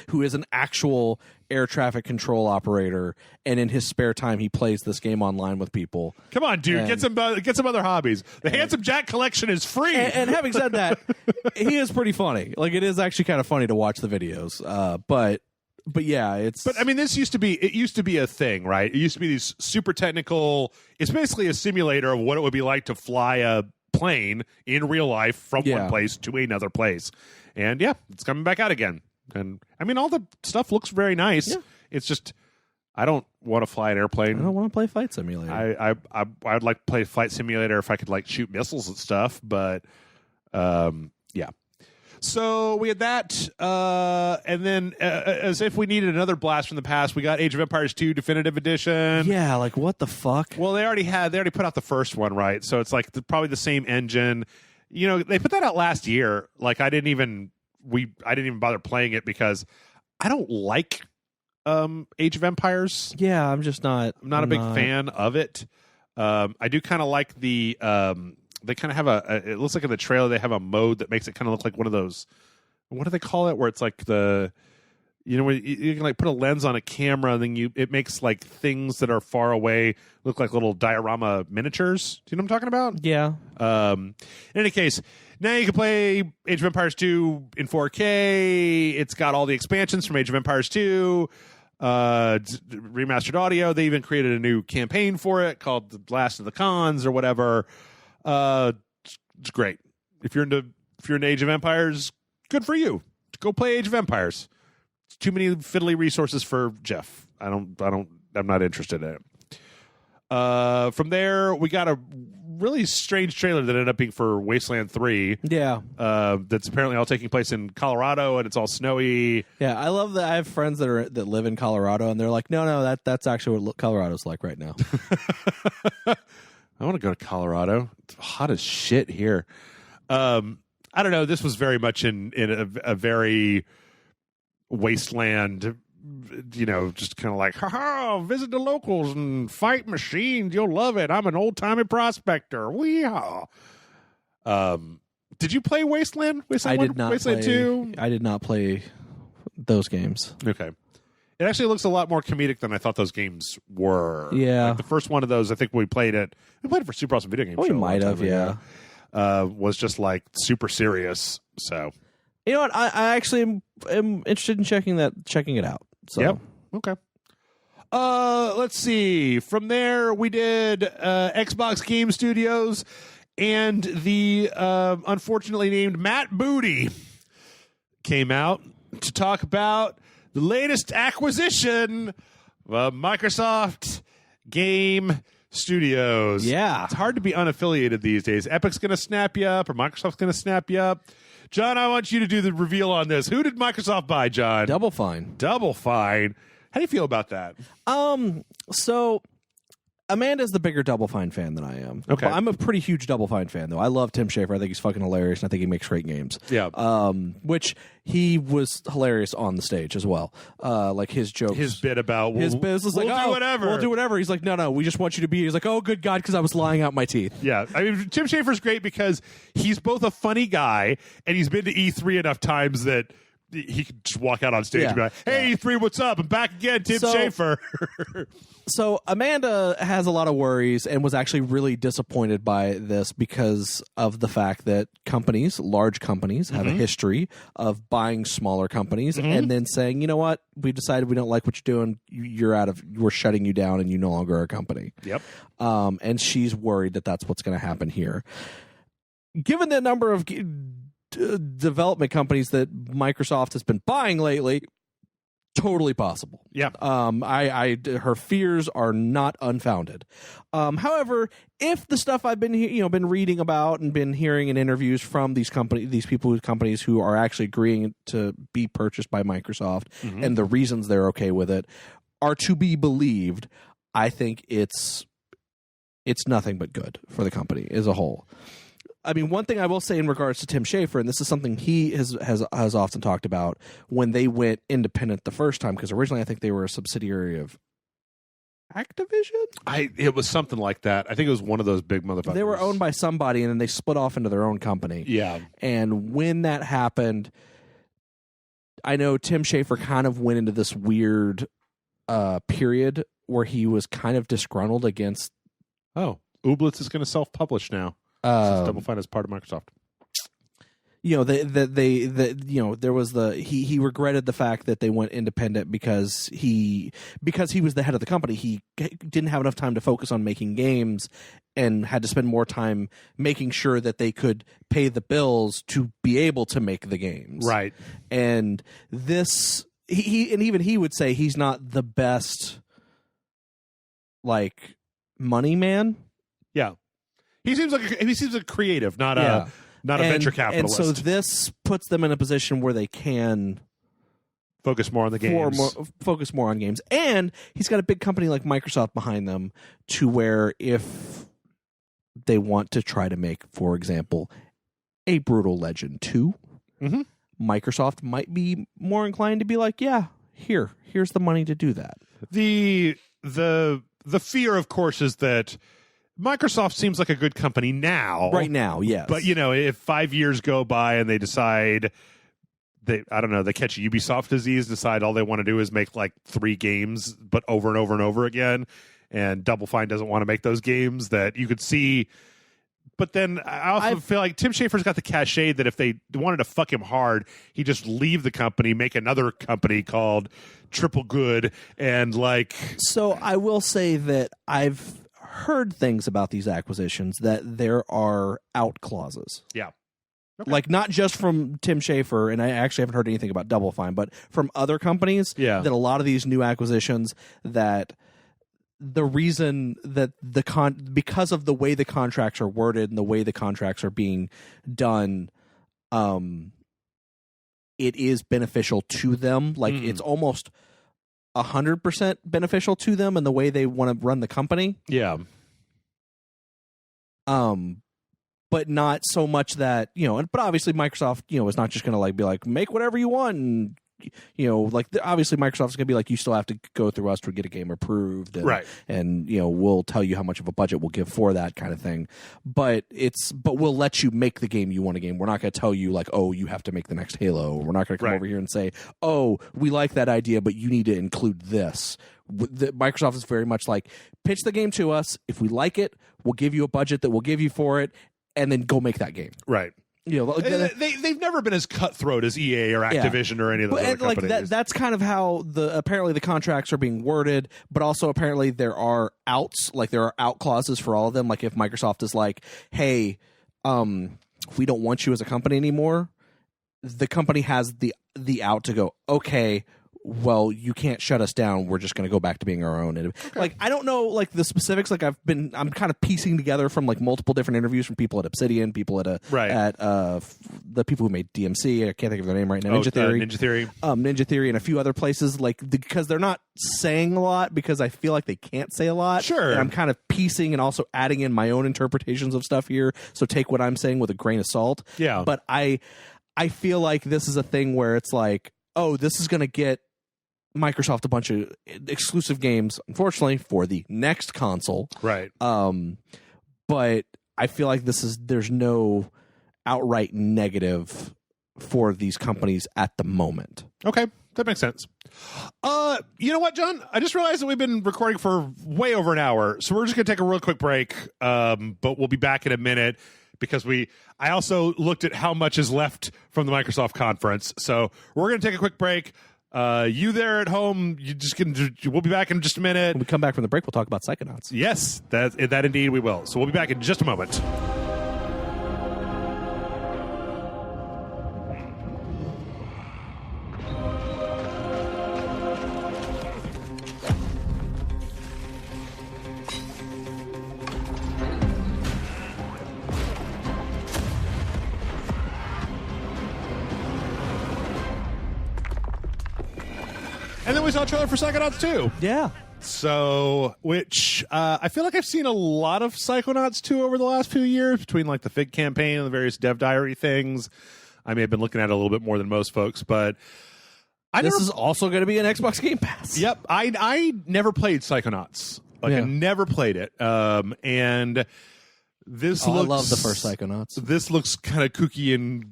who is an actual air traffic control operator, and in his spare time he plays this game online with people. Come on, dude, get some other hobbies. The Handsome Jack collection is free. And having said that, he is pretty funny. Like, it is actually kind of funny to watch the videos. But yeah, it's. But I mean, it used to be a thing, right? It used to be these super technical. It's basically a simulator of what it would be like to fly a plane in real life from one place to another place. And yeah, it's coming back out again. And I mean, all the stuff looks very nice. Yeah. It's just, I don't want to fly an airplane. I don't want to play Flight Simulator. I'd like to play Flight Simulator if I could like shoot missiles and stuff. But yeah. So we had that, and then as if we needed another blast from the past, we got Age of Empires 2 Definitive Edition. Yeah, like what the fuck? Well, they already put out the first one, right? So it's like probably the same engine. They put that out last year. Like I didn't even bother playing it because I don't like Age of Empires. Yeah, I'm not a big fan of it. I do kind of like the they kind of have it looks like in the trailer they have a mode that makes it kind of look like one of those, what do they call it, where it's like where you can like put a lens on a camera and then it makes like things that are far away look like little diorama miniatures. Do you know what I'm talking about? Yeah. In any case, now you can play Age of Empires 2 in 4K. It's got all the expansions from Age of Empires 2. remastered audio. They even created a new campaign for it called The Last of the Cons or whatever. It's great. If you're into Age of Empires, good for you. Go play Age of Empires. It's too many fiddly resources for Jeff. I'm not interested in it. From there, we got a really strange trailer that ended up being for Wasteland 3. Yeah. That's apparently all taking place in Colorado, and it's all snowy. Yeah, I love that. I have friends that live in Colorado, and they're like, no, that's actually what Colorado's like right now. I want to go to Colorado. It's hot as shit here. I don't know. This was very much in a very wasteland, just kind of like, visit the locals and fight machines. You'll love it. I'm an old-timey prospector. Weehaw. Did you play Wasteland? I did not. Wasteland 2? I did not play those games. Okay. It actually looks a lot more comedic than I thought those games were. Yeah. Like the first one of those, I think we played it for Super Awesome Video Game Show. We might have, yeah. Was just like super serious. So, you know what? I actually am interested in checking it out. So. Yep. Okay. Let's see. From there, we did Xbox Game Studios and the unfortunately named Matt Booty came out to talk about the latest acquisition of Microsoft Game Studios. Yeah. It's hard to be unaffiliated these days. Epic's going to snap you up, or Microsoft's going to snap you up. John, I want you to do the reveal on this. Who did Microsoft buy, John? Double Fine. Double Fine. How do you feel about that? So Amanda's the bigger Double Fine fan than I am. Okay. I'm a pretty huge Double Fine fan, though. I love Tim Schafer. I think he's fucking hilarious, and I think he makes great games. Yeah. Which he was hilarious on the stage as well. Like his jokes. His bit about his bit was like, we'll do whatever. We'll do whatever. He's like, no, we just want you to be. He's like, oh, good God, because I was lying out my teeth. Yeah. I mean, Tim Schafer's great because he's both a funny guy, and he's been to E3 enough times that he could just walk out on stage and be like, hey, E3, what's up? I'm back again, Tim Schafer. So Amanda has a lot of worries and was actually really disappointed by this because of the fact that large companies, have a history of buying smaller companies and then saying, you know what, we decided we don't like what you're doing. We're shutting you down and you no longer are a company. Yep. And she's worried that that's what's going to happen here. Given the number of development companies that Microsoft has been buying lately, totally possible. Yeah. Her fears are not unfounded. However, if the stuff I've been reading about and been hearing in interviews from these companies who are actually agreeing to be purchased by Microsoft and the reasons they're okay with it are to be believed, I think it's nothing but good for the company as a whole. I mean, one thing I will say in regards to Tim Schafer, and this is something he has often talked about, when they went independent the first time, because originally I think they were a subsidiary of Activision? It was something like that. I think it was one of those big motherfuckers. They were owned by somebody, and then they split off into their own company. Yeah. And when that happened, I know Tim Schafer kind of went into this weird period where he was kind of disgruntled against... Oh, Ooblets is going to self-publish now. Double Fine is part of Microsoft. There was he regretted the fact that they went independent because he was the head of the company. He didn't have enough time to focus on making games and had to spend more time making sure that they could pay the bills to be able to make the games. Right. And this even he would say he's not the best like money man. Yeah. He seems like creative, not a venture capitalist. And so this puts them in a position where they can focus more on the games. Focus more on games. And he's got a big company like Microsoft behind them to where if they want to try to make, for example, a Brutal Legend 2, Microsoft might be more inclined to be like, yeah, here's the money to do that. The fear, of course, is that Microsoft seems like a good company now. Right now, yes. But, if 5 years go by and they decide, they catch Ubisoft disease, decide all they want to do is make like 3 games, but over and over and over again, and Double Fine doesn't want to make those games, that you could see But then I also feel like Tim Schafer's got the cachet that if they wanted to fuck him hard, he'd just leave the company, make another company called Triple Good, and like. So I will say that I've heard things about these acquisitions that there are out clauses. Yeah. Okay. Like not just from Tim Schafer, and I actually haven't heard anything about Double Fine, but from other companies. Yeah. That a lot of these new acquisitions that. The reason that because of the way the contracts are worded and the way the contracts are being done, it is beneficial to them. Like it's almost 100% beneficial to them in the way they want to run the company. Yeah. But not so much that, but obviously Microsoft, is not just going to like be like, make whatever you want. And, like obviously Microsoft's going to be like, you still have to go through us to get a game approved. And, right. And, we'll tell you how much of a budget we'll give for that kind of thing. But we'll let you make the game you want a game. We're not going to tell you like, oh, you have to make the next Halo. We're not going to come over here and say, oh, we like that idea, but you need to include this. Microsoft is very much like, pitch the game to us. If we like it, we'll give you a budget that we'll give you for it, and then go make that game. Right. They've never been as cutthroat as EA or Activision or any of those other companies. That's kind of how apparently the contracts are being worded, but also apparently there are outs, like there are out clauses for all of them. Like if Microsoft is like, hey, we don't want you as a company anymore, the company has the out to go, okay, well, you can't shut us down. We're just going to go back to being our own. And okay. Like, I don't know, like the specifics. Like I'm kind of piecing together from like multiple different interviews from people at Obsidian, people at the people who made DMC. I can't think of their name right now. Ninja Theory, and a few other places. Like because they're not saying a lot because I feel like they can't say a lot. Sure, and I'm kind of piecing and also adding in my own interpretations of stuff here. So take what I'm saying with a grain of salt. Yeah, but I feel like this is a thing where it's like, oh, this is going to get Microsoft a bunch of exclusive games, unfortunately, for the next console. Right. But I feel like there's no outright negative for these companies at the moment. Okay. That makes sense. You know what, John? I just realized that we've been recording for way over an hour, so we're just going to take a real quick break, but we'll be back in a minute because I also looked at how much is left from the Microsoft conference, so we're going to take a quick break. You there at home, we'll be back in just a minute. When we come back from the break, we'll talk about Psychonauts. Yes, that indeed we will. So we'll be back in just a moment. And then we saw a trailer for Psychonauts 2. Yeah. So, which I feel like I've seen a lot of Psychonauts 2 over the last few years between like the Fig campaign and the various Dev Diary things. I may have been looking at it a little bit more than most folks, but this is also going to be an Xbox Game Pass. Yep. I never played Psychonauts. I never played it. And this looks... I love the first Psychonauts. This looks kind of kooky and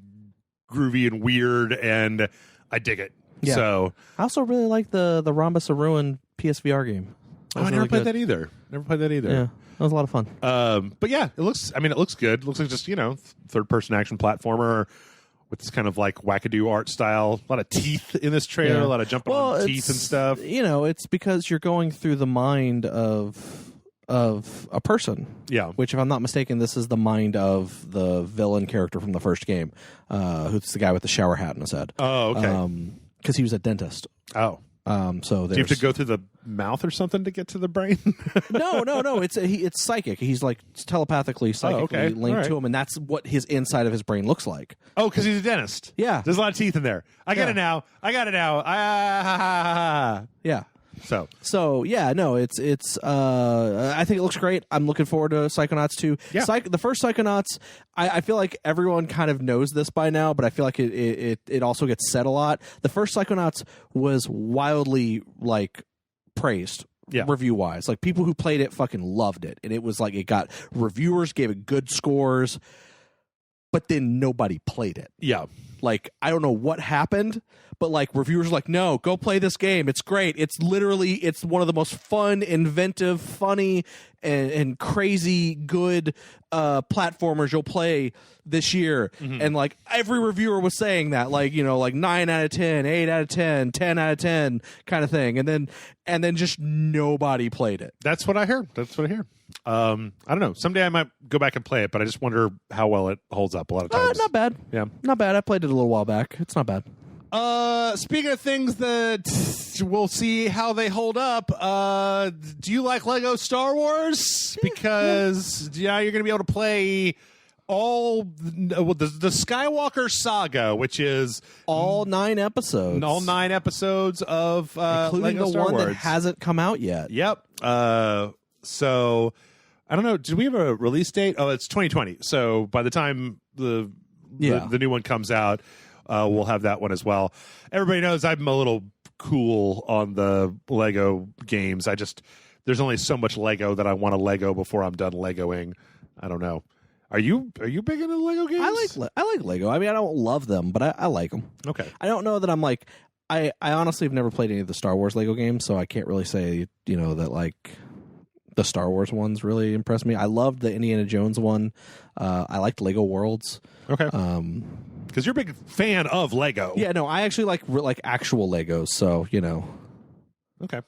groovy and weird, and I dig it. Yeah. So I also really like the Rhombus of Ruin PSVR game. I never played that either. Yeah, that was a lot of fun. But yeah, it looks good. It looks like just, third-person action platformer with this kind of like wackadoo art style. A lot of teeth in this trailer, a lot of jumping on teeth and stuff. It's because you're going through the mind of a person. Yeah. Which, if I'm not mistaken, this is the mind of the villain character from the first game, who's the guy with the shower hat on his head. Oh, okay. Because he was a dentist. Oh. So do you have to go through the mouth or something to get to the brain? No. It's psychic. He's like psychically linked to him, and that's what his inside of his brain looks like. Oh, because he's a dentist. Yeah. There's a lot of teeth in there. I got it now. Yeah. So yeah, no, it's I think it looks great. I'm looking forward to Psychonauts 2. Yeah. The first Psychonauts, I feel like everyone kind of knows this by now, but I feel like it also gets said a lot. The first Psychonauts was wildly like praised. Yeah. Review wise, like people who played it fucking loved it, and it was like it got reviewers gave it good scores, but then nobody played it. Yeah. like, I don't know what happened, but like reviewers are like, no, go play this game. It's great. It's one of the most fun, inventive, funny, and crazy good platformers you'll play this year. And like every reviewer was saying that, like, you know, like 9 out of 10, 8 out of 10, 10 out of 10 kind of thing. And then just nobody played it. That's what I heard. I don't know. Someday I might go back and play it, but I just wonder how well it holds up a lot of times. Not bad. Yeah. Not bad. I played it a little while back. It's not bad. Speaking of things that we'll see how they hold up, do you like Lego Star Wars? Because you're going to be able to play all the Skywalker saga, which is all 9 episodes. All 9 episodes of including Lego the Star one Wars. that hasn't come out yet. Yep. So I don't know. Did we have a release date? Oh, it's 2020. So by the time the new one comes out, we'll have that one as well. Everybody knows I'm a little cool on the Lego games. There's only so much Lego that I want to Lego before I'm done Legoing. I don't know. Are you big into Lego games? I like Lego. I mean, I don't love them, but I like them. Okay. I don't know that I'm like, I honestly have never played any of the Star Wars Lego games, so I can't really say, you know, that like the Star Wars ones really impressed me. I loved the Indiana Jones one. I liked Lego Worlds. Okay. Because you're a big fan of Lego. Yeah, no, I actually like actual Legos, so, you know. Okay.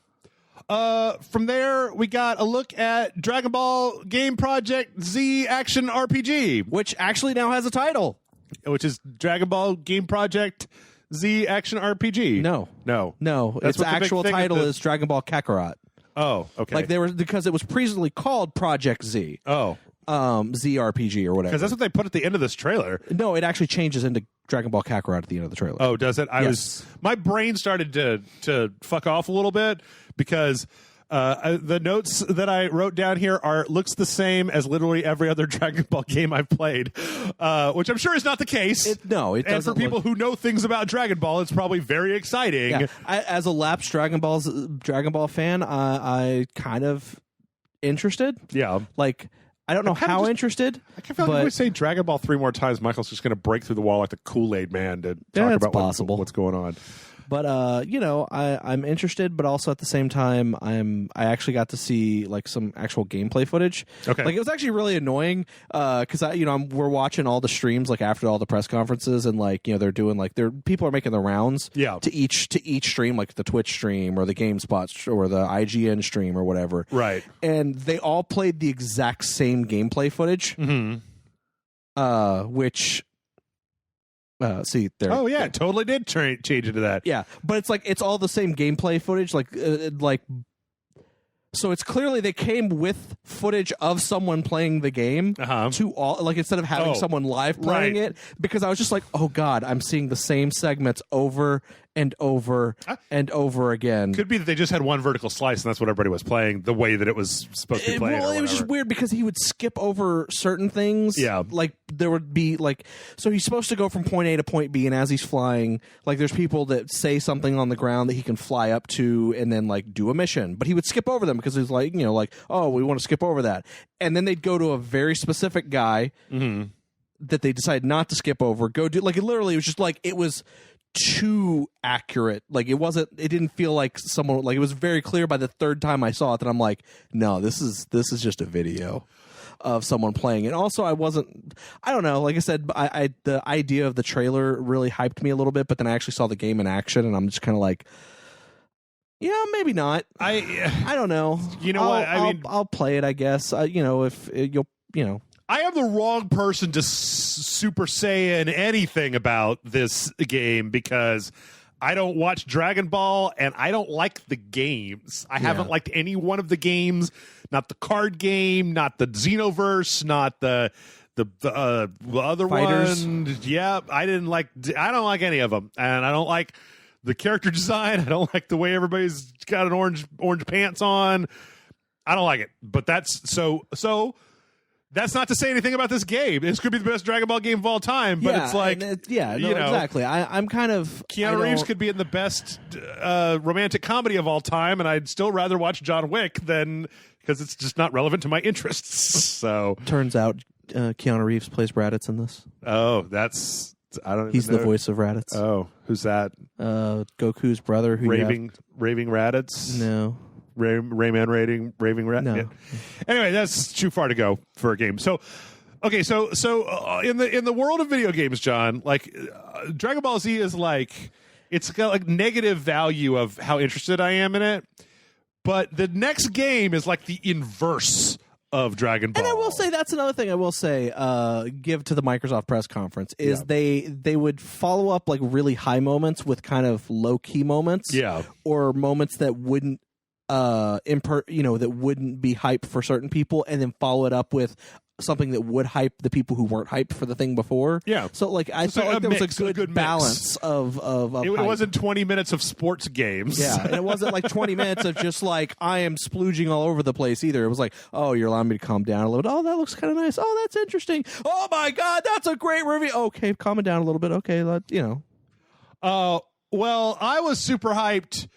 From there, we got a look at Dragon Ball Game Project Z Action RPG. Which actually now has a title. Which is Dragon Ball Game Project Z Action RPG. No. That's Its actual title is Dragon Ball Kakarot. Oh, okay. Like because it was previously called Project Z. Oh. ZRPG or whatever. Because that's what they put at the end of this trailer. No, it actually changes into Dragon Ball Kakarot at the end of the trailer. Oh, does it? My brain started to fuck off a little bit because the notes that I wrote down here looks the same as literally every other Dragon Ball game I've played, which I'm sure is not the case. It doesn't. And for people who know things about Dragon Ball, it's probably very exciting. Yeah. As a lapsed Dragon Ball fan, I kind of interested. Yeah, like. I don't know how interested. I can feel like if we say Dragon Ball 3 more times, Michael's just going to break through the wall like the Kool-Aid Man to talk about what's going on. But you know, I'm interested, but also at the same time, I actually got to see like some actual gameplay footage. Okay, like it was actually really annoying because we're watching all the streams like after all the press conferences, and like, you know, they're doing like people are making the rounds to each stream, like the Twitch stream or the GameSpot or the IGN stream or whatever. Right, and they all played the exact same gameplay footage, which. See there. Oh yeah, it totally did change into that. Yeah, but it's like it's all the same gameplay footage. Like, so it's clearly they came with footage of someone playing the game to all. Like instead of having someone live playing it, because I was just like, oh god, I'm seeing the same segments over and over and over again. Could be that they just had one vertical slice and that's what everybody was playing the way that it was supposed to be played. Well, it was just weird because he would skip over certain things. Yeah. Like there would be like, so he's supposed to go from point A to point B, and as he's flying, like there's people that say something on the ground that he can fly up to and then like do a mission, but he would skip over them because he's like, you know, like, oh, we want to skip over that. And then they'd go to a very specific guy that they decided not to skip over, go do, like it literally was just like, it was too accurate. Like it didn't feel like someone, like it was very clear by the third time I saw it that I'm like, no, this is just a video of someone playing. And also I don't know, like I said, the idea of the trailer really hyped me a little bit, but then I actually saw the game in action and I'm just kind of like, yeah, maybe not. I don't know. You know what? I'll play it, I guess. You know, if you'll, you know, I am the wrong person to super saying anything about this game because I don't watch Dragon Ball and I don't like the games. I haven't liked any one of the games, not the card game, not the Xenoverse, not the other Fighters. one. Yeah, I don't like any of them, and I don't like the character design. I don't like the way everybody's got an orange pants on. I don't like it, but that's so. That's not to say anything about this game. This could be the best Dragon Ball game of all time, but it's like, exactly. I'm kind of Keanu Reeves could be in the best romantic comedy of all time, and I'd still rather watch John Wick than because it's just not relevant to my interests. So turns out Keanu Reeves plays Raditz in this. Oh, that's I don't. He's even know. the voice of Raditz. Oh, who's that? Goku's brother. Who Raving Raditz? No. Rayman Raving Raditz? No. Yeah. Anyway, that's too far to go for a game. So, okay, so in the world of video games, John, like Dragon Ball Z is like it's got like negative value of how interested I am in it, but the next game is like the inverse of Dragon Ball. And I will say that's another thing I will say give to the Microsoft press conference is they would follow up like really high moments with kind of low key moments, or moments that wouldn't that wouldn't be hype for certain people, and then follow it up with something that would hype the people who weren't hyped for the thing before. Yeah. So like I felt like there was a good balance of it wasn't 20 minutes of sports games. Yeah, and it wasn't like 20 minutes of just like I am splooging all over the place either. It was like, oh, you're allowing me to calm down a little bit. Oh, that looks kind of nice. Oh, that's interesting. Oh my God, that's a great review. Okay, calm it down a little bit. Okay, well, I was super hyped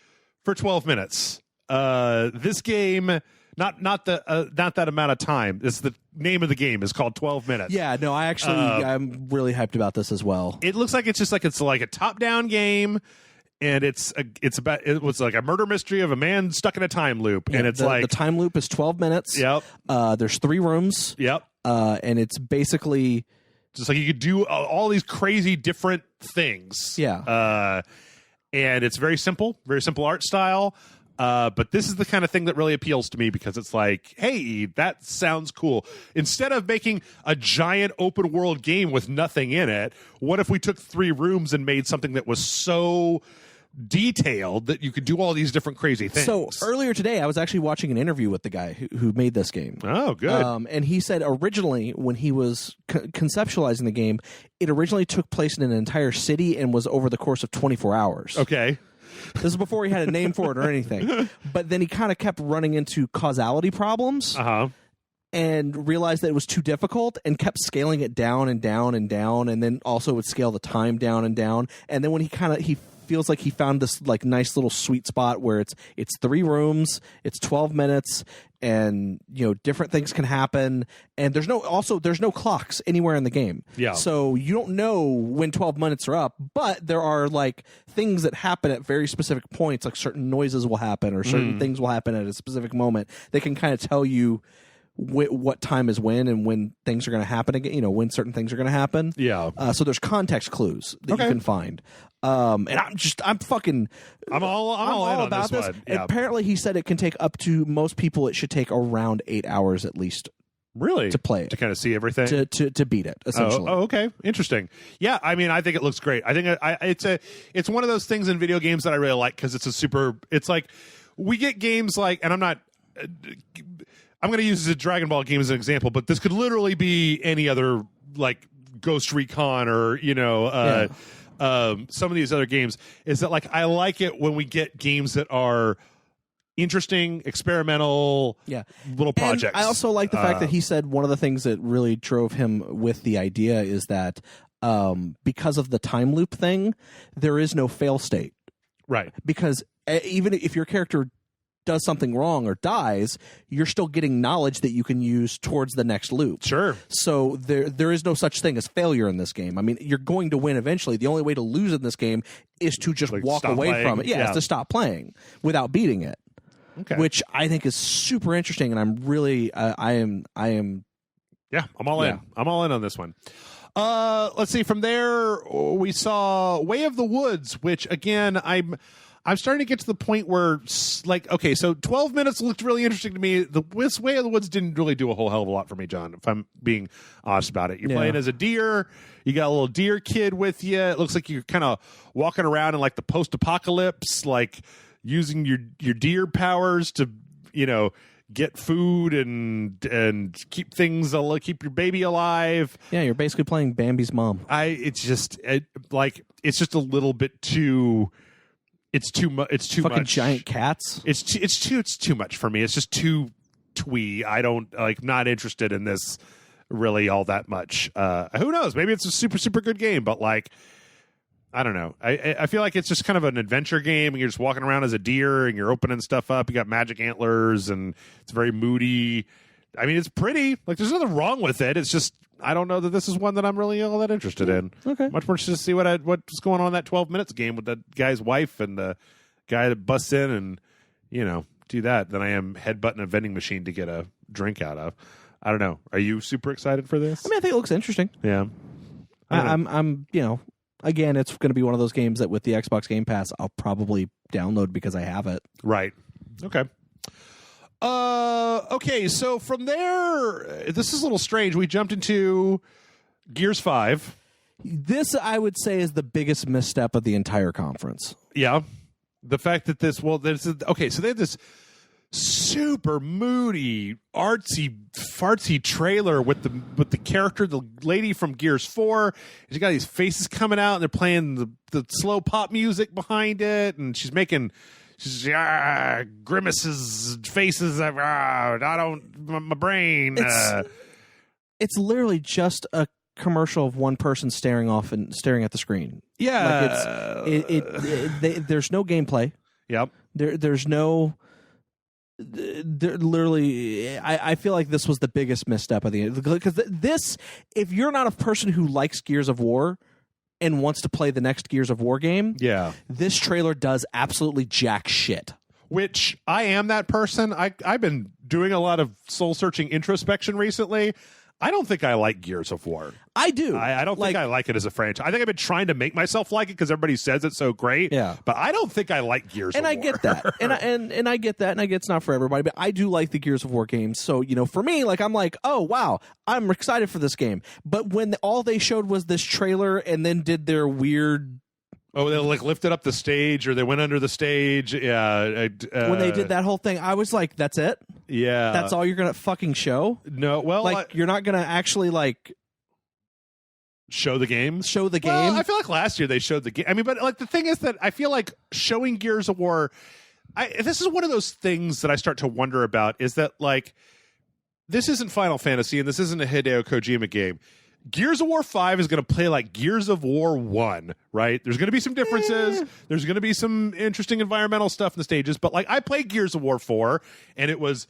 for 12 minutes. This game, not that amount of time. It's the name of the game is called 12 minutes. Yeah, no, I'm really hyped about this as well. It looks like it's like a top-down game, and it was like a murder mystery of a man stuck in a time loop, and it's the time loop is 12 minutes. Yep. There's 3 rooms. Yep. And it's basically just like you could do all these crazy different things. Yeah. And it's very simple art style. But this is the kind of thing that really appeals to me because it's like, hey, that sounds cool. Instead of making a giant open world game with nothing in it, what if we took 3 rooms and made something that was so detailed that you could do all these different crazy things? So earlier today, I was actually watching an interview with the guy who made this game. Oh, good. And he said originally when he was conceptualizing the game, it originally took place in an entire city and was over the course of 24 hours. Okay. This is before he had a name for it or anything. But then he kind of kept running into causality problems and realized that it was too difficult and kept scaling it down and down and down, and then also would scale the time down and down. And then when he feels like he found this like nice little sweet spot where it's 3 rooms, it's 12 minutes, and different things can happen, and there's no clocks anywhere in the game. Yeah. So you don't know when 12 minutes are up, but there are like things that happen at very specific points, like certain noises will happen or certain things will happen at a specific moment. They can kind of tell you what time is when and when things are going to happen again, when certain things are going to happen. Yeah. So there's context clues that you can find. And I'm all about this. One. Yeah. Apparently he said it can take up to, most people, it should take around 8 hours at least. Really? To play it. To kind of see everything? To beat it, essentially. Oh, okay. Interesting. Yeah, I mean, I think it looks great. I think it's one of those things in video games that I really like because it's like, we get games like, and I'm going to use the Dragon Ball game as an example, but this could literally be any other, like Ghost Recon or, some of these other games, is that like I like it when we get games that are interesting, experimental, little projects. And I also like the fact that he said one of the things that really drove him with the idea is that because of the time loop thing, there is no fail state. Right. Because even if your character does something wrong or dies, you're still getting knowledge that you can use towards the next loop. Sure. So there is no such thing as failure in this game. I mean, you're going to win eventually. The only way to lose in this game is to just walk away from it. Yeah, is to stop playing without beating it. Okay. Which I think is super interesting, and I'm really I am. Yeah, I'm all in. I'm all in on this one. Let's see. From there, we saw Way of the Woods, which again I'm starting to get to the point where, like, okay, so 12 minutes looked really interesting to me. This Way of the Woods didn't really do a whole hell of a lot for me, John, if I'm being honest about it. You're playing as a deer. You got a little deer kid with you. It looks like you're kind of walking around in, like, the post-apocalypse, like, using your deer powers to, get food and keep your baby alive. Yeah, you're basically playing Bambi's mom. It's just a little bit too... It's too much. It's too fucking much. Giant cats. It's too much for me. It's just too twee. I don't not interested in this really all that much. Who knows? Maybe it's a super, super good game, but like, I don't know. I feel like it's just kind of an adventure game, and you're just walking around as a deer, and you're opening stuff up. You got magic antlers, and it's very moody. I mean, it's pretty. Like, there's nothing wrong with it. It's just I don't know that this is one that I'm really all that interested in. Okay. Much more interested to see what's going on in that 12 minutes game with the guy's wife and the guy that busts in and, do that than I am headbutting a vending machine to get a drink out of. I don't know. Are you super excited for this? I mean, I think it looks interesting. Yeah. I'm again, it's going to be one of those games that with the Xbox Game Pass, I'll probably download because I have it. Right. Okay. Okay, so from there, this is a little strange. We jumped into Gears 5. This, I would say, is the biggest misstep of the entire conference. Yeah. The fact that so they have this super moody, artsy, fartsy trailer with the character, the lady from Gears 4. She's got these faces coming out, and they're playing the slow pop music behind it, and she's making grimaces, faces. My brain. It's literally just a commercial of one person staring off and staring at the screen. Yeah, there's no gameplay. Yep. There's no. Literally, I feel like this was the biggest misstep of the because this. If you're not a person who likes Gears of War and wants to play the next Gears of War game, this trailer does absolutely jack shit. Which I am that person. I've been doing a lot of soul-searching introspection recently. I don't think I like Gears of War. I do. I don't think I like it as a franchise. I think I've been trying to make myself like it because everybody says it's so great. Yeah. But I don't think I like Gears of War. And I get that. and I get that. And I get it's not for everybody. But I do like the Gears of War games. So, for me, I'm like, oh, wow, I'm excited for this game. But when all they showed was this trailer and then did their weird... Oh, they lifted up the stage or they went under the stage. Yeah. When they did that whole thing, I was like, that's it? Yeah. That's all you're going to fucking show? No, well... you're not going to actually, show the game? Show the game? Well, I feel like last year they showed the game. I mean, but, the thing is that I feel like showing Gears of War... this is one of those things that I start to wonder about, is that, this isn't Final Fantasy and this isn't a Hideo Kojima game. Gears of War 5 is going to play like Gears of War 1, right? There's going to be some differences. There's going to be some interesting environmental stuff in the stages. But I played Gears of War 4, and it was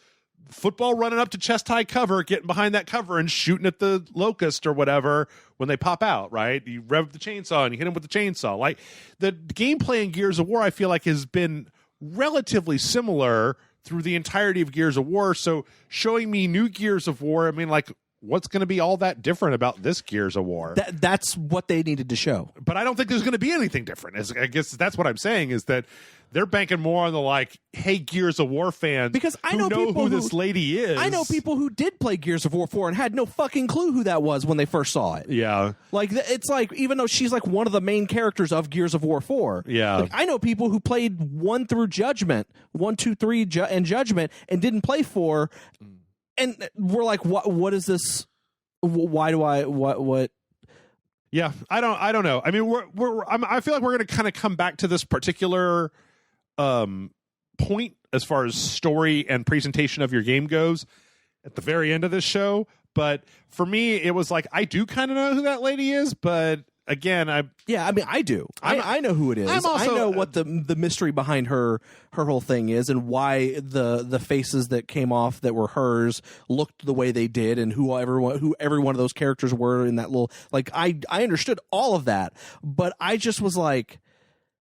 football running up to chest-high cover, getting behind that cover and shooting at the locust or whatever when they pop out, right? You rev the chainsaw and you hit them with the chainsaw. The gameplay in Gears of War, I feel like, has been relatively similar through the entirety of Gears of War. So showing me new Gears of War, I mean, what's going to be all that different about this Gears of War? That's what they needed to show. But I don't think there's going to be anything different. I guess that's what I'm saying, is that they're banking more on the hey, Gears of War fans, because I know people who this lady is. I know people who did play Gears of War 4 and had no fucking clue who that was when they first saw it. Yeah. It's even though she's one of the main characters of Gears of War 4. Yeah. I know people who played 1 through Judgment, 1, 2, 3, and Judgment, and didn't play 4. And we're like, what is this? Why do I what? Yeah, I don't know. I mean, I feel like we're going to kind of come back to this particular point as far as story and presentation of your game goes at the very end of this show. But for me, it was I do kind of know who that lady is, but again, I do. I know who it is. I know what the mystery behind her whole thing is, and why the faces that came off that were hers looked the way they did, and who every one of those characters were in that little. I understood all of that, but I just was like,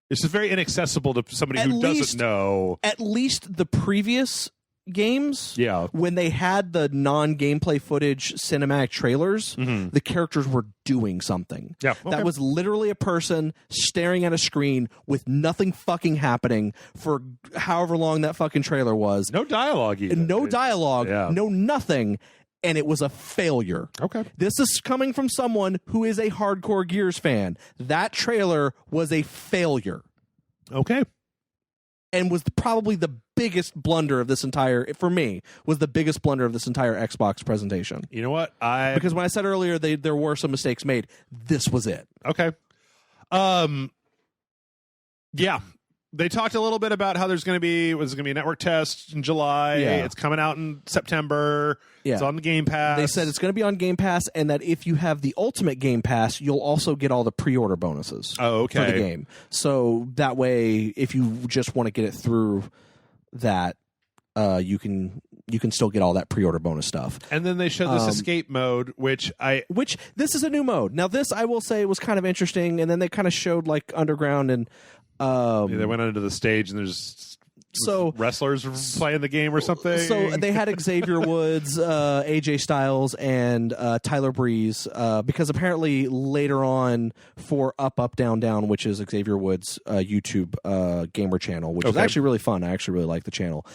this is very inaccessible to somebody who doesn't know. At least the previous games, when they had the non-gameplay footage cinematic trailers, the characters were doing something. Yeah, okay. That was literally a person staring at a screen with nothing fucking happening for however long that fucking trailer was. No dialogue even. No dialogue, no nothing, and it was a failure. Okay. This is coming from someone who is a hardcore Gears fan. That trailer was a failure. Okay. And was probably the biggest blunder of this entire, for me, was the biggest blunder of this entire Xbox presentation. You know what? Because when I said earlier there were some mistakes made, this was it. Okay. Yeah. They talked a little bit about how there's going to be a network test in July. Yeah. It's coming out in September. Yeah. It's on the Game Pass. They said it's going to be on Game Pass, and that if you have the Ultimate Game Pass, you'll also get all the pre-order bonuses for the game. So that way, if you just want to get it through that, you can you can still get all that pre-order bonus stuff. And then they showed this escape mode, which this is a new mode. Now this, I will say, was kind of interesting. And then they kind of showed like underground and they went onto the stage and there's wrestlers playing the game or something. So they had Xavier Woods, AJ Styles, and Tyler Breeze, because apparently later on for Up Up Down Down, which is Xavier Woods' YouTube gamer channel, which is actually really fun. I actually really like the channel.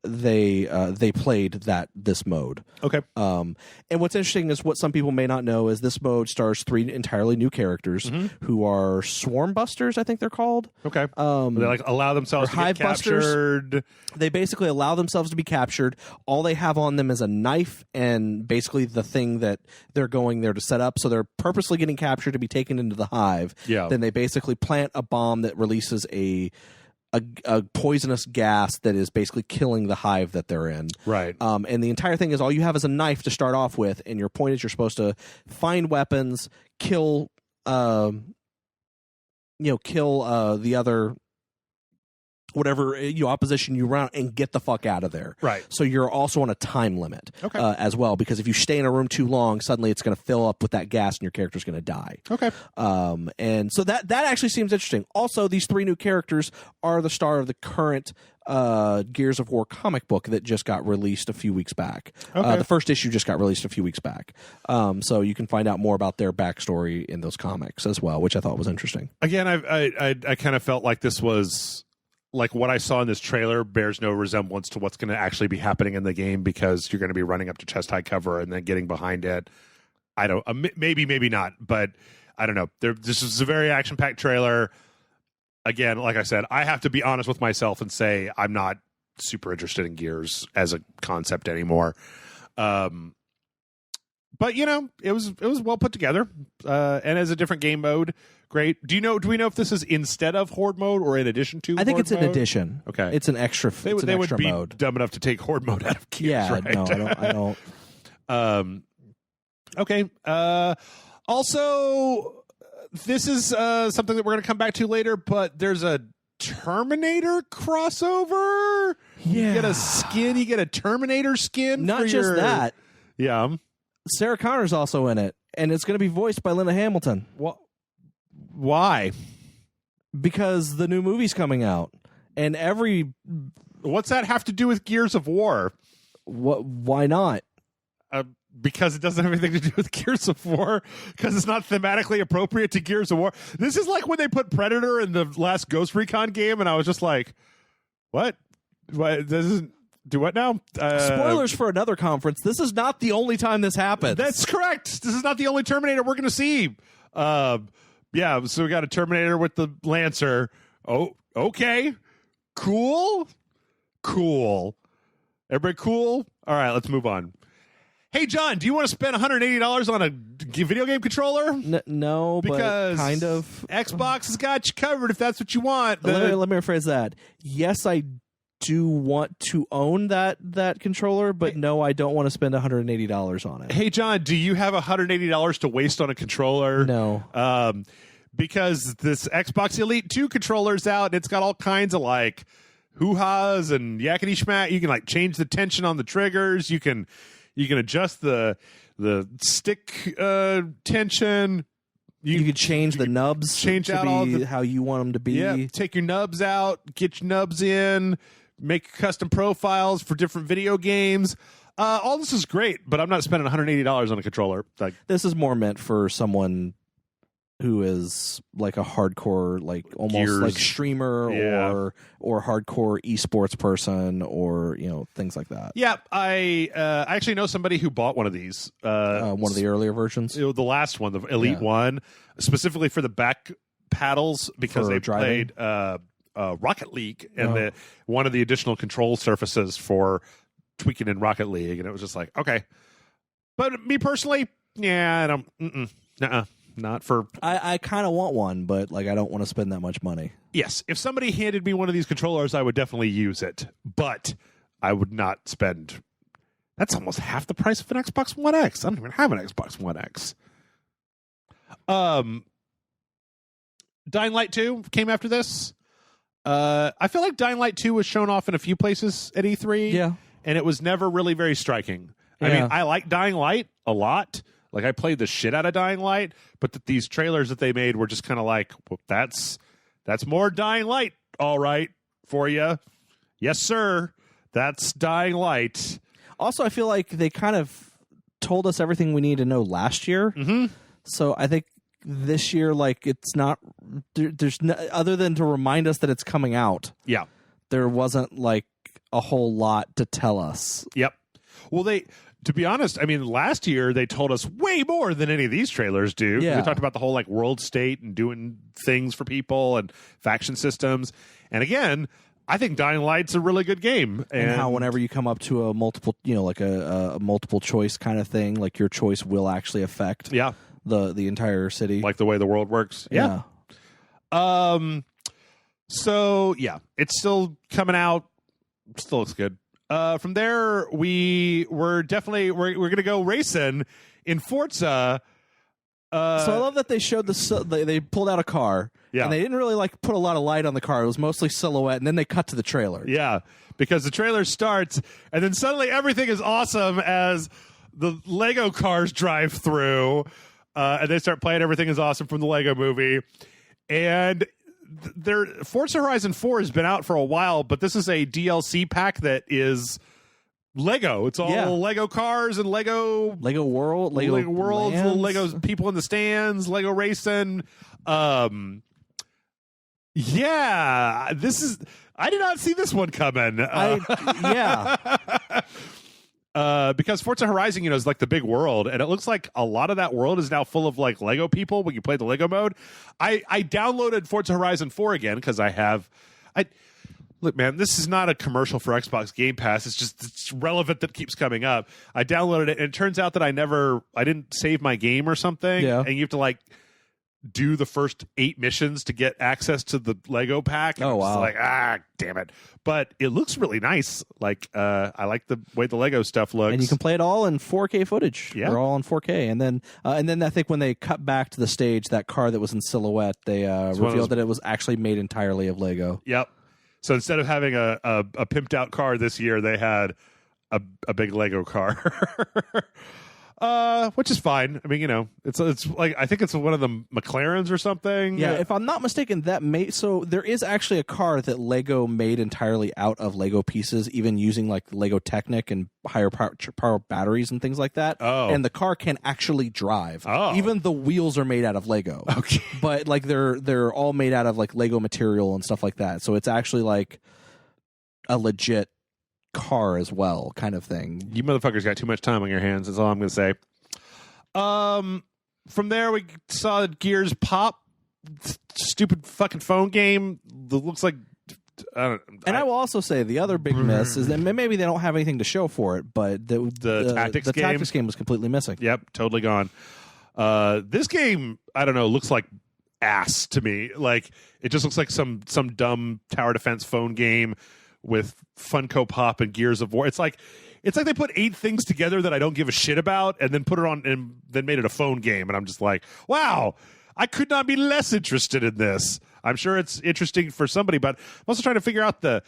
They played this mode. Okay. And what's interesting is what some people may not know is this mode stars 3 entirely new characters who are Swarm Busters, I think they're called. Okay. They like allow themselves to Hive get captured. Busters. They basically allow themselves to be captured. All they have on them is a knife and basically the thing that they're going there to set up. So they're purposely getting captured to be taken into the hive. Yeah. Then they basically plant a bomb that releases a poisonous gas that is basically killing the hive that they're in. Right. And the entire thing is all you have is a knife to start off with, and your point is you're supposed to find weapons, kill the other whatever opposition you run and get the fuck out of there. Right. So you're also on a time limit as well, because if you stay in a room too long, suddenly it's going to fill up with that gas and your character's going to die. Okay. And so that actually seems interesting. Also, these 3 new characters are the star of the current Gears of War comic book that just got released a few weeks back. Okay. The first issue just got released a few weeks back. So you can find out more about their backstory in those comics as well, which I thought was interesting. Again, I kind of felt like this was like what I saw in this trailer bears no resemblance to what's going to actually be happening in the game, because you're going to be running up to chest high cover and then getting behind it. I don't maybe not, but I don't know. This is a very action packed trailer. Again, like I said, I have to be honest with myself and say I'm not super interested in Gears as a concept anymore. But it was well put together, and as a different game mode, great. Do we know if this is instead of Horde mode or in addition to? I think Horde it's an mode? addition. Okay, it's an extra. They would be mode. Dumb enough to take Horde mode out of Gears. Yeah, right? no, I don't. Okay. Also, this is something that we're going to come back to later, but there's a Terminator crossover. Yeah, you get a skin. You get a Terminator skin. Not just that. Yeah. Sarah Connor's also in it, and it's going to be voiced by Linda Hamilton. Why? Because the new movie's coming out, and what's that have to do with Gears of War? Why not? Because it doesn't have anything to do with Gears of War, because it's not thematically appropriate to Gears of War. This is like when they put Predator in the last Ghost Recon game, and I was just like, what? This isn't... Do what now? Spoilers for another conference. This is not the only time this happens. That's correct. This is not the only Terminator we're going to see. Yeah, so we got a Terminator with the Lancer. Oh, okay. Cool. Everybody cool? All right, let's move on. Hey, John, do you want to spend $180 on a video game controller? No, because but kind of. Xbox has got you covered if that's what you want. Let me rephrase that. Yes, I do want to own that controller, but no, I don't want to spend $180 on it. Hey, John, do you have $180 to waste on a controller? No. Because this Xbox Elite 2 controller's out, and it's got all kinds of like hoo-has and yakety schmack. You can like change the tension on the triggers. You can adjust the stick tension. You could change the nubs change to out be all the, how you want them to be. Yeah, take your nubs out, get your nubs in, make custom profiles for different video games. All this is great, but I'm not spending $180 on a controller. Like, this is more meant for someone who is like a hardcore, like almost Gears. like streamer or hardcore esports person, or things like that. Yeah, I actually know somebody who bought one of these. One of the earlier versions, the last one, the Elite one, specifically for the back paddles, because for they driving. played Rocket League and one of the additional control surfaces for tweaking in Rocket League, and it was just like, okay. But me personally, yeah, I don't. Not for... I kind of want one, but like I don't want to spend that much money. Yes, if somebody handed me one of these controllers, I would definitely use it, but I would not spend... That's almost half the price of an Xbox One X. I don't even have an Xbox One X. Dying Light 2 came after this. I feel like Dying Light 2 was shown off in a few places at E3. Yeah. and it was never really very striking. I mean, I like Dying Light a lot. Like, I played the shit out of Dying Light, but these trailers that they made were just kind of like, well, that's more Dying Light, all right, for you. Yes, sir. That's Dying Light. Also, I feel like they kind of told us everything we need to know last year. Mm-hmm. So I think this year, like, it's not, there's no, other than to remind us that it's coming out. Yeah. There wasn't, like, a whole lot to tell us. Yep. Well, to be honest, I mean, last year they told us way more than any of these trailers do. Yeah. They talked about the whole like world state and doing things for people and faction systems. And again, I think Dying Light's a really good game. And how whenever you come up to a multiple, like a multiple choice kind of thing, like your choice will actually affect the entire city. Like the way the world works. Yeah. So yeah, it's still coming out. Still looks good. From there, we're gonna go racing in Forza. So I love that they showed they pulled out a car, and they didn't really like put a lot of light on the car. It was mostly silhouette, and then they cut to the trailer. Yeah, because the trailer starts, and then suddenly everything is awesome as the Lego cars drive through, and they start playing "Everything Is Awesome" from the Lego Movie, and Forza Horizon 4 has been out for a while, but this is a DLC pack that is Lego. It's all Lego cars and Lego world, Lego worlds, lands. Lego people in the stands, Lego racing. Yeah, I did not see this one coming. Because Forza Horizon, is like the big world, and it looks like a lot of that world is now full of like Lego people when you play the Lego mode. I downloaded Forza Horizon 4 again because look, man, this is not a commercial for Xbox Game Pass. It's relevant that keeps coming up. I downloaded it, and it turns out that I didn't save my game or something. Yeah. And you have to like do the first 8 missions to get access to the Lego pack. And Oh, I'm just wow. like, damn it. But it looks really nice. Like, I like the way the Lego stuff looks. And you can play it all in 4K footage. Yeah. They're all in 4K. And then I think when they cut back to the stage, that car that was in silhouette, they revealed that it was actually made entirely of Lego. Yep. So instead of having a pimped out car this year, they had a big Lego car. Which is fine. I mean, it's like, I think it's one of the McLarens or something. Yeah, if I'm not mistaken, so there is actually a car that Lego made entirely out of Lego pieces, even using like Lego Technic and higher power batteries and things like that. Oh. And the car can actually drive. Oh. Even the wheels are made out of Lego. Okay. But like they're all made out of like Lego material and stuff like that. So it's actually like a legit car as well, kind of thing. You motherfuckers got too much time on your hands. That's all I'm going to say. From there, we saw Gears Pop, stupid fucking phone game that looks like. I will also say the other big miss is that maybe they don't have anything to show for it, but the tactics game? tactics game was completely missing. Yep, totally gone. This game, I don't know, looks like ass to me. Like, it just looks like some dumb tower defense phone game with Funko Pop and Gears of War. It's like they put 8 things together that I don't give a shit about, and then put it on and then made it a phone game. And I'm just like, wow, I could not be less interested in this. I'm sure it's interesting for somebody, but I'm also trying to figure out the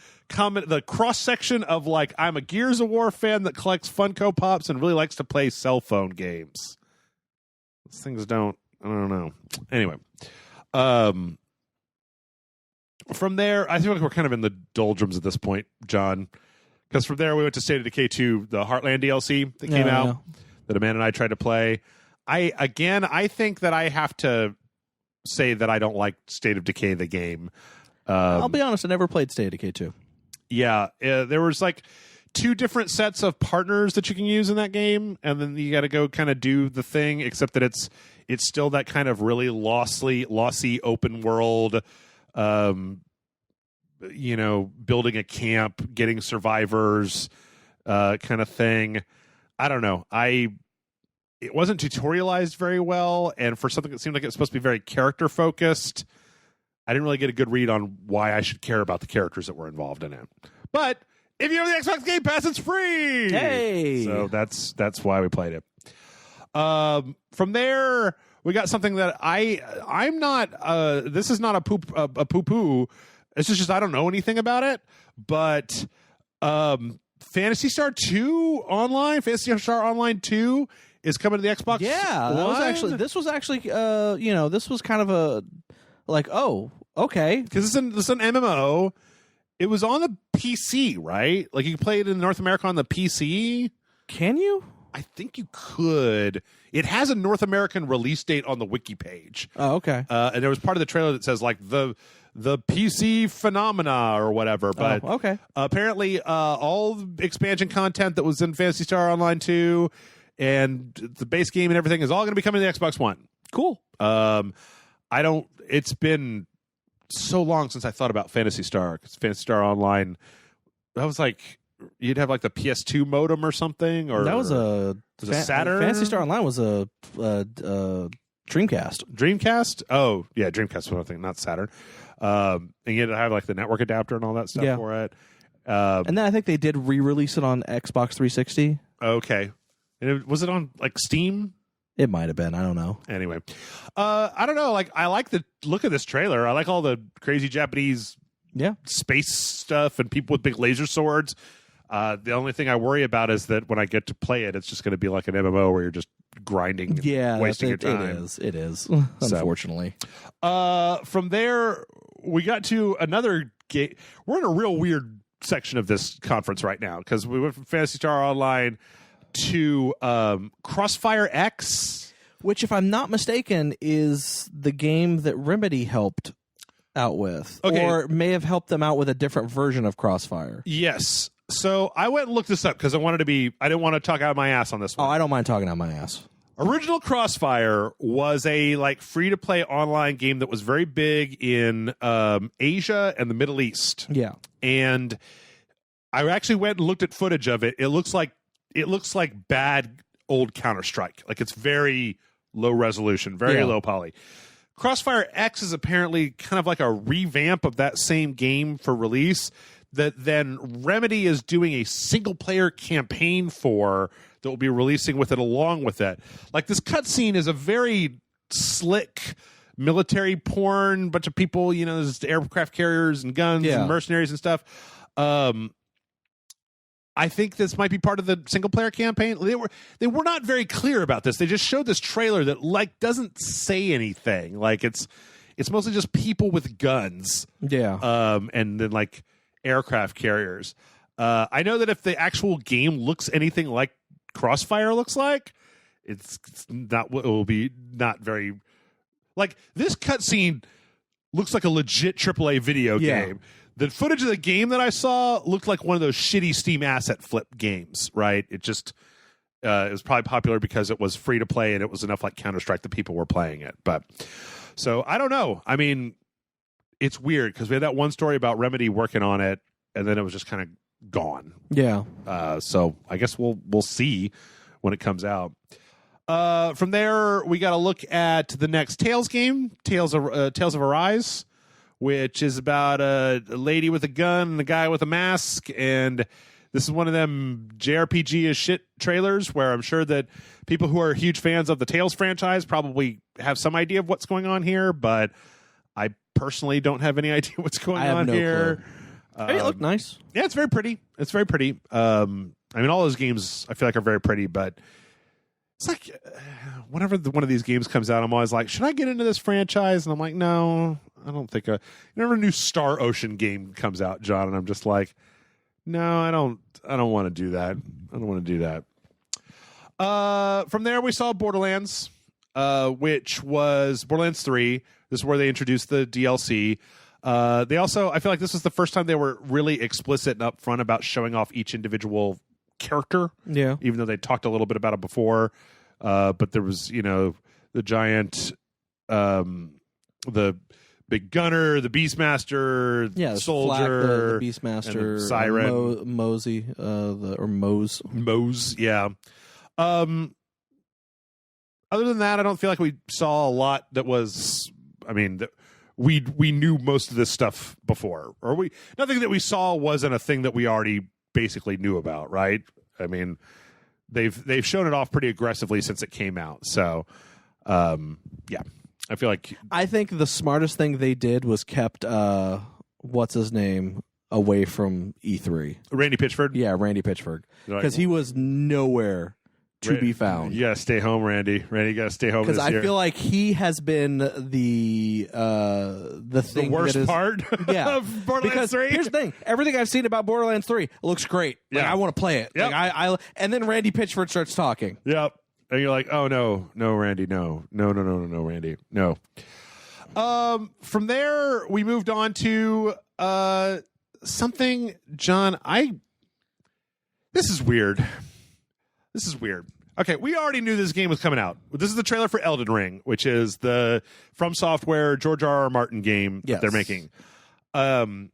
cross section of like, I'm a Gears of War fan that collects Funko Pops and really likes to play cell phone games. These things I don't know. Anyway, from there, I feel like we're kind of in the doldrums at this point, John. Because from there, we went to State of Decay 2, the Heartland DLC that came out, that Amanda and I tried to play. I think that I have to say that I don't like State of Decay, the game. I'll be honest, I never played State of Decay 2. Yeah, there was like 2 different sets of partners that you can use in that game, and then you got to go kind of do the thing, except that it's still that kind of really lossy open world, building a camp, getting survivors, kind of thing. I don't know. It wasn't tutorialized very well, and for something that seemed like it was supposed to be very character focused, I didn't really get a good read on why I should care about the characters that were involved in it. But if you have the Xbox Game Pass, it's free. Hey, so that's why we played it. From there, we got something that I'm not. This is not a poo poo. It's just I don't know anything about it. But Phantasy Star 2 Online, Phantasy Star Online 2 is coming to the Xbox. Yeah, this was actually this was kind of a like, oh, okay, because it's an MMO. It was on the PC, right? Like you can play it in North America on the PC. Can you? I think you could. It has a North American release date on the wiki page. Oh, okay. And there was part of the trailer that says like the PC phenomena or whatever. But okay. Apparently, all expansion content that was in Phantasy Star Online 2 and the base game and everything is all going to be coming to the Xbox One. Cool. It's been so long since I thought about Phantasy Star, because Phantasy Star Online, that was like, you'd have like the PS2 modem or something, or that was a Saturn. Phantasy Star Online was a Dreamcast. Dreamcast? Oh, yeah, Dreamcast was one thing, not Saturn. And you had to have like the network adapter and all that stuff for it. And then I think they did re-release it on Xbox 360. Okay. And was it on like Steam? It might have been. I don't know. Anyway, I don't know. Like, I like the look of this trailer. I like all the crazy Japanese space stuff and people with big laser swords. The only thing I worry about is that when I get to play it, it's just going to be like an MMO where you're just grinding and wasting your time. It is, unfortunately. From there, we got to another game. We're in a real weird section of this conference right now, because we went from Phantasy Star Online to Crossfire X, which, if I'm not mistaken, is the game that Remedy helped out with, or may have helped them out with a different version of Crossfire. Yes. So I went and looked this up because I didn't want to talk out of my ass on this one. Oh, I don't mind talking out of my ass. Original Crossfire was a like free-to-play online game that was very big in Asia and the Middle East. Yeah. And I actually went and looked at footage of it. It looks like bad old Counter-Strike. Like, it's very low resolution, very low poly. Crossfire X is apparently kind of like a revamp of that same game for release that then Remedy is doing a single-player campaign for that will be releasing with it along with it. Like, this cutscene is a very slick military porn, bunch of people, there's aircraft carriers and guns and mercenaries and stuff. I think this might be part of the single player campaign. They were not very clear about this. They just showed this trailer that like doesn't say anything. Like it's mostly just people with guns. Yeah. And then like aircraft carriers. I know that if the actual game looks anything like Crossfire looks like, it's not what it will be. Not very like this cutscene looks like a legit AAA video game. The footage of the game that I saw looked like one of those shitty Steam asset flip games, right? It just it was probably popular because it was free to play and it was enough like Counter-Strike that people were playing it. But so I don't know. I mean, it's weird because we had that one story about Remedy working on it and then it was just kind of gone. Yeah. So I guess we'll see when it comes out. From there, we got to look at the next Tales game, Tales of Arise, which is about a lady with a gun and a guy with a mask. And this is one of them JRPG as shit trailers where I'm sure that people who are huge fans of the Tales franchise probably have some idea of what's going on here, but I personally don't have any idea what's going on here. Hey, it looked nice. Yeah, it's very pretty. It's very pretty. I mean, all those games I feel like are very pretty, but it's like whenever one of these games comes out, I'm always like, should I get into this franchise? And I'm like, no, I don't think. Whenever a new Star Ocean game comes out, John, and I'm just like, no, I don't want to do that. I don't want to do that. From there, we saw Borderlands, which was Borderlands 3. This is where they introduced the DLC. They also, I feel like this was the first time they were really explicit and upfront about showing off each individual character. Yeah. Even though they talked a little bit about it before. But there was, the giant, the big gunner, the Beastmaster, soldier, the Beastmaster, the Siren, Mosey, or Mose. Mose, yeah. Other than that, I don't feel like we saw a lot that was. I mean, we knew most of this stuff before, or nothing that we saw wasn't a thing that we already basically knew about, right? I mean, they've shown it off pretty aggressively since it came out, so yeah. I think the smartest thing they did was kept what's his name, away from E3. Randy Pitchford? Yeah, Randy Pitchford. Because he was nowhere to be found. You gotta stay home, Randy. Randy, you gotta stay home. Because I feel like he has been the thing, the worst that is, part. Yeah, of Borderlands 3. Here's the thing: everything I've seen about Borderlands 3 looks great. Like, Yeah. I want to play it. Yep. Like, and then Randy Pitchford starts talking. Yep. And you're like, oh no, Randy, no, Randy, no. From there, we moved on to something, John. This is weird. Okay, we already knew this game was coming out. This is the trailer for Elden Ring, which is the From Software George R.R. Martin game that they're making. I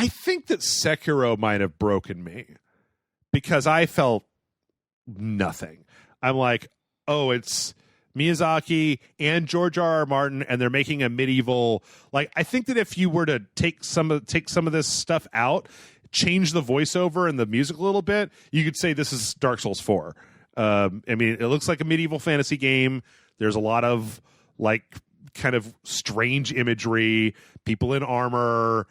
think that Sekiro might have broken me because I felt nothing. I'm like, oh, it's Miyazaki and George R.R. Martin, and they're making a medieval. Like, I think that if you were to take some of this stuff out, change the voiceover and the music a little bit, you could say this is Dark Souls 4. I mean, it looks like a medieval fantasy game. There's a lot of like kind of strange imagery, people in armor.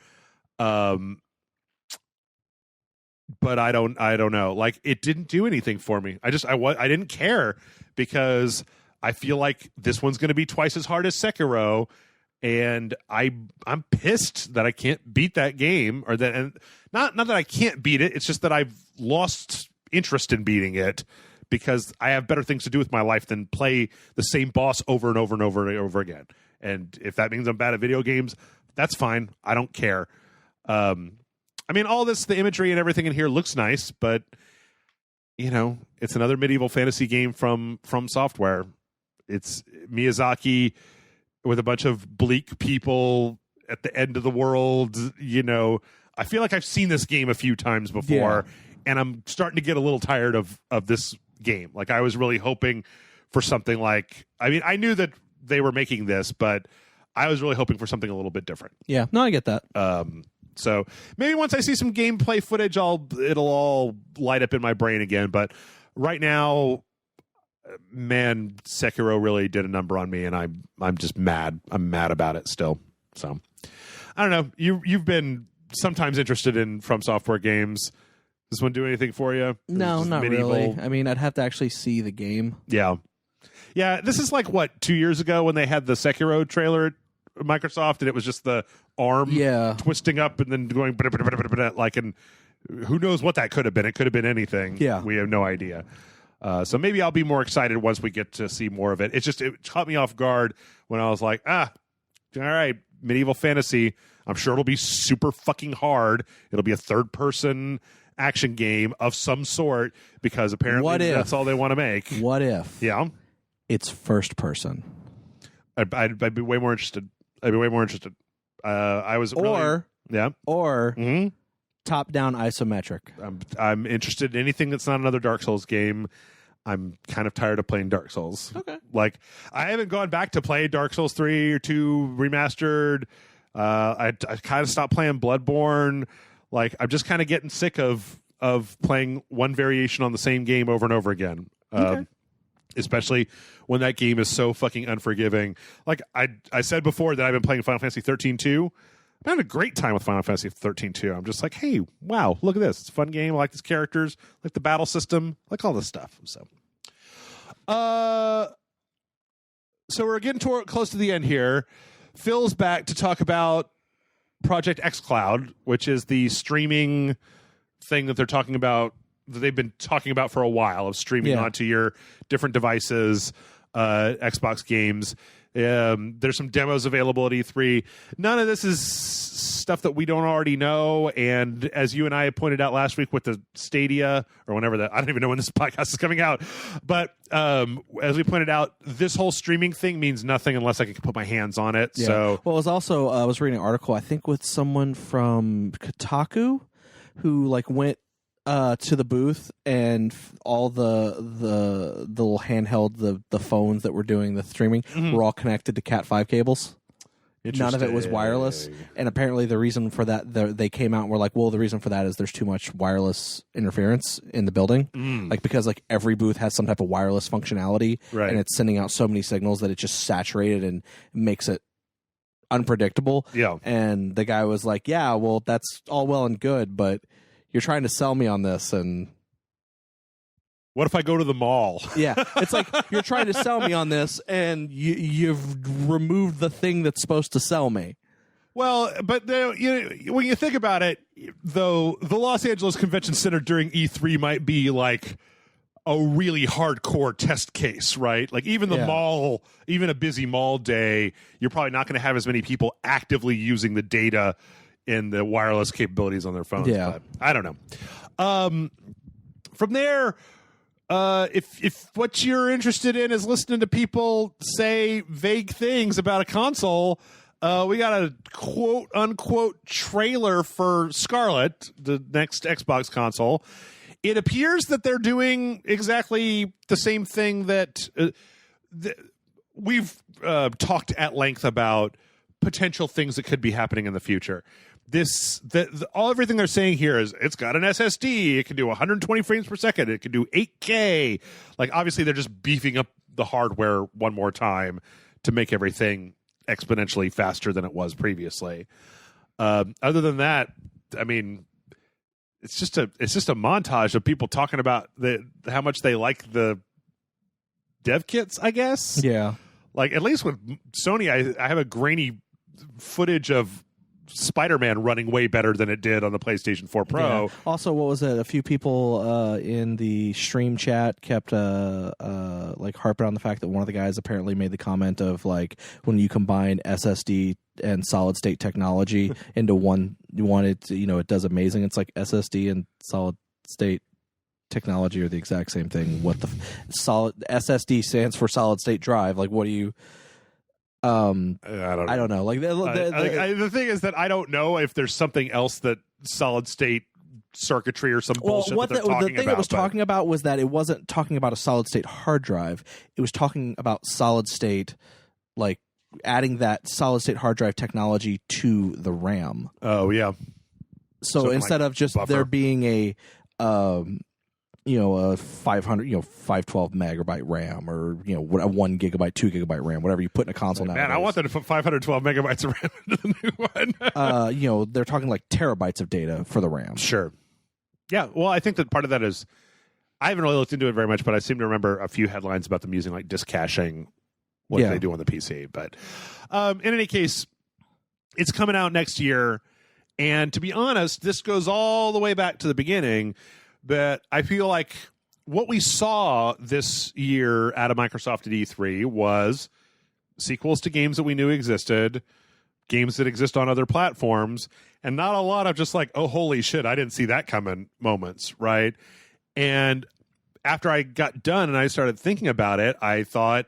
But I don't know. Like, it didn't do anything for me. I didn't care because I feel like this one's going to be twice as hard as Sekiro. And I'm pissed that I can't beat that game, or that, and not that I can't beat it. It's just that I've lost interest in beating it because I have better things to do with my life than play the same boss over and over and over and over again. And if that means I'm bad at video games, that's fine. I don't care. I mean, all this, the imagery and everything in here looks nice, but you know, it's another medieval fantasy game from Software. It's Miyazaki with a bunch of bleak people at the end of the world. You know, I feel like I've seen this game a few times before, and I'm starting to get a little tired of this game. Like, I was really hoping for something like, I mean, I knew that they were making this, but I was really hoping for something a little bit different. Yeah, no, I get that. So maybe once I see some gameplay footage, it'll all light up in my brain again. But right now, man, Sekiro really did a number on me, and I'm just mad. I'm mad about it still. So I don't know. You've been sometimes interested in From Software games. Does this one do anything for you? No, not really. I mean, I'd have to actually see the game. Yeah. This is like, what, 2 years ago when they had the Sekiro trailer at Microsoft, and it was just the arm twisting up and then going like, and who knows what that could have been? It could have been anything. Yeah, we have no idea. So maybe I'll be more excited once we get to see more of it. It caught me off guard when I was like, all right, medieval fantasy. I'm sure it'll be super fucking hard. It'll be a third-person action game of some sort because apparently that's all they want to make. What if? Yeah, it's first person. I'd be way more interested. I was or top-down isometric. I'm interested in anything that's not another Dark Souls game. I'm kind of tired of playing Dark Souls. Okay. Like, I haven't gone back to play Dark Souls 3 or 2 remastered. I kind of stopped playing Bloodborne. Like, I'm just kind of getting sick of playing one variation on the same game over and over again. Okay. Especially when that game is so fucking unforgiving. Like, I said before that I've been playing Final Fantasy 13-2. I'm having a great time with Final Fantasy 13-2. I'm just like, hey, wow, look at this. It's a fun game. I like these characters. I like the battle system. I like all this stuff. So we're getting close to the end here. Phil's back to talk about Project xCloud, which is the streaming thing that they're talking about, that they've been talking about for a while, of streaming onto your different devices, Xbox games. There's some demos available at E3. None of this is stuff that we don't already know. And as you and I pointed out last week with the Stadia, or whenever that, I don't even know when this podcast is coming out. But as we pointed out, this whole streaming thing means nothing unless I can put my hands on it. Yeah. So, well, it was also, I was reading an article, I think with someone from Kotaku, who like went to the booth, and all the little handheld, the phones that were doing the streaming were all connected to Cat5 cables. None of it was wireless, and apparently the reason for that, they came out and were like, well, the reason for that is there's too much wireless interference in the building, like because like every booth has some type of wireless functionality, and it's sending out so many signals that it just saturated and makes it unpredictable. Yeah. And the guy was like, yeah, well, that's all well and good, but you're trying to sell me on this. And what if I go to the mall? Yeah. It's like you're trying to sell me on this and you've removed the thing that's supposed to sell me. Well, but when you think about it, though, the Los Angeles Convention Center during E3 might be like a really hardcore test case, right? Like even the mall, even a busy mall day, you're probably not going to have as many people actively using the data in the wireless capabilities on their phones. Yeah. But I don't know. From there, if what you're interested in is listening to people say vague things about a console, we got a quote unquote trailer for Scarlet, the next Xbox console. It appears that they're doing exactly the same thing that we've talked at length about potential things that could be happening in the future. Everything they're saying here is it's got an SSD. It can do 120 frames per second. It can do 8K. Like obviously they're just beefing up the hardware one more time to make everything exponentially faster than it was previously. Other than that, I mean, it's just a montage of people talking about how much they like the dev kits, I guess. Yeah. Like at least with Sony, I have a grainy footage of Spider-Man running way better than it did on the PlayStation 4 Pro. Yeah. Also, what was it? A few people in the stream chat kept like harping on the fact that one of the guys apparently made the comment of like when you combine SSD and solid state technology into one, it does amazing. It's like SSD and solid state technology are the exact same thing. What the solid SSD stands for solid state drive. Like, what do you? I don't know. Like the thing is that I don't know if there's something else that solid state circuitry or some bullshit that they're talking about. The thing it was talking about was that it wasn't talking about a solid state hard drive. It was talking about solid state, like adding that solid state hard drive technology to the RAM. Oh yeah. So instead of just buffer. There being a 512 megabyte RAM or, a 1 gigabyte, 2 gigabyte RAM, whatever you put in a console now. Man, I want them to put 512 megabytes of RAM into the new one. They're talking like terabytes of data for the RAM. Sure. Yeah. Well, I think that part of that is, I haven't really looked into it very much, but I seem to remember a few headlines about them using like disk caching, what they do on the PC. But in any case, it's coming out next year. And to be honest, this goes all the way back to the beginning. But I feel like what we saw this year out of Microsoft at E3 was sequels to games that we knew existed, games that exist on other platforms, and not a lot of just like, oh, holy shit, I didn't see that coming moments, right? And after I got done and I started thinking about it, I thought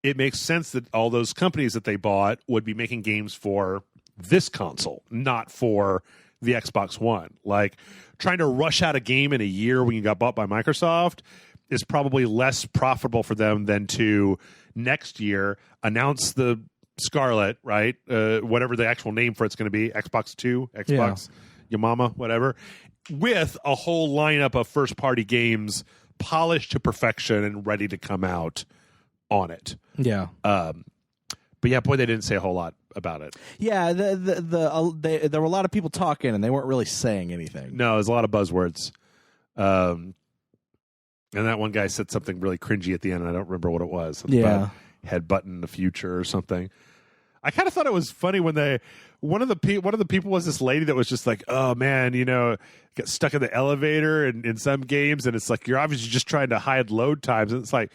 it makes sense that all those companies that they bought would be making games for this console, not for the Xbox One. Like, trying to rush out a game in a year when you got bought by Microsoft is probably less profitable for them than to next year announce the Scarlet, right? Whatever the actual name for it's going to be, Xbox 2, Xbox, your mama, whatever, with a whole lineup of first-party games polished to perfection and ready to come out on it. Yeah. But yeah, boy, they didn't say a whole lot about it. Yeah, there were a lot of people talking, and they weren't really saying anything. No, there's a lot of buzzwords. And that one guy said something really cringy at the end, and I don't remember what it was. Yeah. Headbutting the future or something. I kind of thought it was funny when one of the people was this lady that was just like, oh man, get stuck in the elevator and in some games, and it's like you're obviously just trying to hide load times, and it's like,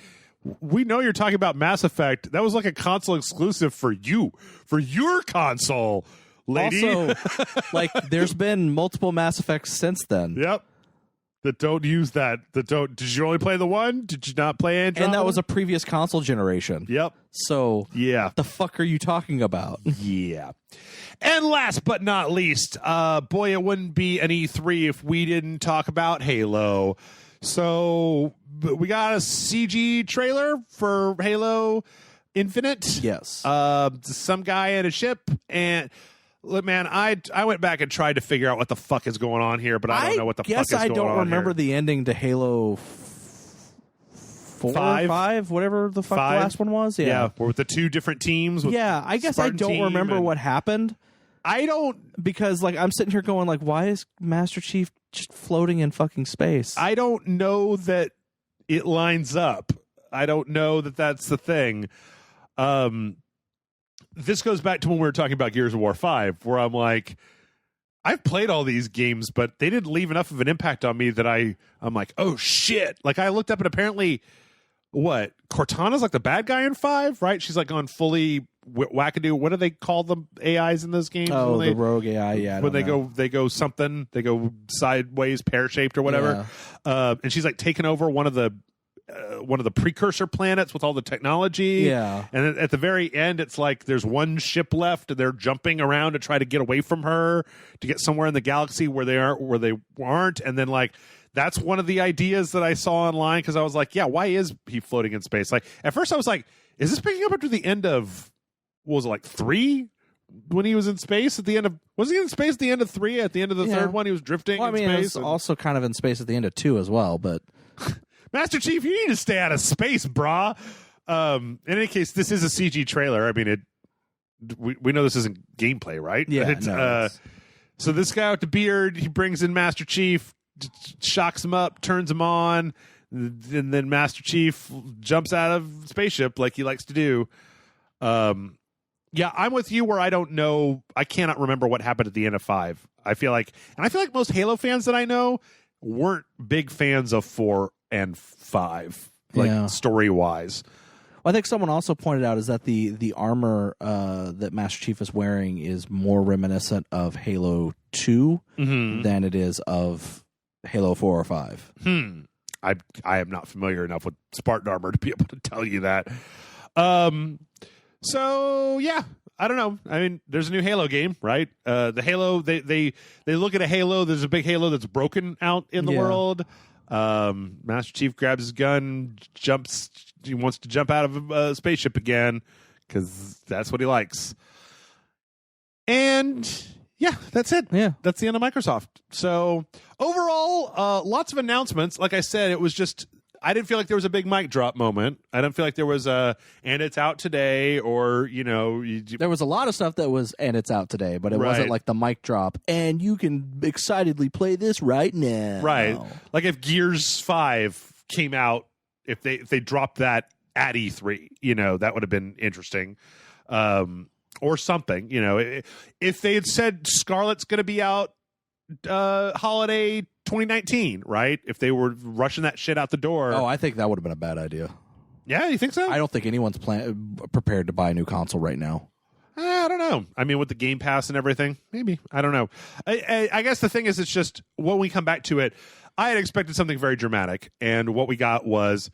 we know you're talking about Mass Effect. That was like a console exclusive for your console, lady. Also, like, there's been multiple Mass Effects since then. Yep. That don't use that. Did you only play the one? Did you not play Andromeda? And that was a previous console generation. Yep. So, yeah. The fuck are you talking about? Yeah. And last but not least, boy, it wouldn't be an E3 if we didn't talk about Halo. So we got a CG trailer for Halo Infinite. Yes. Some guy in a ship. And look, man, I went back and tried to figure out what the fuck is going on here, but I don't know what the fuck is going on. I don't remember the ending to Halo 5, whatever the fuck the last one was. Yeah, with the 2 different teams. Yeah, I guess I don't remember what happened. I don't, because like I'm sitting here going like, why is Master Chief just floating in fucking space? I don't know that it lines up. I don't know that that's the thing. This goes back to when we were talking about Gears of War 5, where I'm like, I've played all these games, but they didn't leave enough of an impact on me that I'm like, oh shit. Like I looked up and apparently Cortana's like the bad guy in 5, right? She's like on fully wackadoo. What do they call the AIs in those games? Oh, the rogue AI. Yeah. When they go sideways, pear-shaped or whatever. Yeah. And she's like taking over one of the precursor planets with all the technology. Yeah. And at the very end, it's like there's one ship left and they're jumping around to try to get away from her to get somewhere in the galaxy where they aren't. And then like, that's one of the ideas that I saw online, because I was like, yeah, why is he floating in space? Like at first I was like, is this picking up after the end of, what was it, like 3? When he was in space at the end of, was he in space at the end of 3? At the end of the third one, he was drifting in space. He was also kind of in space at the end of 2 as well, but... Master Chief, you need to stay out of space, brah. In any case, this is a CG trailer. I mean, we know this isn't gameplay, right? Yeah. So this guy with the beard, he brings in Master Chief, shocks him up, turns him on, and then Master Chief jumps out of spaceship like he likes to do. Yeah, I'm with you where I don't know. I cannot remember what happened at the end of 5. I feel like most Halo fans that I know weren't big fans of 4 and 5, story wise. Well, I think someone also pointed out is that the armor that Master Chief is wearing is more reminiscent of Halo 2 than it is of Halo 4 or 5. I am not familiar enough with Spartan armor to be able to tell you that. So yeah, I don't know. I mean, there's a new Halo game, right? The Halo, they look at a Halo. There's a big Halo that's broken out in the world. Master Chief grabs his gun, jumps. He wants to jump out of a spaceship again because that's what he likes. And yeah, that's it. Yeah, that's the end of Microsoft. So overall, lots of announcements. Like I said, it was just. I didn't feel like there was a big mic drop moment. I didn't feel like there was and it's out today, or, there was a lot of stuff that was, and it's out today, but it wasn't like the mic drop, and you can excitedly play this right now. Right. Like if Gears 5 came out, if they dropped that at E3, that would have been interesting. Or something, if they had said Scarlet's going to be out holiday 2019, right? If they were rushing that shit out the door. Oh, I think that would have been a bad idea. Yeah, you think so? I don't think anyone's prepared to buy a new console right now. I don't know. I mean, with the Game Pass and everything, maybe. I don't know. I guess the thing is, it's just when we come back to it, I had expected something very dramatic, and what we got was,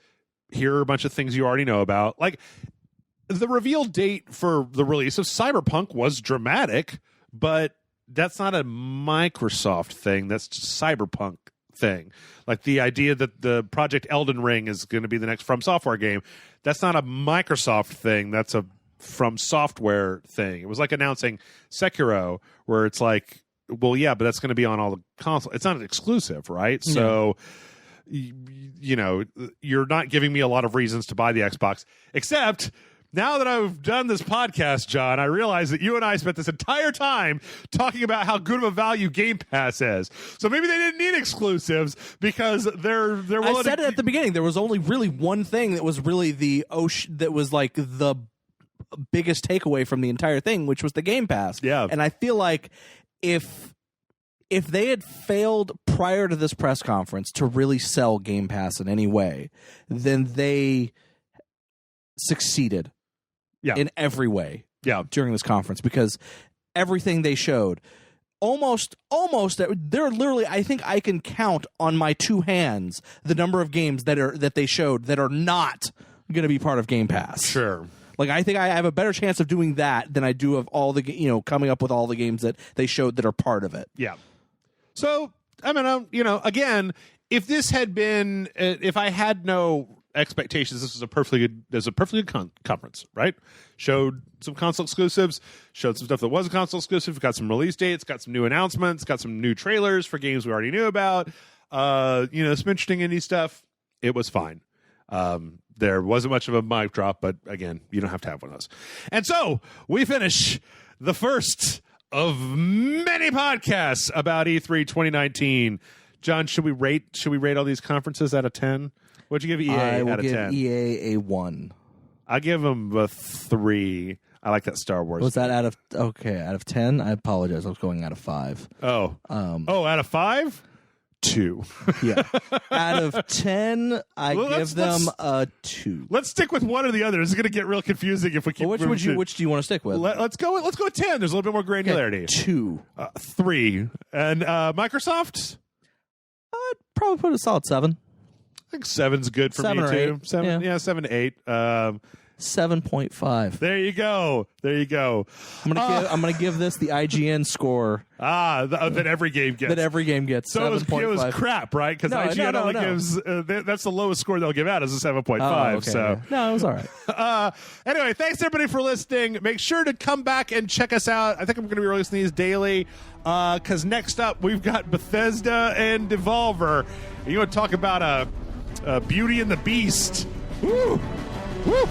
here are a bunch of things you already know about. Like, the reveal date for the release of Cyberpunk was dramatic, but that's not a Microsoft thing. That's just Cyberpunk thing. Like the idea that the project Elden Ring is going to be the next From Software game. That's not a Microsoft thing. That's a From Software thing. It was like announcing Sekiro, where it's like, well, yeah, but that's going to be on all the consoles. It's not an exclusive, right? Yeah. So, you're not giving me a lot of reasons to buy the Xbox, except... Now that I've done this podcast, John, I realize that you and I spent this entire time talking about how good of a value Game Pass is. So maybe they didn't need exclusives because they're willing. I said it at the beginning. There was only really one thing that was really that was like the biggest takeaway from the entire thing, which was the Game Pass. Yeah, and I feel like if they had failed prior to this press conference to really sell Game Pass in any way, then they succeeded. Yeah. In every way. Yeah. During this conference, because everything they showed, almost, they're literally. I think I can count on my 2 hands the number of games that they showed that are not going to be part of Game Pass. Sure. Like I think I have a better chance of doing that than I do of all the coming up with all the games that they showed that are part of it. Yeah. So I mean, again, if this had been, if I had no expectations, this was a perfectly good conference, right? Showed some console exclusives, showed some stuff that was a console exclusive, got some release dates, got some new announcements, got some new trailers for games we already knew about, some interesting indie stuff. It was fine. There wasn't much of a mic drop, but again, you don't have to have one of those. And so we finish the first of many podcasts about E3 2019. John, should we rate all these conferences out of 10? What'd you give EA out of 10? I will give EA a 1. I give them a 3. I like that Star Wars. Was that out of 10? I apologize. I was going out of 5. Oh. Out of 5? 2. Yeah. Out of 10, I give them a 2. Let's stick with one or the other. It's going to get real confusing if we keep. Which do you want to stick with? Let's go with 10. There's a little bit more granularity. 2. 3. And Microsoft? I'd probably put a solid 7. I think 7's good for 7 me or too. 8. 7, yeah, 7 to 8. 7.5. There you go. I'm gonna give this the IGN score. That every game gets. So it was crap, right? Because IGN only gives that's the lowest score they'll give out is a 7.5. Oh, okay. So no, it was all right. Anyway, thanks everybody for listening. Make sure to come back and check us out. I think I'm going to be releasing these daily because next up we've got Bethesda and Devolver. You want to talk about a Beauty and the Beast? Woo! Woo!